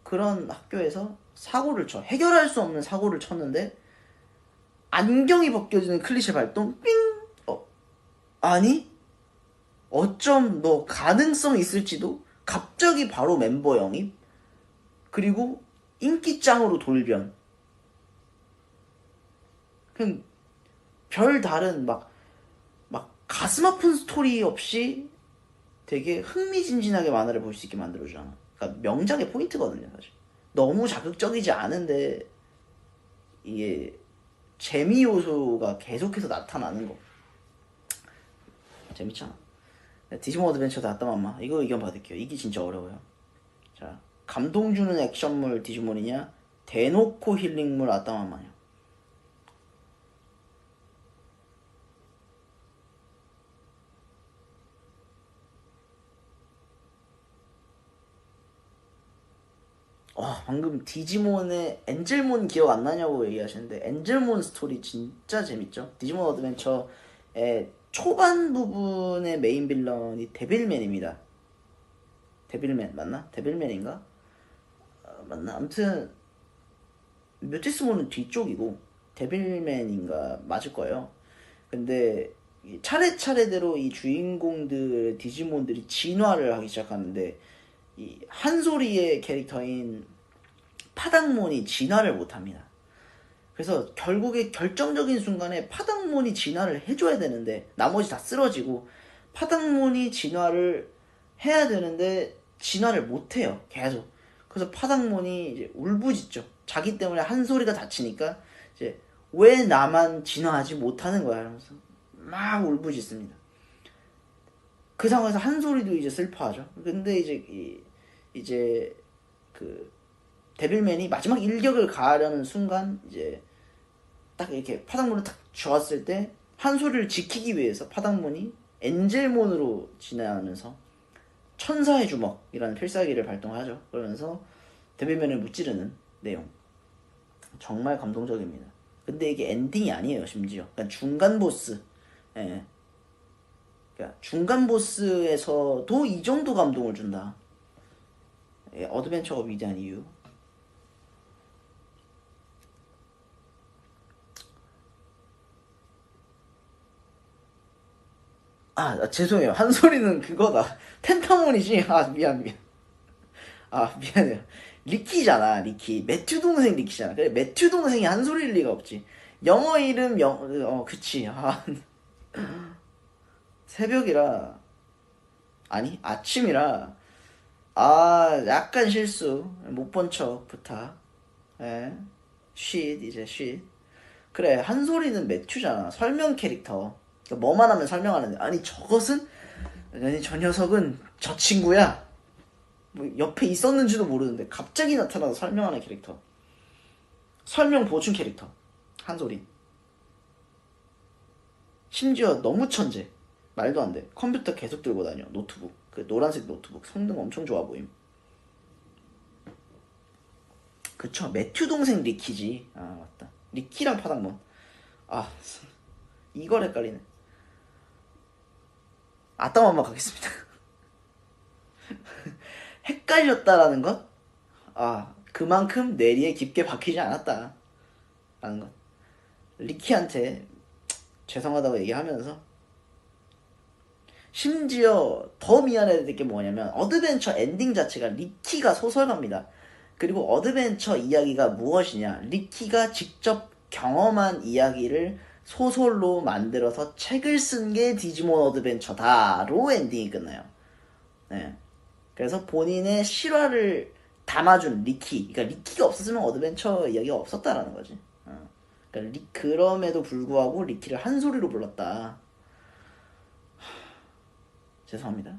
그런 학교에서 사고를 쳐. 해결할 수 없는 사고를 쳤는데 안경이 벗겨지는 클리셰 발동. 삥! 아니? 어쩜 너 가능성 있을지도 갑자기 바로 멤버 영입? 그리고 인기짱으로 돌변. 그냥 별 다른 막 가슴 아픈 스토리 없이 되게 흥미진진하게 만화를 볼 수 있게 만들어주잖아. 그러니까 명작의 포인트거든요, 사실. 너무 자극적이지 않은데 이게 재미 요소가 계속해서 나타나는 거. 재밌잖아. 디지몬 어드벤처 다 아따맘마. 이거 의견 받을게요. 이게 진짜 어려워요. 자, 감동 주는 액션물 디지몬이냐, 대놓고 힐링물 아따맘마냐. 방금 디지몬의 엔젤몬 기억 안 나냐고 얘기하시는데 엔젤몬 스토리 진짜 재밌죠. 디지몬 어드벤처의 초반 부분의 메인 빌런이 데빌맨입니다. 데빌맨 맞나? 데빌맨인가? 맞나? 아무튼 뮤티스모는 뒤쪽이고 데빌맨인가 맞을 거예요. 근데 차례차례대로 이 주인공들 디지몬들이 진화를 하기 시작하는데 이 한소리의 캐릭터인 파닥몬이 진화를 못합니다. 그래서 결국에 결정적인 순간에 파닥몬이 진화를 해줘야 되는데 나머지 다 쓰러지고 파닥몬이 진화를 해야 되는데 진화를 못해요. 계속. 그래서 파닥몬이 이제 울부짖죠. 자기 때문에 한소리가 다치니까 이제 왜 나만 진화하지 못하는 거야 이러면서 막 울부짖습니다. 그 상황에서 한소리도 이제 슬퍼하죠. 근데 이제 그 데빌맨이 마지막 일격을 가하려는 순간 이제 딱 이렇게 파닥몬을 딱 주었을 때 한소리를 지키기 위해서 파닥몬이 엔젤몬으로 진화하면서 천사의 주먹이라는 필살기를 발동하죠. 그러면서 데빌맨을 무찌르는 내용. 정말 감동적입니다. 근데 이게 엔딩이 아니에요, 심지어. 그러니까 중간 보스. 예. 그러니까 중간 보스에서도 이 정도 감동을 준다. 예, 어드벤처가 위대한 이유. 죄송해요. 한소리는 그거다. 텐타몬이지? 미안. 미안해요. 리키잖아, 리키. 매튜 동생 리키잖아. 그래, 매튜 동생이 한소리일 리가 없지. 영어 이름, 그치. 새벽이라. 아니, 아침이라. 약간 실수. 못 본 척, 부탁. 예. 이제 쉿. 그래, 한소리는 매튜잖아. 설명 캐릭터. 그러니까 뭐만 하면 설명하는데. 아니, 저것은? 아니, 저 녀석은 저 친구야. 뭐 옆에 있었는지도 모르는데 갑자기 나타나서 설명하는 캐릭터. 설명 보충 캐릭터. 한소리. 심지어 너무 천재. 말도 안 돼. 컴퓨터 계속 들고 다녀. 노트북. 그 노란색 노트북. 성능 엄청 좋아 보임. 그쵸. 매튜 동생 리키지. 맞다. 리키랑 파닥몬. 이걸 헷갈리네. 아따맘마 가겠습니다. 헷갈렸다라는 것? 그만큼 뇌리에 깊게 박히지 않았다. 라는 것. 리키한테 죄송하다고 얘기하면서 심지어 더 미안해야 될 게 뭐냐면 어드벤처 엔딩 자체가 리키가 소설가입니다. 그리고 어드벤처 이야기가 무엇이냐? 리키가 직접 경험한 이야기를 소설로 만들어서 책을 쓴 게 디지몬 어드벤처다로 엔딩이 끝나요. 네. 그래서 본인의 실화를 담아준 리키. 그러니까 리키가 없었으면 어드벤처 이야기가 없었다라는 거지. 그러니까 그럼에도 불구하고 리키를 한 소리로 불렀다. 죄송합니다.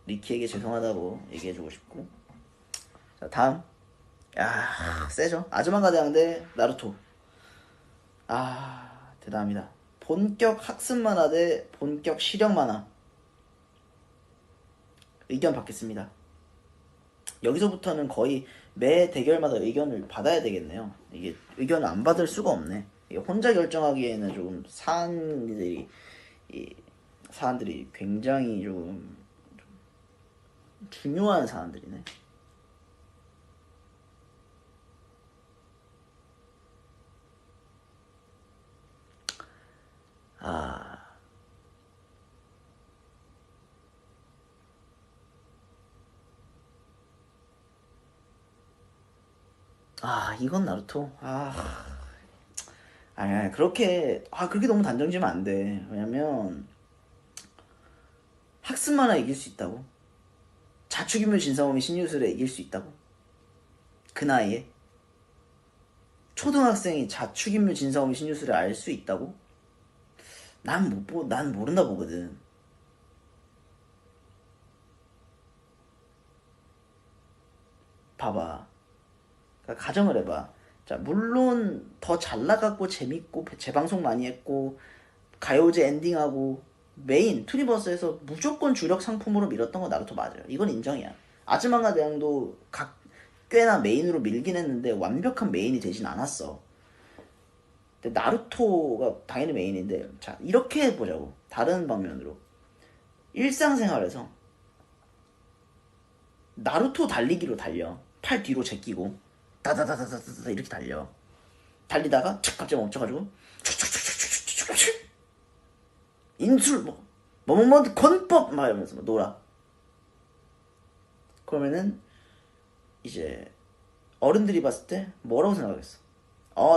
리키에게 죄송하다고 얘기해주고 싶고. 자, 다음. 세죠. 아즈만가 대왕 대 나루토. 대단합니다. 본격 학습 만화 대 본격 실력 만화. 의견 받겠습니다. 여기서부터는 거의 매 대결마다 의견을 받아야 되겠네요. 이게 의견을 안 받을 수가 없네. 이게 혼자 결정하기에는 조금 사안들이 굉장히 좀 중요한 사안들이네. 이건 나루토. 그렇게 너무 단정 지면 안 돼. 왜냐면 학습 만화 이길 수 있다고. 자축인묘 진사오미 신유술에 이길 수 있다고. 그 나이에 초등학생이 자축인묘 진사오미 신유술을 알 수 있다고? 난 모른다 보거든. 봐봐. 그러니까 가정을 해봐. 자, 물론 더 잘 나갔고 재밌고 재방송 많이 했고 가요제 엔딩하고 메인 투니버스에서 무조건 주력 상품으로 밀었던 거 나루토 맞아요. 이건 인정이야. 아즈만가 대왕도 꽤나 메인으로 밀긴 했는데 완벽한 메인이 되진 않았어. 근데 나루토가 당연히 메인인데, 자, 이렇게 해보자고. 다른 방면으로. 일상생활에서 나루토 달리기로 달려. 팔 뒤로 제끼고 다다다다다다 이렇게 달리다가 착 갑자기 멈춰가지고 인술 뭐뭐뭐 권법 막 이러면서 막 놀아. 그러면은 이제 어른들이 봤을 때 뭐라고 생각하겠어?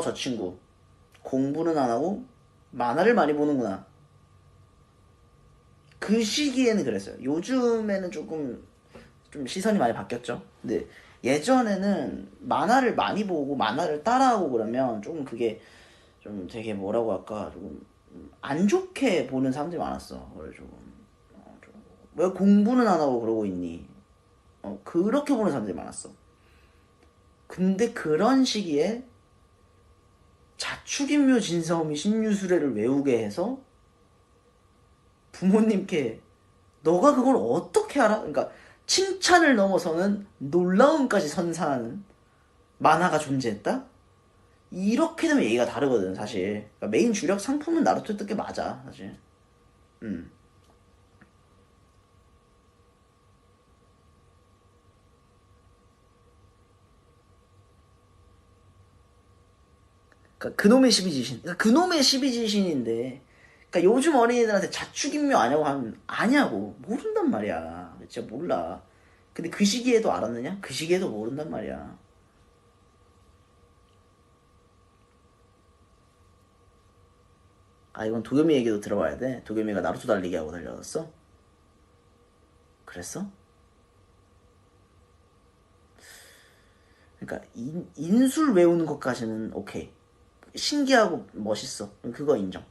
저 친구 공부는 안 하고 만화를 많이 보는구나. 그 시기에는 그랬어요. 요즘에는 조금 좀 시선이 많이 바뀌었죠. 근데 예전에는 만화를 많이 보고 만화를 따라하고 그러면 조금 그게 좀 되게 뭐라고 할까 조금 안 좋게 보는 사람들이 많았어. 그래 조금 왜 공부는 안 하고 그러고 있니? 그렇게 보는 사람들이 많았어. 근데 그런 시기에 자축인묘 진사오미 신유술회를 외우게 해서 부모님께 너가 그걸 어떻게 알아? 그러니까 칭찬을 넘어서는 놀라움까지 선사하는 만화가 존재했다? 이렇게 되면 얘기가 다르거든 사실. 그러니까 메인 주력 상품은 나루토 뜯게 맞아 사실. 음. 그러니까 그놈의 12지신. 그러니까 그놈의 12지신인데. 그러니까 요즘 어린이들한테 자축인묘 아냐고 하면 아냐고 모른단 말이야. 진짜 몰라. 근데 그 시기에도 알았느냐? 그 시기에도 모른단 말이야. 이건 도겸이 얘기도 들어봐야 돼. 도겸이가 나루토 달리기 하고 달려왔어? 그랬어? 그러니까 인술 외우는 것까지는 오케이. 신기하고 멋있어. 그거 인정.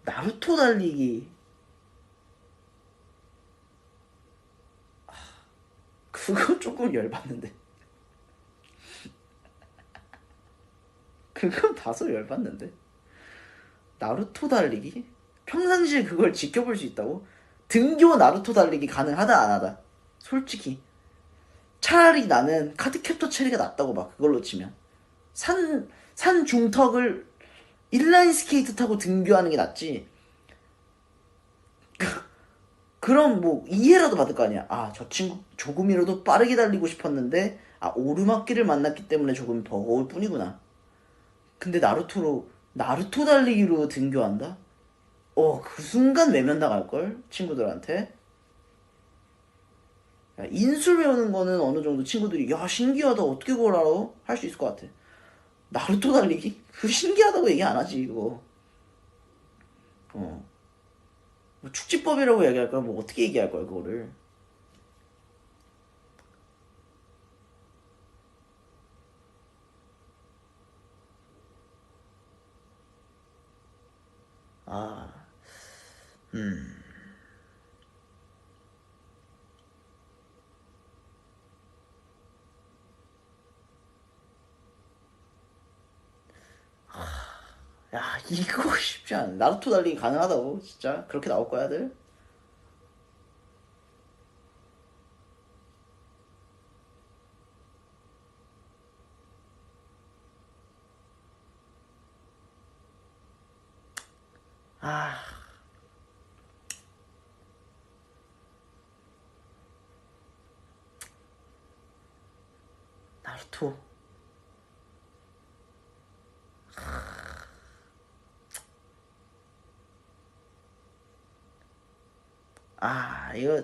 나루토 달리기 그거 조금 열받는데. 그건 다소 열받는데. 나루토 달리기? 평상시에 그걸 지켜볼 수 있다고? 등교 나루토 달리기 가능하다 안 하다? 솔직히 차라리 나는 카드캡터 체리가 낫다고 봐. 그걸로 치면 산 중턱을 인라인 스케이트 타고 등교하는 게 낫지. 그럼 뭐 이해라도 받을 거 아니야. 저 친구 조금이라도 빠르게 달리고 싶었는데 오르막길을 만났기 때문에 조금 버거울 뿐이구나. 근데 나루토 달리기로 등교한다? 그 순간 외면 당할걸 친구들한테. 인술 외우는 거는 어느 정도 친구들이 야 신기하다 어떻게 그걸 알아? 할 수 있을 것 같아. 나루토 달리기? 그 신기하다고 얘기 안 하지 그거. 어. 뭐 축지법이라고 얘기할 거야? 뭐 어떻게 얘기할 거야 그거를? 아, 음. 야 이거 쉽지 않아. 나루토 달리기 가능하다고 진짜 그렇게 나올 거야 들? 아, 나루토. 이거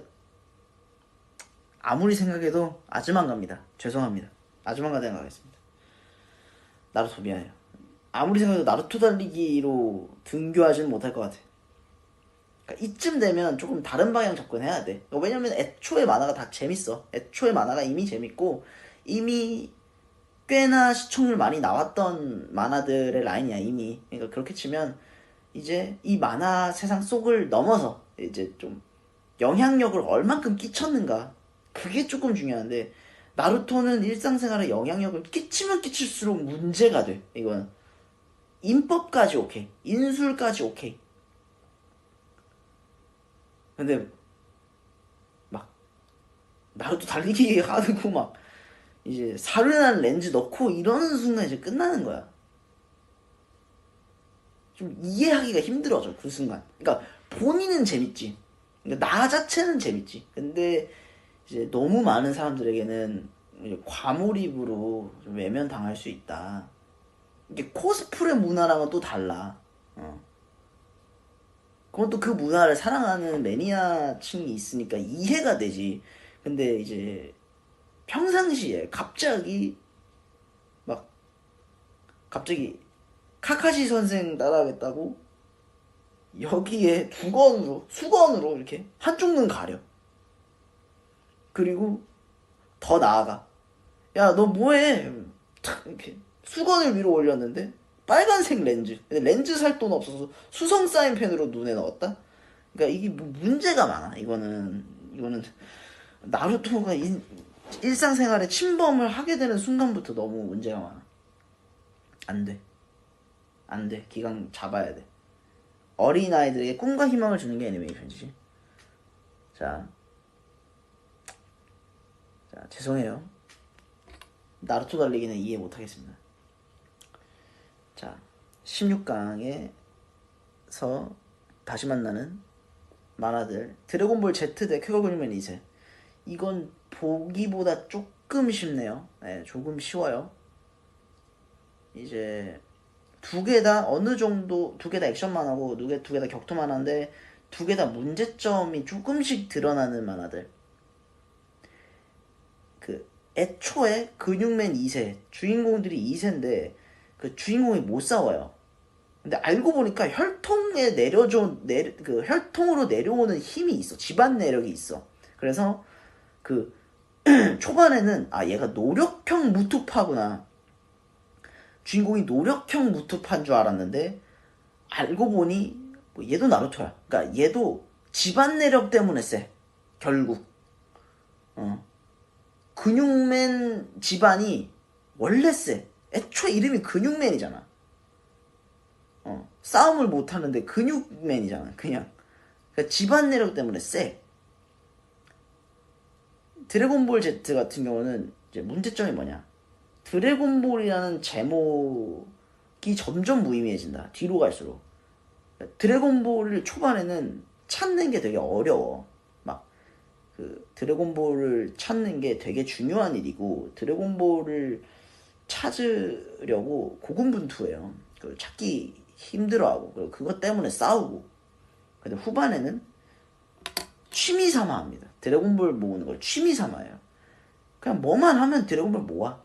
아무리 생각해도 아즈만가입니다. 죄송합니다. 아즈만가 생각하겠습니다. 나루토 미안해요. 아무리 생각해도 나루토 달리기로 등교하지는 못할 것 같아. 그러니까 이쯤 되면 조금 다른 방향 접근해야 돼. 왜냐면 애초에 만화가 다 재밌어. 애초에 만화가 이미 재밌고 이미 꽤나 시청률 많이 나왔던 만화들의 라인이야 이미. 그러니까 그렇게 치면 이제 이 만화 세상 속을 넘어서 이제 좀 영향력을 얼만큼 끼쳤는가 그게 조금 중요한데 나루토는 일상생활에 영향력을 끼치면 끼칠수록 문제가 돼. 이건 인법까지 오케이, 인술까지 오케이. 근데 막 나루토 달리기 하고 막 이제 사륜한 렌즈 넣고 이러는 순간 이제 끝나는 거야. 좀 이해하기가 힘들어져 그 순간. 그러니까 본인은 재밌지. 그러니까 나 자체는 재밌지. 근데 이제 너무 많은 사람들에게는 이제 과몰입으로 좀 외면당할 수 있다. 이게 코스프레 문화랑은 또 달라. 그건 또 그 문화를 사랑하는 매니아층이 있으니까 이해가 되지. 근데 이제 평상시에 막 갑자기 카카시 선생 따라하겠다고 여기에 수건으로 이렇게 한쪽 눈 가려. 그리고 더 나아가. 야, 너 뭐해? 탁 이렇게 수건을 위로 올렸는데 빨간색 렌즈. 근데 렌즈 살 돈 없어서 수성 사인펜으로 눈에 넣었다. 그러니까 이게 뭐 문제가 많아. 이거는 나루토가 일상생활에 침범을 하게 되는 순간부터 너무 문제가 많아. 안 돼. 안 돼. 기강 잡아야 돼. 어린아이들에게 꿈과 희망을 주는 게 애니메이션이지. 자, 죄송해요. 나루토 달리기는 이해 못하겠습니다. 자, 16강에서 다시 만나는 만화들. 드래곤볼 Z 대 쾌거근육맨 2세. 이건 보기보다 조금 쉽네요. 네, 조금 쉬워요. 이제 두 개 다 어느 정도, 두 개 다 액션 만화고 두 개 다 격투 만화인데 두 개 다 문제점이 조금씩 드러나는 만화들. 그 애초에 근육맨 2세 주인공들이 2세인데 그 주인공이 못 싸워요. 근데 알고 보니까 그 혈통으로 내려오는 힘이 있어. 집안 내력이 있어. 그래서 그 초반에는 아 얘가 노력형 무투파구나. 주인공이 노력형 무투파인 줄 알았는데 알고 보니 뭐 얘도 나루토야. 그러니까 얘도 집안 내력 때문에 세. 결국. 근육맨 집안이 원래 세. 애초에 이름이 근육맨이잖아. 싸움을 못하는데 근육맨이잖아. 그냥. 그러니까 집안 내력 때문에 세. 드래곤볼 Z 같은 경우는 이제 문제점이 뭐냐. 드래곤볼이라는 제목이 점점 무의미해진다. 뒤로 갈수록. 드래곤볼을 초반에는 찾는 게 되게 어려워. 막, 드래곤볼을 찾는 게 되게 중요한 일이고, 드래곤볼을 찾으려고 고군분투해요. 찾기 힘들어하고, 그리고 그것 때문에 싸우고. 근데 후반에는 취미 삼아 합니다. 드래곤볼 모으는 걸 취미 삼아요. 그냥 뭐만 하면 드래곤볼 모아.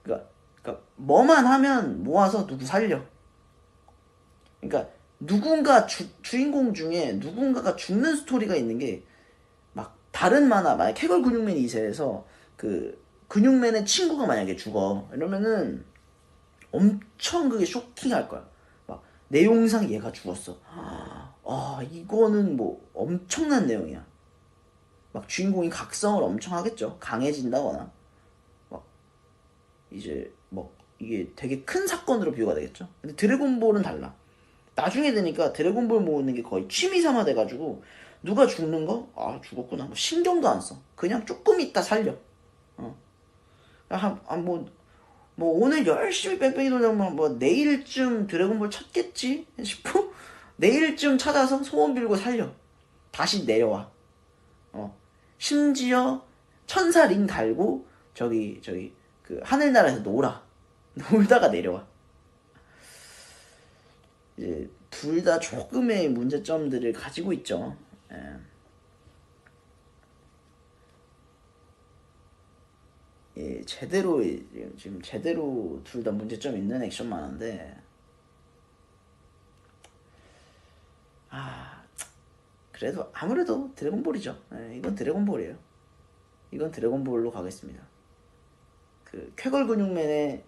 그러니까 뭐만 하면 모아서 누구 살려. 그러니까 누군가 주인공 중에 누군가가 죽는 스토리가 있는 게 막 다른 만화, 만약 캐걸 근육맨 2세에서 그 근육맨의 친구가 만약에 죽어 이러면은 엄청 그게 쇼킹할 거야. 막 내용상 얘가 죽었어. 아 이거는 뭐 엄청난 내용이야. 막 주인공이 각성을 엄청 하겠죠. 강해진다거나 막 이제 뭐 이게 되게 큰 사건으로 비유가 되겠죠. 근데 드래곤볼은 달라. 나중에 되니까 드래곤볼 모으는 게 거의 취미 삼아 돼가지고 누가 죽는 거? 아 죽었구나. 뭐 신경도 안 써. 그냥 조금 있다 살려. 뭐 오늘 열심히 뺑뺑이 돌려면 뭐 내일쯤 드래곤볼 찾겠지 싶고 내일쯤 찾아서 소원 빌고 살려. 다시 내려와. 심지어 천사 링 달고 저기 그 하늘나라에서 놀다가 내려와. 이제 둘 다 조금의 문제점들을 가지고 있죠. 예, 지금 제대로 둘 다 문제점 있는 액션 만화인데 그래도 아무래도 드래곤볼이죠. 이건 드래곤볼이에요. 이건 드래곤볼로 가겠습니다. 그 쾌걸 근육맨의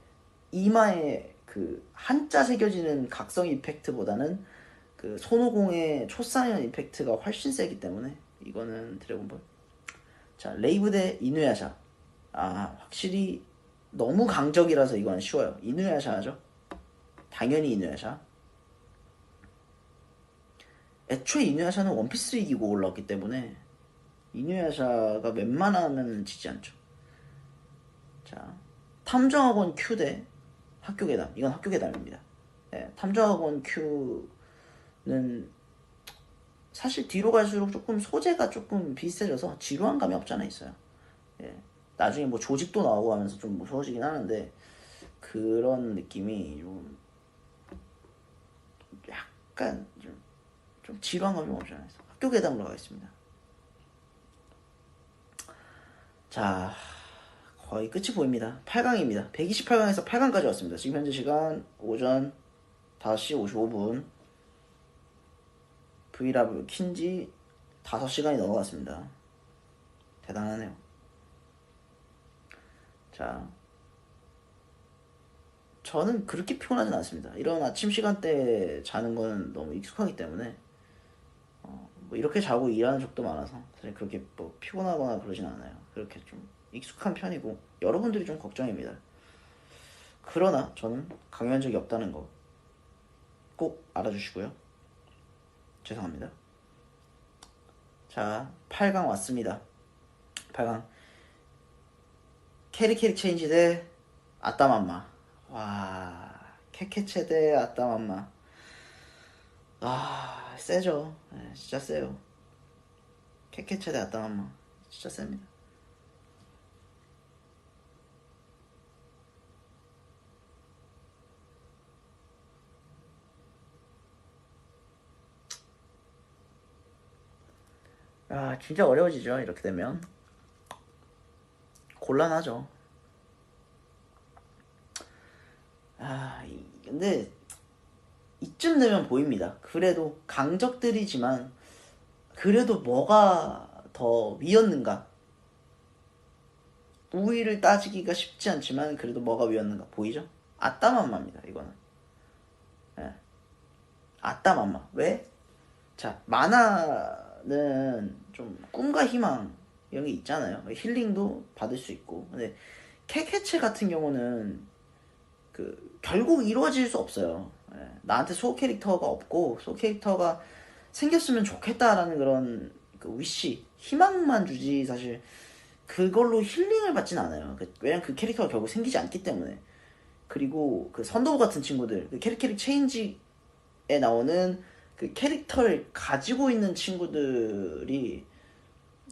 이마에 그 한자 새겨지는 각성 이펙트보다는 그 손오공의 초사연 이펙트가 훨씬 세기 때문에 이거는 드래곤볼. 자, 레이브 대 이누야샤. 확실히 너무 강적이라서 이건 쉬워요. 이누야샤 하죠. 당연히 이누야샤. 애초에 이누야샤는 원피스를 이기고 올라왔기 때문에 이누야샤가 웬만하면 지지 않죠. 자, 탐정학원 Q 대 학교괴담. 이건 학교괴담입니다. 탐정학원 Q는 사실 뒤로 갈수록 조금 소재가 조금 비슷해져서 지루한 감이 없지 않아 있어요. 나중에 뭐 조직도 나오고 하면서 좀 무서워지긴 하는데 그런 느낌이 좀 약간 좀 지루한 감이 없지 않아요. 학교 괴담으로 가겠습니다. 자, 거의 끝이 보입니다. 8강입니다. 128강에서 8강까지 왔습니다. 지금 현재 시간 오전 5시 55분. V라브 킨지 5시간이 넘어갔습니다. 대단하네요. 자, 저는 그렇게 피곤하진 않습니다. 이런 아침 시간대에 자는 건 너무 익숙하기 때문에 뭐 이렇게 자고 일하는 적도 많아서 사실 그렇게 뭐 피곤하거나 그러진 않아요. 그렇게 좀 익숙한 편이고 여러분들이 좀 걱정입니다. 그러나 저는 강요한 적이 없다는 거 꼭 알아주시고요. 죄송합니다. 자, 8강 왔습니다. 8강 캐릭 체인지 대 아따맘마. 와, 캐캐체 대 아따맘마. 아, 세죠. 네, 진짜 세요. 캐캐체 대 아따맘마. 진짜 셉니다. 아, 진짜 어려워지죠. 이렇게 되면. 곤란하죠. 아, 근데 이쯤 되면 보입니다. 그래도 강적들이지만 그래도 뭐가 더 위였는가? 우위를 따지기가 쉽지 않지만 그래도 뭐가 위였는가 보이죠? 아따맘마입니다. 이거는. 예. 아따맘마. 왜? 자, 만화는 좀 꿈과 희망 이런 게 있잖아요. 힐링도 받을 수 있고. 근데 캐캐체 같은 경우는 그 결국 이루어질 수 없어요. 예. 나한테 소호 캐릭터가 없고 소호 캐릭터가 생겼으면 좋겠다라는 그런 그 위시, 희망만 주지 사실 그걸로 힐링을 받진 않아요. 왜냐면 그 캐릭터가 결국 생기지 않기 때문에. 그리고 그 선도부 같은 친구들, 그 캐릭 체인지에 나오는 그 캐릭터를 가지고 있는 친구들이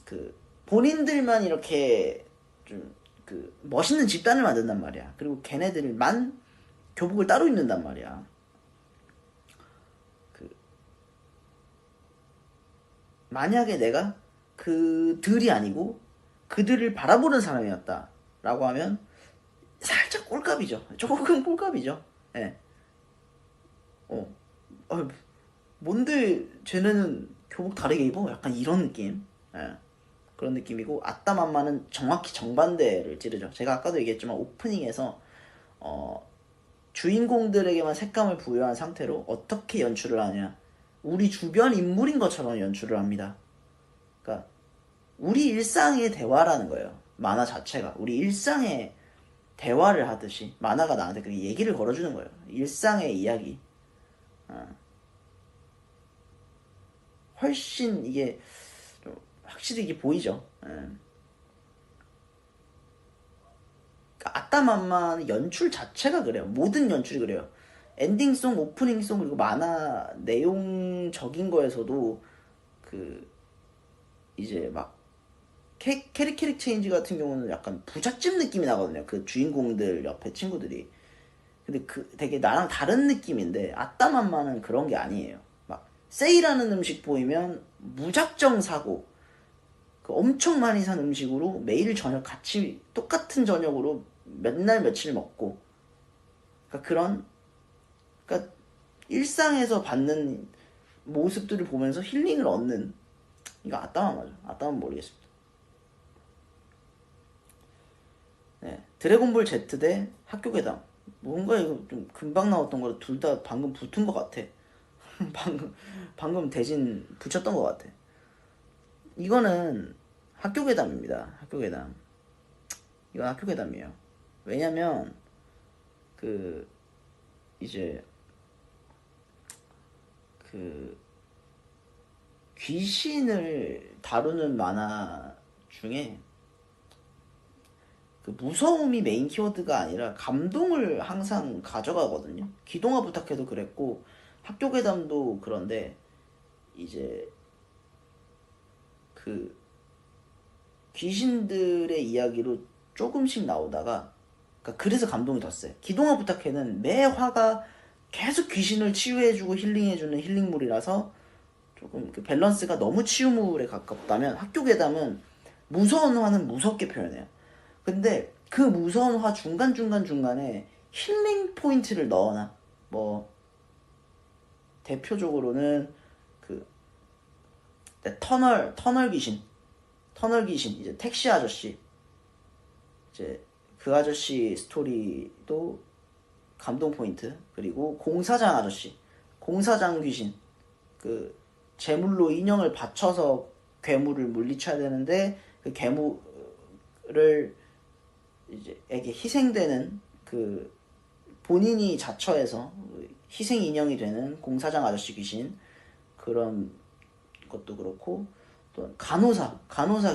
그 본인들만 이렇게 좀 그 멋있는 집단을 만든단 말이야. 그리고 걔네들만 교복을 따로 입는단 말이야. 그 만약에 내가 그들이 아니고 그들을 바라보는 사람이었다라고 하면 살짝 꼴값이죠. 조금 꼴값이죠. 예. 어. 뭔데 쟤네는 교복 다르게 입어? 약간 이런 느낌. 예. 그런 느낌이고 아따맘마는 정확히 정반대를 찌르죠. 제가 아까도 얘기했지만 오프닝에서 주인공들에게만 색감을 부여한 상태로 어떻게 연출을 하냐. 우리 주변 인물인 것처럼 연출을 합니다. 그러니까 우리 일상의 대화라는 거예요. 만화 자체가 우리 일상의 대화를 하듯이 만화가 나한테 그 얘기를 걸어주는 거예요. 일상의 이야기. 훨씬 이게 좀 확실히 이게 보이죠. 그러니까 아따맘마는 연출 자체가 그래요. 모든 연출이 그래요. 엔딩송, 오프닝송 그리고 만화 내용적인 거에서도 그 이제 막 캐릭 체인지 같은 경우는 약간 부잣집 느낌이 나거든요. 그 주인공들 옆에 친구들이. 근데 그 되게 나랑 다른 느낌인데 아따맘마는 그런 게 아니에요. 막 세일하는 음식 보이면 무작정 사고 그 엄청 많이 산 음식으로 매일 저녁 같이 똑같은 저녁으로 맨날 며칠 먹고 그러니까 그런 그러니까 일상에서 받는 모습들을 보면서 힐링을 얻는 이거 아따맘마죠. 아따맘 모르겠습니다. 네. 드래곤볼 Z 대 학교 괴담. 뭔가 이거 좀 금방 나왔던 거라 둘 다 방금 붙은 것 같아. 방금 대신 붙였던 것 같아. 이거는 학교 괴담입니다. 학교 괴담. 이건 학교 괴담이에요. 왜냐면 그 이제 그 귀신을 다루는 만화 중에 그 무서움이 메인 키워드가 아니라 감동을 항상 가져가거든요. 기동아 부탁해도 그랬고 학교 괴담도 그런데 이제 그 귀신들의 이야기로 조금씩 나오다가, 그러니까 그래서 감동이 더 세. 기동아 부탁해는 매 화가 계속 귀신을 치유해주고 힐링해주는 힐링물이라서 조금 그 밸런스가 너무 치유물에 가깝다면, 학교 괴담은 무서운 화는 무섭게 표현해요. 근데 그 무서운 화 중간에 힐링 포인트를 넣어놔. 뭐 대표적으로는 그 터널 귀신 이제 택시 아저씨, 이제 그 아저씨 스토리도 감동 포인트. 그리고 공사장 귀신, 그 제물로 인형을 바쳐서 괴물을 물리쳐야 되는데 그 괴물을 이제 에게 희생되는, 그 본인이 자처해서 희생 인형이 되는 공사장 아저씨 귀신, 그런 것도 그렇고, 또 간호사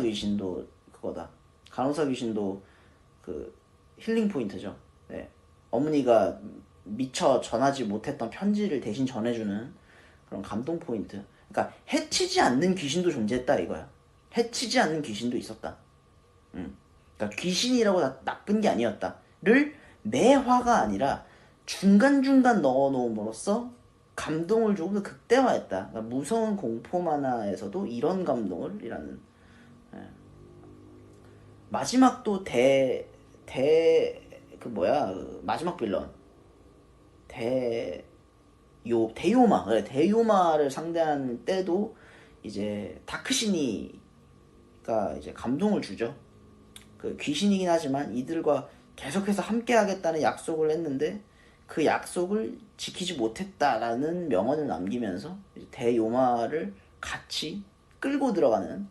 귀신도 그거다. 간호사 귀신도 그 힐링 포인트죠. 네. 어머니가 미처 전하지 못했던 편지를 대신 전해주는 그런 감동 포인트. 그러니까 해치지 않는 귀신도 존재했다 이거야. 해치지 않는 귀신도 있었다. 그러니까 귀신이라고 나쁜 게 아니었다를 매화가 아니라 중간중간 넣어놓음으로써 감동을 조금 더 극대화했다. 그러니까 무서운 공포 만화에서도 이런 감동을 이라는. 예. 마지막도 마지막 빌런 대요마를 상대하는 때도 이제 다크시니가 이제 감동을 주죠. 그 귀신이긴 하지만 이들과 계속해서 함께 하겠다는 약속을 했는데 그 약속을 지키지 못했다라는 명언을 남기면서 대요마를 같이 끌고 들어가는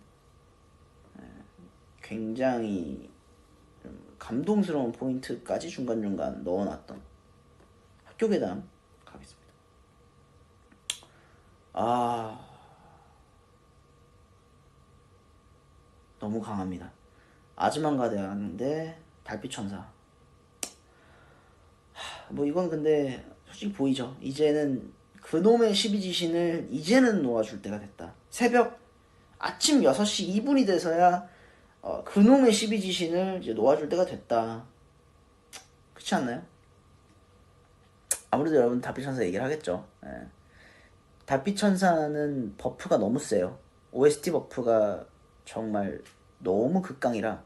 굉장히 감동스러운 포인트까지 중간중간 넣어놨던 학교 괴담 가겠습니다. 너무 강합니다. 아즈만가 대왕인데 달빛천사. 뭐 이건 근데 솔직히 보이죠. 이제는 그놈의 12지신을 이제는 놓아줄 때가 됐다. 아침 6시 2분이 돼서야 그놈의 12지신을 이제 놓아줄 때가 됐다. 그렇지 않나요? 아무래도 여러분 달빛천사 얘기를 하겠죠. 예. 달빛천사는 버프가 너무 세요. OST 버프가 정말 너무 극강이라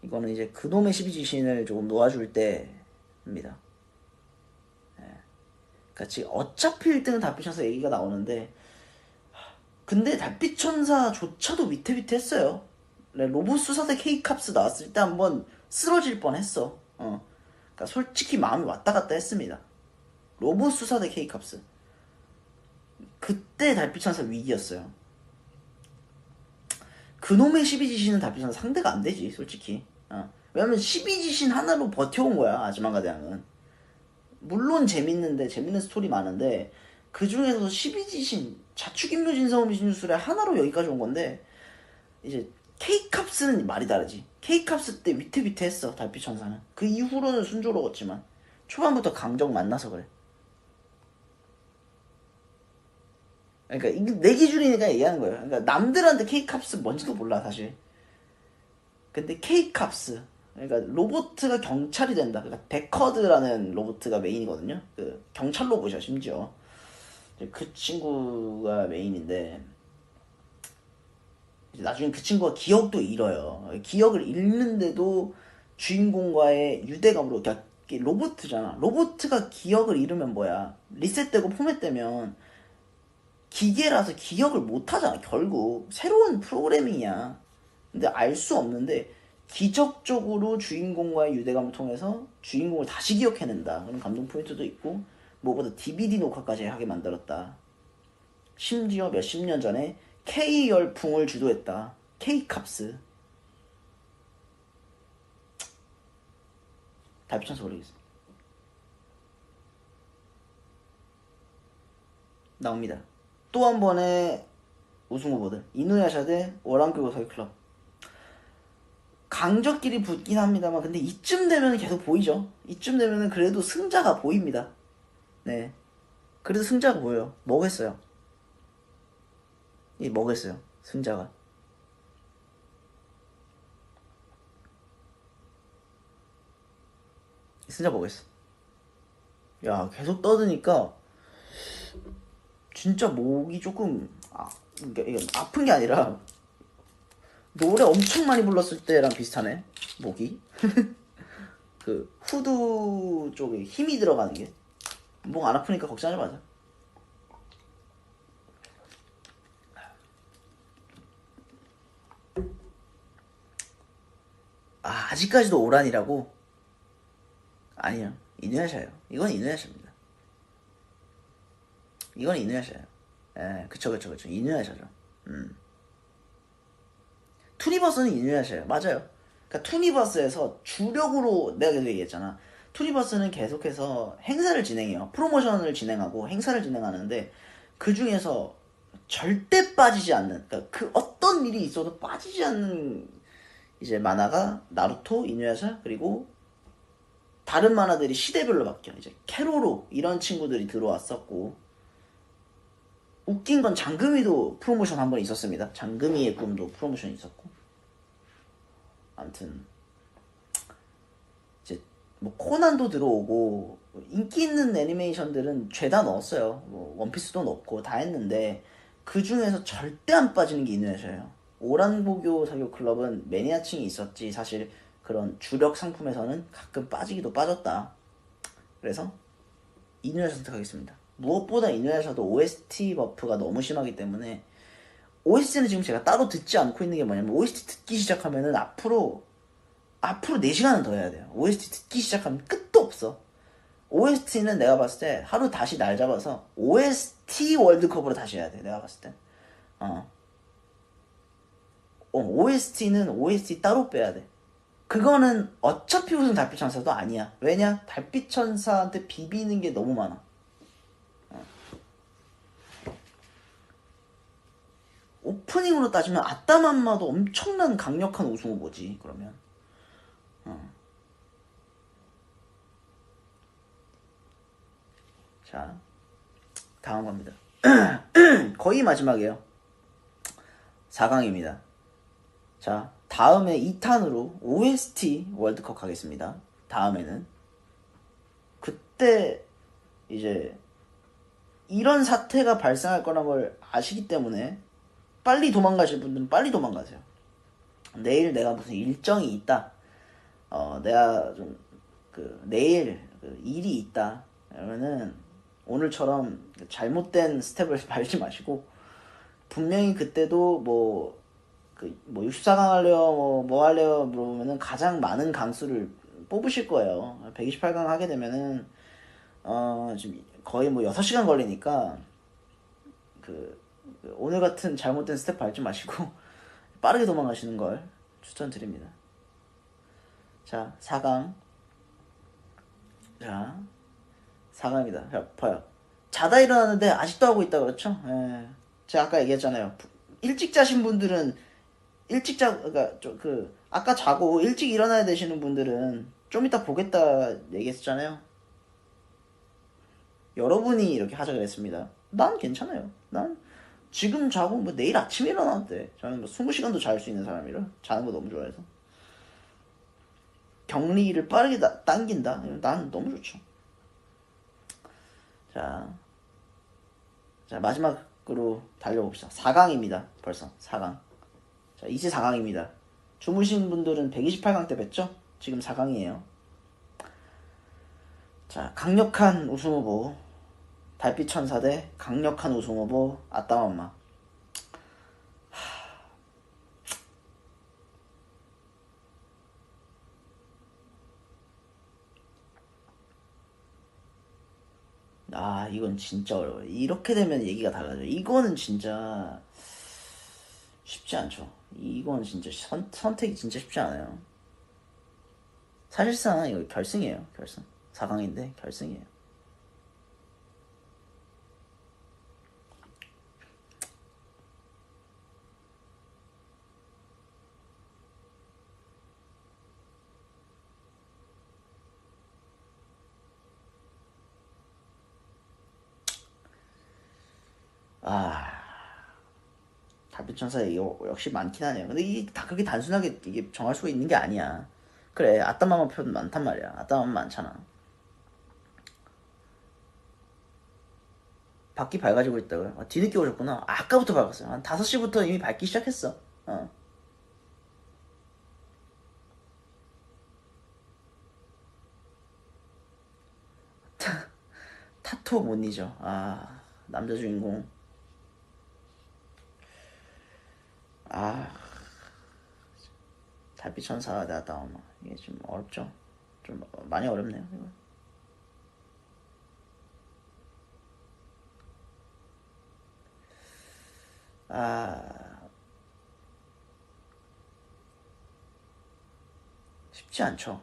이거는 이제 그놈의 12지신을 조금 놓아줄 때입니다. 그러니까 지금 어차피 1등은 달빛천사 얘기가 나오는데, 근데 달빛천사조차도 위태위태했어요. 로봇 수사대 K캅스 나왔을 때 한번 쓰러질 뻔했어. 그러니까 솔직히 마음이 왔다 갔다 했습니다. 로봇 수사대 K캅스 그때 달빛천사 위기였어요. 그놈의 12지신은 달빛천사 상대가 안 되지 솔직히. 왜냐면 12지신 하나로 버텨온 거야 아즈만가 대왕은. 물론 재밌는 스토리 많은데 그 중에서도 12지신 자축인묘 진성음 진술에 하나로 여기까지 온 건데, 이제 K캅스는 말이 다르지. K캅스 때 위태위태했어 달빛천사는. 그 이후로는 순조로웠지만 초반부터 강적 만나서 그래. 그러니까 이게 내 기준이니까 얘기하는 거예요. 그러니까 남들한테 K캅스 뭔지도 몰라 사실. 근데 K캅스, 그러니까 로보트가 경찰이 된다. 그러니까 데커드라는 로보트가 메인이거든요. 그 경찰 로봇이야 심지어. 그 친구가 메인인데 나중에 그 친구가 기억도 잃어요. 기억을 잃는데도 주인공과의 유대감으로, 그러니까 로보트잖아. 로보트가 기억을 잃으면 뭐야? 리셋되고 포맷되면 기계라서 기억을 못하잖아. 결국 새로운 프로그래밍이야. 근데 알 수 없는데 기적적으로 주인공과의 유대감을 통해서 주인공을 다시 기억해낸다. 그런 감동 포인트도 있고, 무엇보다 DVD 녹화까지 하게 만들었다. 심지어 몇십 년 전에 K 열풍을 주도했다. K캅스. 달빛천사 모르겠어. 나옵니다. 또 한 번의 우승 후보들 이누야샤 대 오랑캐 고사의 클럽. 강적끼리 붙긴 합니다만 근데 이쯤 되면 계속 보이죠. 이쯤 되면은 그래도 승자가 보입니다. 네, 그래도 승자가 보여요. 뭐겠어요? 이 뭐겠어요? 승자가. 승자 보겠어. 야, 계속 떠드니까 진짜 목이 조금 그러니까 이건 아픈 게 아니라 노래 엄청 많이 불렀을 때랑 비슷하네. 목이. 그 후두 쪽에 힘이 들어가는 게. 목 안 아프니까 걱정하지 마자. 아직까지도 오란이라고? 아니요. 이누야샤예요. 이건 이누야샤입니다. 이건 이누야샤예요. 예, 그쵸. 이누야샤죠. 투니버스는 이누야샤예요. 맞아요. 그러니까 투니버스에서 주력으로 내가 계속 얘기했잖아. 투니버스는 계속해서 행사를 진행해요. 프로모션을 진행하고 행사를 진행하는데 그 중에서 절대 빠지지 않는, 그러니까 그 어떤 일이 있어도 빠지지 않는 이제 만화가 나루토, 이누야샤, 그리고 다른 만화들이 시대별로 바뀌어. 이제 캐로로 이런 친구들이 들어왔었고, 웃긴 건 장금이도 프로모션 한 번 있었습니다. 장금이의 꿈도 프로모션 있었고. 아무튼 이제 뭐 코난도 들어오고 인기 있는 애니메이션들은 죄다 넣었어요. 뭐 원피스도 넣고 다 했는데 그 중에서 절대 안 빠지는 게 이누야샤예요. 오란고교 사교 클럽은 매니아층이 있었지 사실 그런 주력 상품에서는 가끔 빠지기도 빠졌다. 그래서 이누야샤 선택하겠습니다. 무엇보다 이누야샤도 OST 버프가 너무 심하기 때문에 OST는 지금 제가 따로 듣지 않고 있는 게 뭐냐면 OST 듣기 시작하면은 앞으로 4시간은 더 해야 돼요. OST 듣기 시작하면 끝도 없어. OST는 내가 봤을 때 하루 다시 날 잡아서 OST 월드컵으로 다시 해야 돼. 내가 봤을 때. OST는 OST 따로 빼야 돼. 그거는 어차피 무슨 달빛천사도 아니야. 왜냐? 달빛천사한테 비비는 게 너무 많아. 오프닝으로 따지면 아따맘마도 엄청난 강력한 우승 후보지. 그러면 자, 다음 겁니다. 거의 마지막이에요. 4강입니다. 자, 다음에 2탄으로 OST 월드컵 가겠습니다. 다음에는 그때 이제 이런 사태가 발생할 거란 걸 아시기 때문에 빨리 도망가실 분들은 빨리 도망가세요. 내일 내가 무슨 일정이 있다. 내가 좀 내일 일이 있다. 그러면은 오늘처럼 잘못된 스텝을 밟지 마시고 분명히 그때도 뭐 64강 할래요, 뭐 할래요 물어보면은 가장 많은 강수를 뽑으실 거예요. 128강 하게 되면은 지금 거의 뭐 6시간 걸리니까 오늘 같은 잘못된 스텝 밟지 마시고 빠르게 도망가시는 걸 추천드립니다. 자, 4강. 자, 4강입니다. 자, 봐요. 자다 일어나는데 아직도 하고 있다 그렇죠? 예. 제가 아까 얘기했잖아요. 일찍 자신 분들은 그러니까 아까 자고 일찍 일어나야 되시는 분들은 좀 이따 보겠다 얘기했잖아요. 여러분이 이렇게 하자 그랬습니다. 난 괜찮아요. 난 지금 자고 뭐 내일 아침에 일어나도 돼. 저는 뭐 20시간도 잘 수 있는 사람이라 자는 거 너무 좋아해서. 격리를 빠르게 당긴다? 난 너무 좋죠. 자, 마지막으로 달려봅시다. 4강입니다. 벌써 4강. 자, 이제 4강입니다. 주무신 분들은 128강 때 뵀죠? 지금 4강이에요. 자, 강력한 우승 후보 달빛천사 대 강력한 우승 후보 아따맘마. 이건 진짜 어려워요. 이렇게 되면 얘기가 달라져요. 이거는 진짜 쉽지 않죠. 이건 진짜 선택이 진짜 쉽지 않아요. 사실상 이거 결승이에요. 결승. 4강인데 결승이에요. 달빛천사 이거 역시 많긴 하네요. 근데 이게 다 그렇게 단순하게 이게 정할 수가 있는 게 아니야. 그래, 아따마마 편 많단 말이야. 아따마마 많잖아. 바퀴 밝아지고 있다고요? 뒤늦게 오셨구나. 아까부터 밝았어요. 한 5시부터 이미 밝기 시작했어. 어. 타토 못 잊어. 아, 남자 주인공. 아, 달빛 천사 나다마. 이게 좀 어렵죠. 좀 많이 어렵네요. 이거. 아, 쉽지 않죠.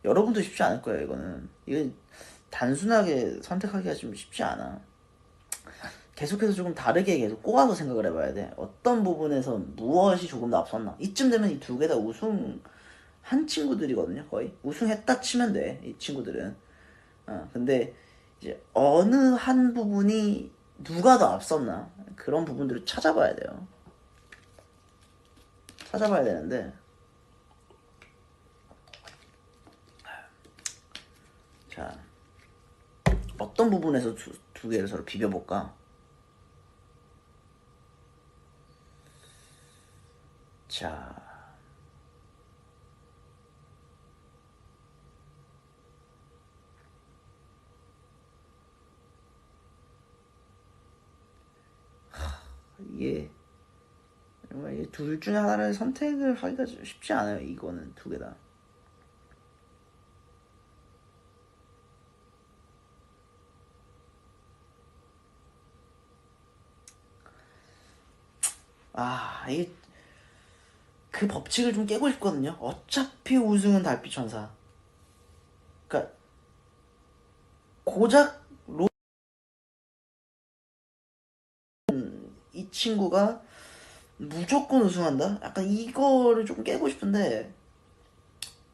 여러분도 쉽지 않을 거예요. 이거는 이게 단순하게 선택하기가 좀 쉽지 않아. 계속해서 조금 다르게 계속 꼬아서 생각을 해봐야 돼. 어떤 부분에서 무엇이 조금 더 앞섰나. 이쯤 되면 이 두 개 다 우승한 친구들이거든요. 거의 우승했다 치면 돼. 이 친구들은. 근데 이제 어느 한 부분이 누가 더 앞섰나 그런 부분들을 찾아봐야 돼요. 찾아봐야 되는데, 자, 어떤 부분에서 두 개를 서로 비벼볼까? 자, 이게 정말 이게 둘 중에 하나를 선택을 하기가 쉽지 않아요. 이거는 두 개 다. 이게 그 법칙을 좀 깨고 싶거든요. 어차피 우승은 달빛 천사. 그러니까 고작 이 친구가 무조건 우승한다? 약간 이거를 좀 깨고 싶은데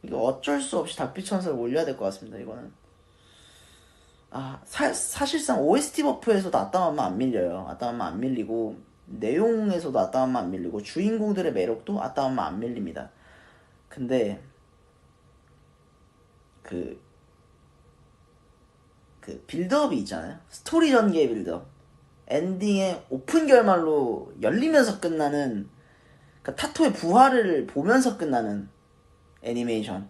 이거 어쩔 수 없이 달빛 천사를 올려야 될 것 같습니다. 이거는. 사실상 OST 버프에서도 아따맘마 안 밀려요. 아따맘마 안 밀리고 내용에서도 아따맘마 안 밀리고 주인공들의 매력도 아따맘마 안 밀립니다. 근데 그, 그 빌드업이 있잖아요. 스토리 전개 빌드업. 엔딩에 오픈 결말로 열리면서 끝나는, 그러니까 타토의 부활을 보면서 끝나는 애니메이션.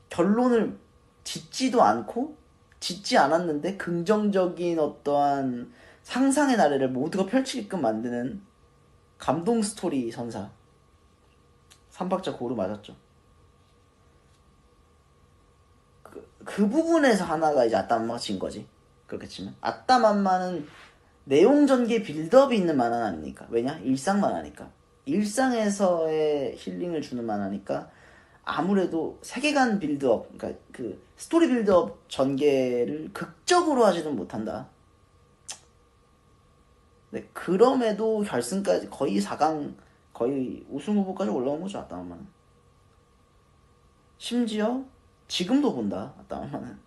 결론을 짓지도 않고 짓지 않았는데 긍정적인 어떠한 상상의 나래를 모두가 펼치게끔 만드는 감동 스토리 선사. 삼박자 고루 맞았죠. 그 부분에서 하나가 이제 아따맘마가 진 거지. 그렇게 치면 아따맘마는 내용 전개 빌드업이 있는 만화 아닙니까? 왜냐? 일상 만화니까. 일상에서의 힐링을 주는 만화니까 아무래도 세계관 빌드업, 그러니까 그 스토리 빌드업 전개를 극적으로 하지는 못한다. 네, 그럼에도 결승까지 거의 4강, 거의 우승 후보까지 올라온 거죠, 아따맘마는. 심지어 지금도 본다, 아따맘마는.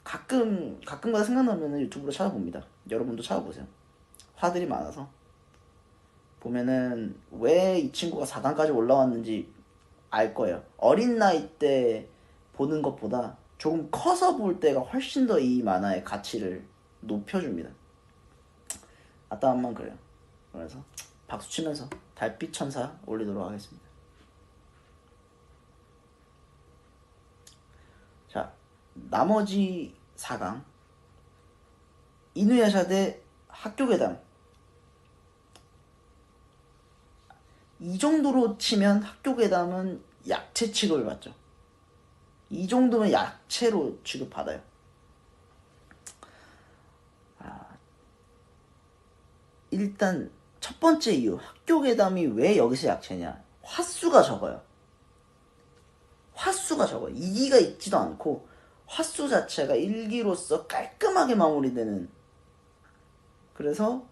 가끔가다 생각나면 유튜브로 찾아봅니다. 여러분도 찾아보세요. 화들이 많아서. 보면은 왜 이 친구가 4강까지 올라왔는지 알 거예요. 어린 나이 때 보는 것보다 조금 커서 볼 때가 훨씬 더 이 만화의 가치를 높여줍니다. 아따맘만 그래요. 그래서 박수 치면서 달빛 천사 올리도록 하겠습니다. 자, 나머지 4강 이누야샤 대 학교괴담. 이 정도로 치면 학교괴담은 약체 취급을 받죠. 이 정도면 약체로 취급받아요. 일단 첫 번째 이유, 학교괴담이 왜 여기서 약체냐? 화수가 적어요. 화수가 적어요. 2기가 있지도 않고 화수 자체가 1기로서 깔끔하게 마무리되는. 그래서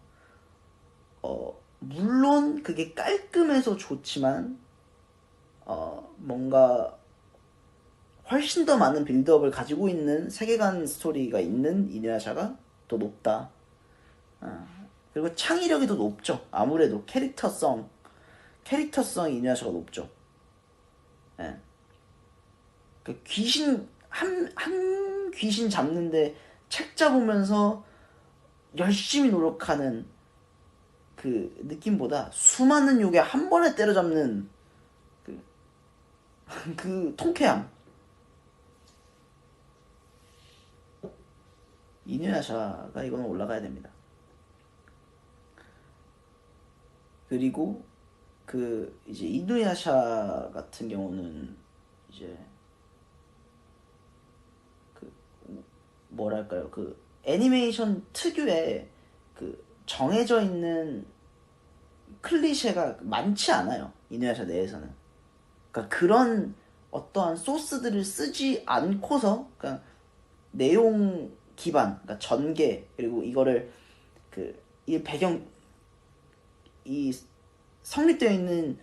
물론 그게 깔끔해서 좋지만 뭔가 훨씬 더 많은 빌드업을 가지고 있는 세계관 스토리가 있는 이누야샤가 더 높다. 그리고 창의력이 더 높죠. 아무래도 캐릭터성 이누야샤가 높죠. 예. 그 귀신 한 귀신 잡는데 책 잡으면서 열심히 노력하는 그 느낌보다 수많은 요괴 한 번에 때려잡는 그, 그 통쾌함. 이누야샤가 이거는 올라가야 됩니다. 그리고 그 이제 이누야샤 같은 경우는 이제 그 뭐랄까요, 그 애니메이션 특유의 그 정해져 있는 클리셰가 많지 않아요, 이누야샤 내에서는. 그러니까 그런 어떠한 소스들을 쓰지 않고서 그냥 내용 기반, 그러니까 전개, 그리고 이거를 그 이 배경, 이 성립되어 있는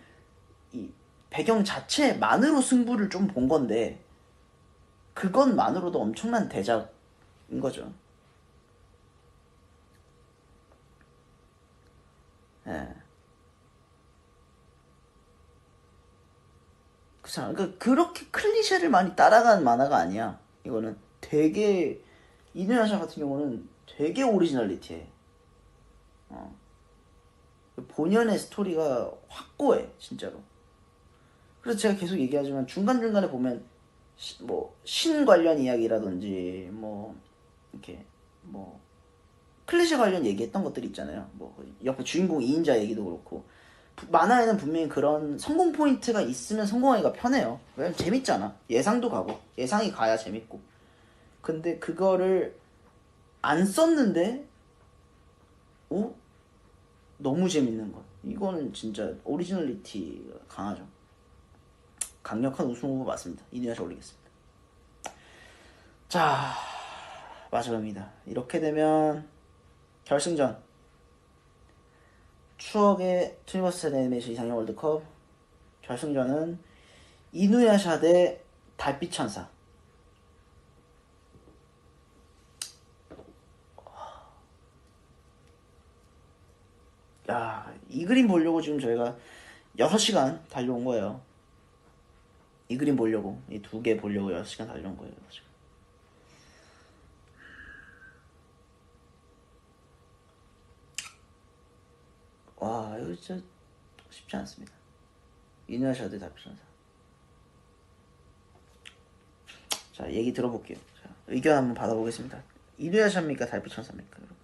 이 배경 자체만으로 승부를 좀 본 건데, 그것만으로도 엄청난 대작인 거죠. 예. 그러니까 그렇게 클리셰를 많이 따라간 만화가 아니야. 이거는 되게, 이누야샤 같은 경우는 되게 오리지널리티해. 어. 본연의 스토리가 확고해, 진짜로. 그래서 제가 계속 얘기하지만 중간중간에 보면 뭐 신 관련 이야기라든지 뭐 이렇게 뭐 클리셰 관련 얘기했던 것들이 있잖아요. 뭐 옆에 주인공 2인자 얘기도 그렇고, 만화에는 분명히 그런 성공 포인트가 있으면 성공하기가 편해요. 왜냐면 재밌잖아. 예상도 가고, 예상이 가야 재밌고. 근데 그거를 안 썼는데 오? 너무 재밌는 것. 이거는 진짜 오리지널리티가 강하죠. 강력한 우승 후보 맞습니다. 이누야샤 올리겠습니다. 자, 마지막입니다. 이렇게 되면 결승전, 추억의 투니버스 애니메이션 이상형 월드컵 결승전은 이누야샤 대 달빛 천사. 야, 이 그림 보려고 지금 저희가 6시간 달려온 거예요. 이 그림 보려고, 이 두 개 보려고 6시간 달려온 거예요. 6시간. 와, 이거 진짜 쉽지 않습니다. 이누야샤 대 달빛 천사. 자, 얘기 들어볼게요. 자, 의견 한번 받아보겠습니다. 이누야샤입니까, 달빛 천사입니까, 여러분?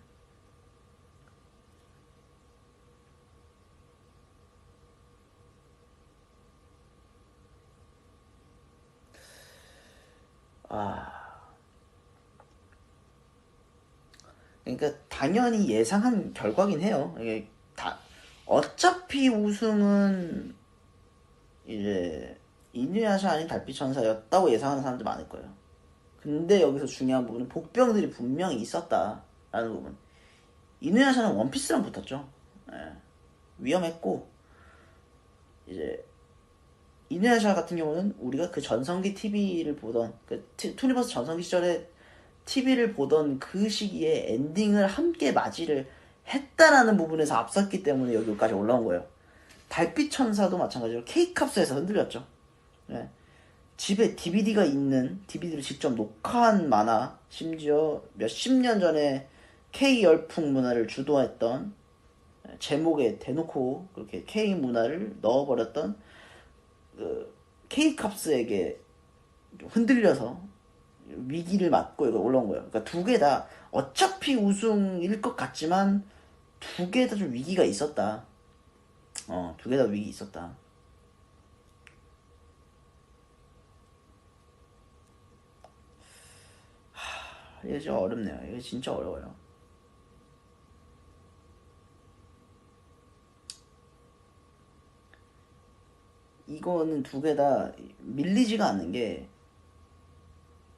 아, 그러니까 당연히 예상한 결과긴 해요. 이게 다 어차피 우승은 이제 이누야샤 아닌 달빛천사였다고 예상하는 사람들 많을 거예요. 근데 여기서 중요한 부분은 복병들이 분명히 있었다라는 부분. 이누야샤는 원피스랑 붙었죠. 예, 위험했고, 이제 이누야샤 같은 경우는 우리가 그 전성기 TV를 보던, 그 투니버스 전성기 시절에 TV를 보던 그 시기에 엔딩을 함께 맞이를 했다라는 부분에서 앞섰기 때문에 여기까지 올라온 거예요. 달빛 천사도 마찬가지로 K캅스에서 흔들렸죠. 예. 집에 DVD가 있는, DVD를 직접 녹화한 만화, 심지어 몇십 년 전에 K 열풍 문화를 주도했던, 제목에 대놓고 그렇게 K 문화를 넣어버렸던 그 K캅스에게 흔들려서 위기를 맞고 이거 올라온 거예요. 그러니까 두 개 다 어차피 우승일 것 같지만 두 개 다 좀 위기가 있었다. 두 개 다 위기 있었다. 이거 좀 어렵네요. 이거 진짜 어려워요. 이거는 두 개 다 밀리지가 않는 게,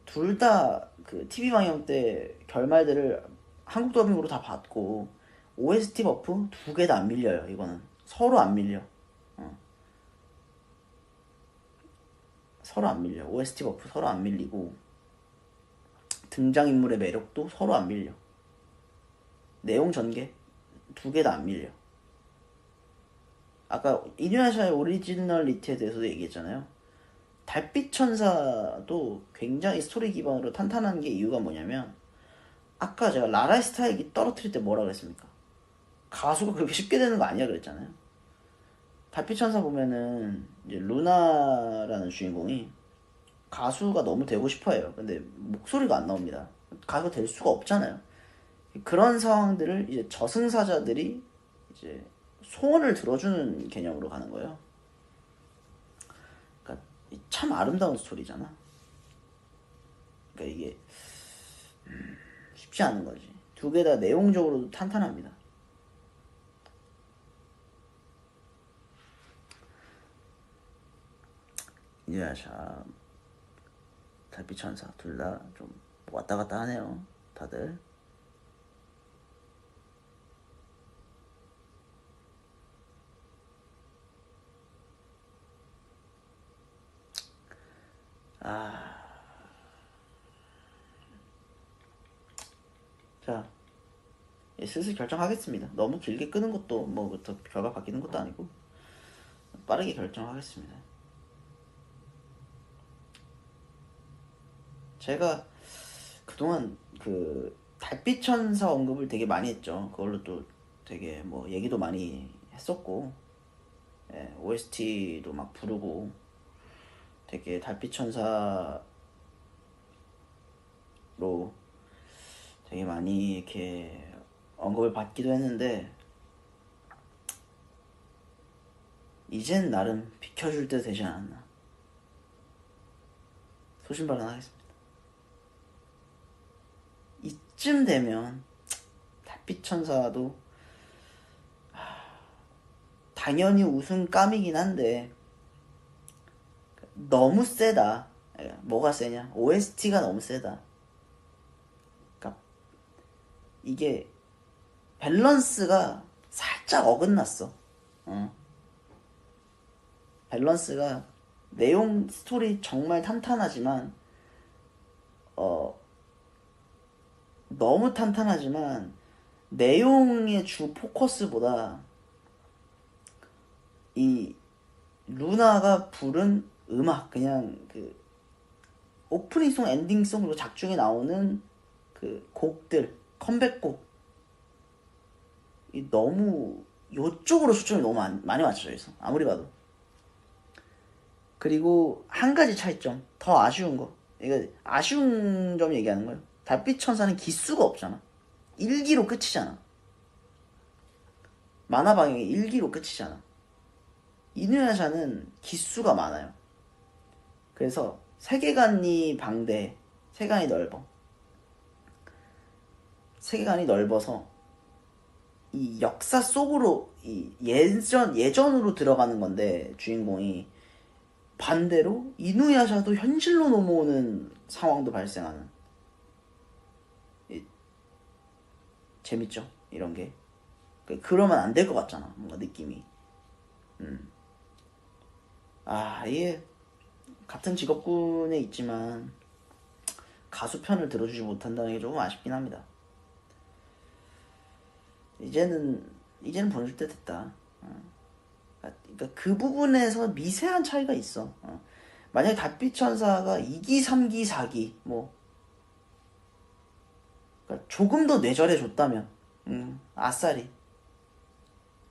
둘 다 그 TV 방영 때 결말들을 한국 더빙으로 다 봤고, OST 버프 두 개 다 안 밀려요. 이거는 서로 안 밀려. 어. 서로 안 밀려. OST 버프 서로 안 밀리고, 등장인물의 매력도 서로 안 밀려. 내용 전개 두 개 다 안 밀려. 아까 이누야샤의 오리지널리티에 대해서도 얘기했잖아요. 달빛 천사도 굉장히 스토리 기반으로 탄탄한 게 이유가 뭐냐면, 아까 제가 라라의 스타일이 떨어뜨릴 때 뭐라 그랬습니까? 가수가 그렇게 쉽게 되는 거 아니야 그랬잖아요. 달빛 천사 보면은 이제 루나라는 주인공이 가수가 너무 되고 싶어해요. 근데 목소리가 안 나옵니다. 가수가 될 수가 없잖아요. 그런 상황들을 이제 저승사자들이 이제 소원을 들어주는 개념으로 가는 거예요. 그러니까 참 아름다운 스토리잖아. 그러니까 이게 쉽지 않은 거지. 두 개 다 내용적으로도 탄탄합니다. 이누야샤, 달빛천사 둘 다 좀 왔다 갔다 하네요. 다들. 자, 슬슬 결정하겠습니다. 너무 길게 끄는 것도 뭐 더 결과 바뀌는 것도 아니고 빠르게 결정하겠습니다. 제가 그동안 그 달빛천사 언급을 되게 많이 했죠. 그걸로 또 되게 뭐 얘기도 많이 했었고, OST도 막 부르고 되게 달빛천사로 되게 많이 이렇게 언급을 받기도 했는데, 이젠 나름 비켜줄 때 되지 않았나. 소신발언하겠습니다. 이쯤 되면 달빛천사도 당연히 우승감이긴 한데 너무 세다. 뭐가 세냐? OST가 너무 세다. 그러니까 이게 밸런스가 살짝 어긋났어. 밸런스가 내용 스토리 정말 탄탄하지만 너무 탄탄하지만 내용의 주 포커스보다 이 루나가 부른 음악, 그냥 그 오프닝송, 엔딩송, 그리고 작중에 나오는 그 곡들, 컴백곡, 이 너무 요쪽으로 초점이 너무 많이 맞춰져 있어. 아무리 봐도. 그리고 한 가지 차이점, 더 아쉬운 거. 이거 아쉬운 점 얘기하는 거예요. 달빛 천사는 기수가 없잖아. 1기로 끝이잖아. 만화 방향이 1기로 끝이잖아. 이누야샤는 기수가 많아요. 그래서 세계관이 방대, 세계관이 넓어. 세계관이 넓어서 이 역사 속으로 이 예전으로 들어가는 건데, 주인공이 반대로 이누야샤도 현실로 넘어오는 상황도 발생하는. 재밌죠? 이런 게. 그러면 안 될 것 같잖아. 뭔가 느낌이. 이게 같은 직업군에 있지만 가수 편을 들어주지 못한다는 게 조금 아쉽긴 합니다. 이제는 보내줄 때 됐다. 그러니까 그 부분에서 미세한 차이가 있어. 만약에 달빛천사가 2기, 3기, 4기 뭐 그러니까 조금 더 뇌절해줬다면 아싸리.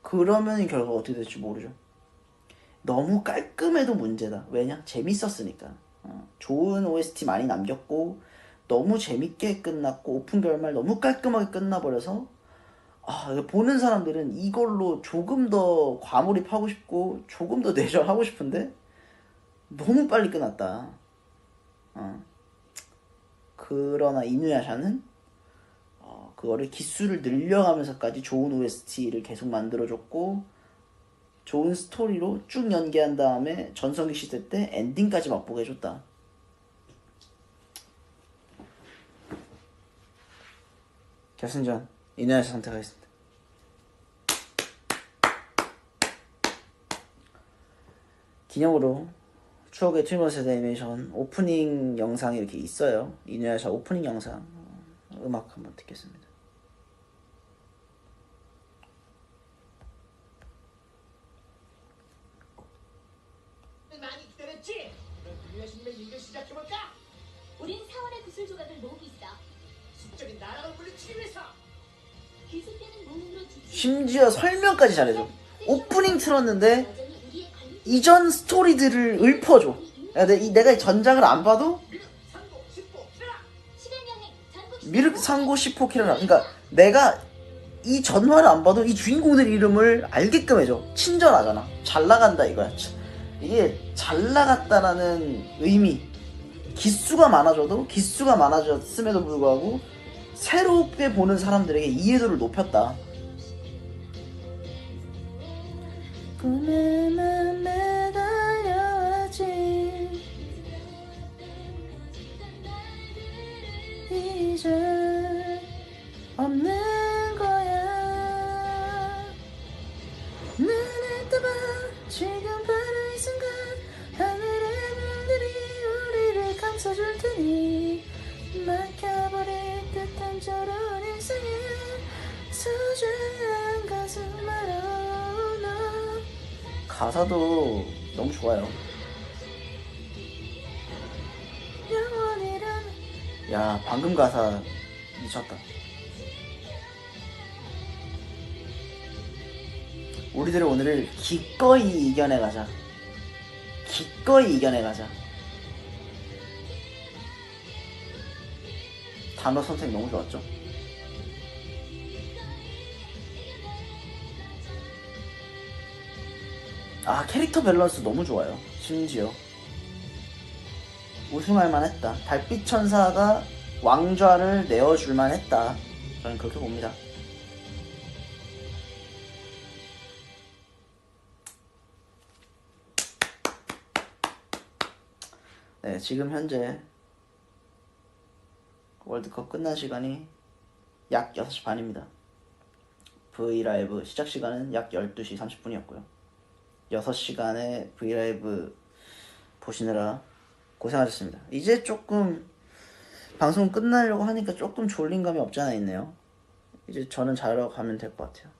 그러면 결과가 어떻게 될지 모르죠. 너무 깔끔해도 문제다. 왜냐? 재밌었으니까. 좋은 OST 많이 남겼고 너무 재밌게 끝났고 오픈 결말 너무 깔끔하게 끝나버려서 보는 사람들은 이걸로 조금 더 과몰입하고 싶고 조금 더 내절하고 싶은데 너무 빨리 끝났다. 그러나 이누야샤는 그거를 기술을 늘려가면서까지 좋은 OST를 계속 만들어줬고 좋은 스토리로 쭉 연계한 다음에 전성기 시대 때 엔딩까지 맛보게 해줬다. 결승전 이누야샤 선택하겠습니다. 기념으로 추억의 트리머스 애니메이션 오프닝 영상이 이렇게 있어요. 이누야샤 오프닝 영상 음악 한번 듣겠습니다. 많이 기다렸지? 안녕하십니까 일을 시작해볼까? 우린 사원의 구슬 조각을 모으고 있어. 숙적인 나락을 물리치기 위해서. 계속되는 모험으로 지친 심지어 설명까지 잘해줘. 오프닝 틀었는데 이전 스토리들을 읊어줘. 야, 내가 전작을 안 봐도 미륵 상고 10호 키라. 미륵 상고 10호 키라라. 그러니까 내가 이 전화를 안 봐도 이 주인공들 이름을 알게끔 해줘. 친절하잖아. 잘 나간다 이거야. 이게 잘 나갔다라는 의미. 기수가 많아졌음에도 불구하고 새롭게 보는 사람들에게 이해도를 높였다. 꿈에만 매달려왔지 이제 없는 거야. 눈을 떠봐 지금 바로 이 순간 하늘의 별들이 우리를 감싸줄 테니 막혀버릴 듯한 저런 일상에 소중한 가슴 말아나. 가사도 너무 좋아요. 영원이란. 야, 방금 가사 미쳤다. 우리들은 오늘을 기꺼이 이겨내가자. 기꺼이 이겨내가자. 단어 선택 너무 좋았죠? 아, 캐릭터 밸런스 너무 좋아요. 심지어 우승할 만했다. 달빛 천사가 왕좌를 내어줄 만했다. 저는 그렇게 봅니다. 네, 지금 현재 월드컵 끝난 시간이 약 6시 반입니다. V라이브 시작 시간은 약 12시 30분이었고요. 6시간의 V라이브 보시느라 고생하셨습니다. 이제 조금 방송 끝나려고 하니까 조금 졸린 감이 없지 않아 있네요. 이제 저는 자러 가면 될 것 같아요.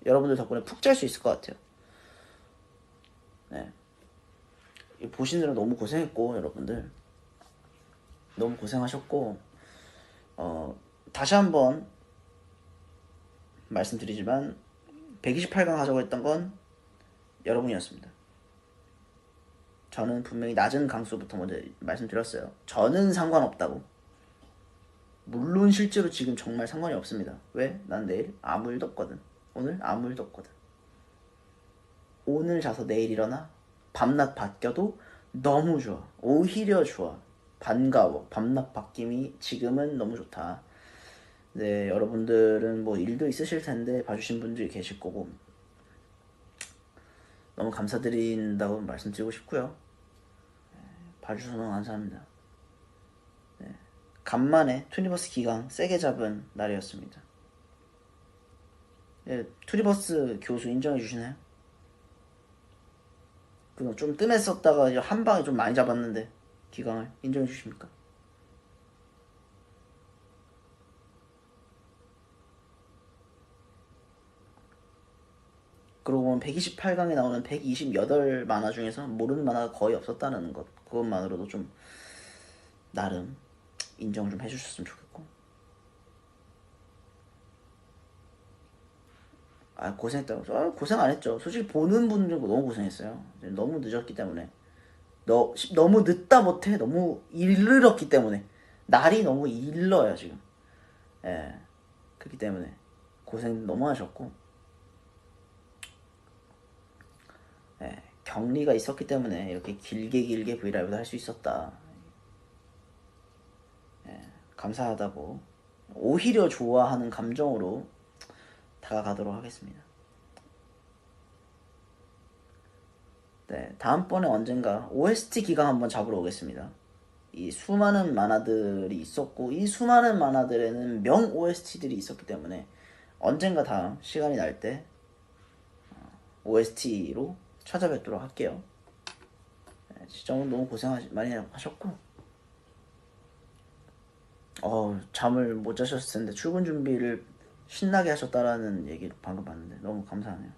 여러분들 덕분에 푹 잘 수 있을 것 같아요. 네. 보시느라 너무 고생했고, 여러분들 너무 고생하셨고, 다시 한번 말씀드리지만 128강 하자고 했던 건 여러분이었습니다. 저는 분명히 낮은 강수부터 먼저 말씀드렸어요. 저는 상관없다고. 물론 실제로 지금 정말 상관이 없습니다. 왜? 난 내일 아무 일도 없거든. 오늘 아무 일도 없거든. 오늘 자서 내일 일어나 밤낮 바뀌어도 너무 좋아. 오히려 좋아. 반가워. 밤낮 바뀜이 지금은 너무 좋다. 네, 여러분들은 뭐 일도 있으실 텐데 봐주신 분들이 계실 거고 너무 감사드린다고 말씀드리고 싶고요. 봐주셔서 너무 감사합니다. 네, 간만에 투니버스 기강 세게 잡은 날이었습니다. 네, 투니버스 교수 인정해 주시나요? 그거 좀 뜸했었다가 한 방에 좀 많이 잡았는데 기강을 인정해 주십니까? 그러고 보면 128강에 나오는 128 만화 중에서 모르는 만화가 거의 없었다는 것, 그것만으로도 좀 나름 인정을 좀 해주셨으면 좋겠고. 아, 고생했다고. 고생 안 했죠. 솔직히 보는 분들 너무 고생했어요. 너무 늦었기 때문에. 너무 늦다 못해 너무 이르렀기 때문에. 날이 너무 일러요 지금. 예, 그렇기 때문에 고생 너무 하셨고, 예, 격리가 있었기 때문에 이렇게 길게 브이라이브도 할 수 있었다. 예, 감사하다고 오히려 좋아하는 감정으로 다가가도록 하겠습니다. 네, 다음번에 언젠가 OST 기강 한번 잡으러 오겠습니다. 이 수많은 만화들이 있었고 이 수많은 만화들에는 명 OST들이 있었기 때문에 언젠가 다음 시간이 날 때 OST로 찾아뵙도록 할게요. 네, 진짜 오늘 너무 많이 하셨고 잠을 못 자셨을 텐데 출근 준비를 신나게 하셨다라는 얘기를 방금 봤는데 너무 감사하네요.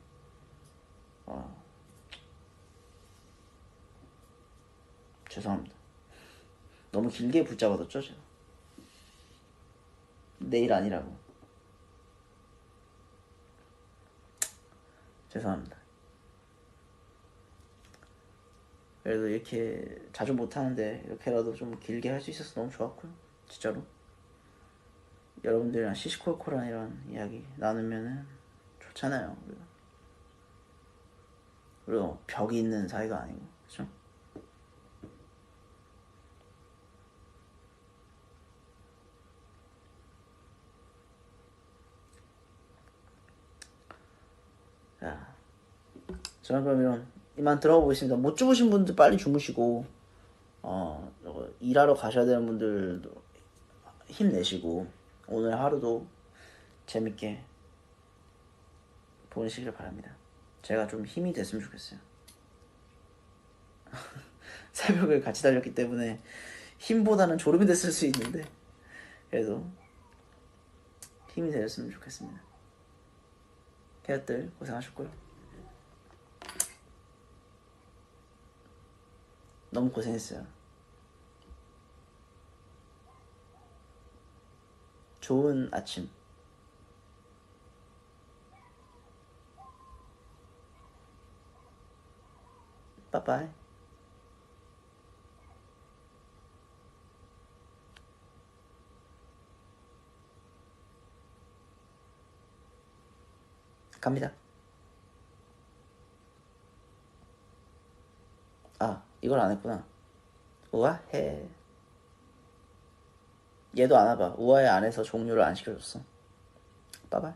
죄송합니다. 너무 길게 붙잡아뒀죠 제가. 내일 아니라고. 죄송합니다. 그래도 이렇게 자주 못하는데 이렇게라도 좀 길게 할 수 있어서 너무 좋았고요. 진짜로. 여러분들이랑 시시콜콜한 이런 이야기 나누면은 좋잖아요. 그리고 벽이 있는 사이가 아니고, 그쵸? 자, 저는 그러면 이만 들어가 보겠습니다. 못 주무신 분들 빨리 주무시고, 일하러 가셔야 되는 분들도 힘내시고, 오늘 하루도 재밌게 보내시길 바랍니다. 제가 좀 힘이 됐으면 좋겠어요. 새벽을 같이 달렸기 때문에 힘보다는 졸음이 됐을 수 있는데, 그래도 힘이 되었으면 좋겠습니다. 캐럿들 고생하셨고요. 너무 고생했어요. 좋은 아침. 빠빠이. 갑니다. 아, 이걸 안 했구나. 우아해. 얘도 안 와봐. 우아해 안 해서 종료를 안 시켜줬어. 빠바이.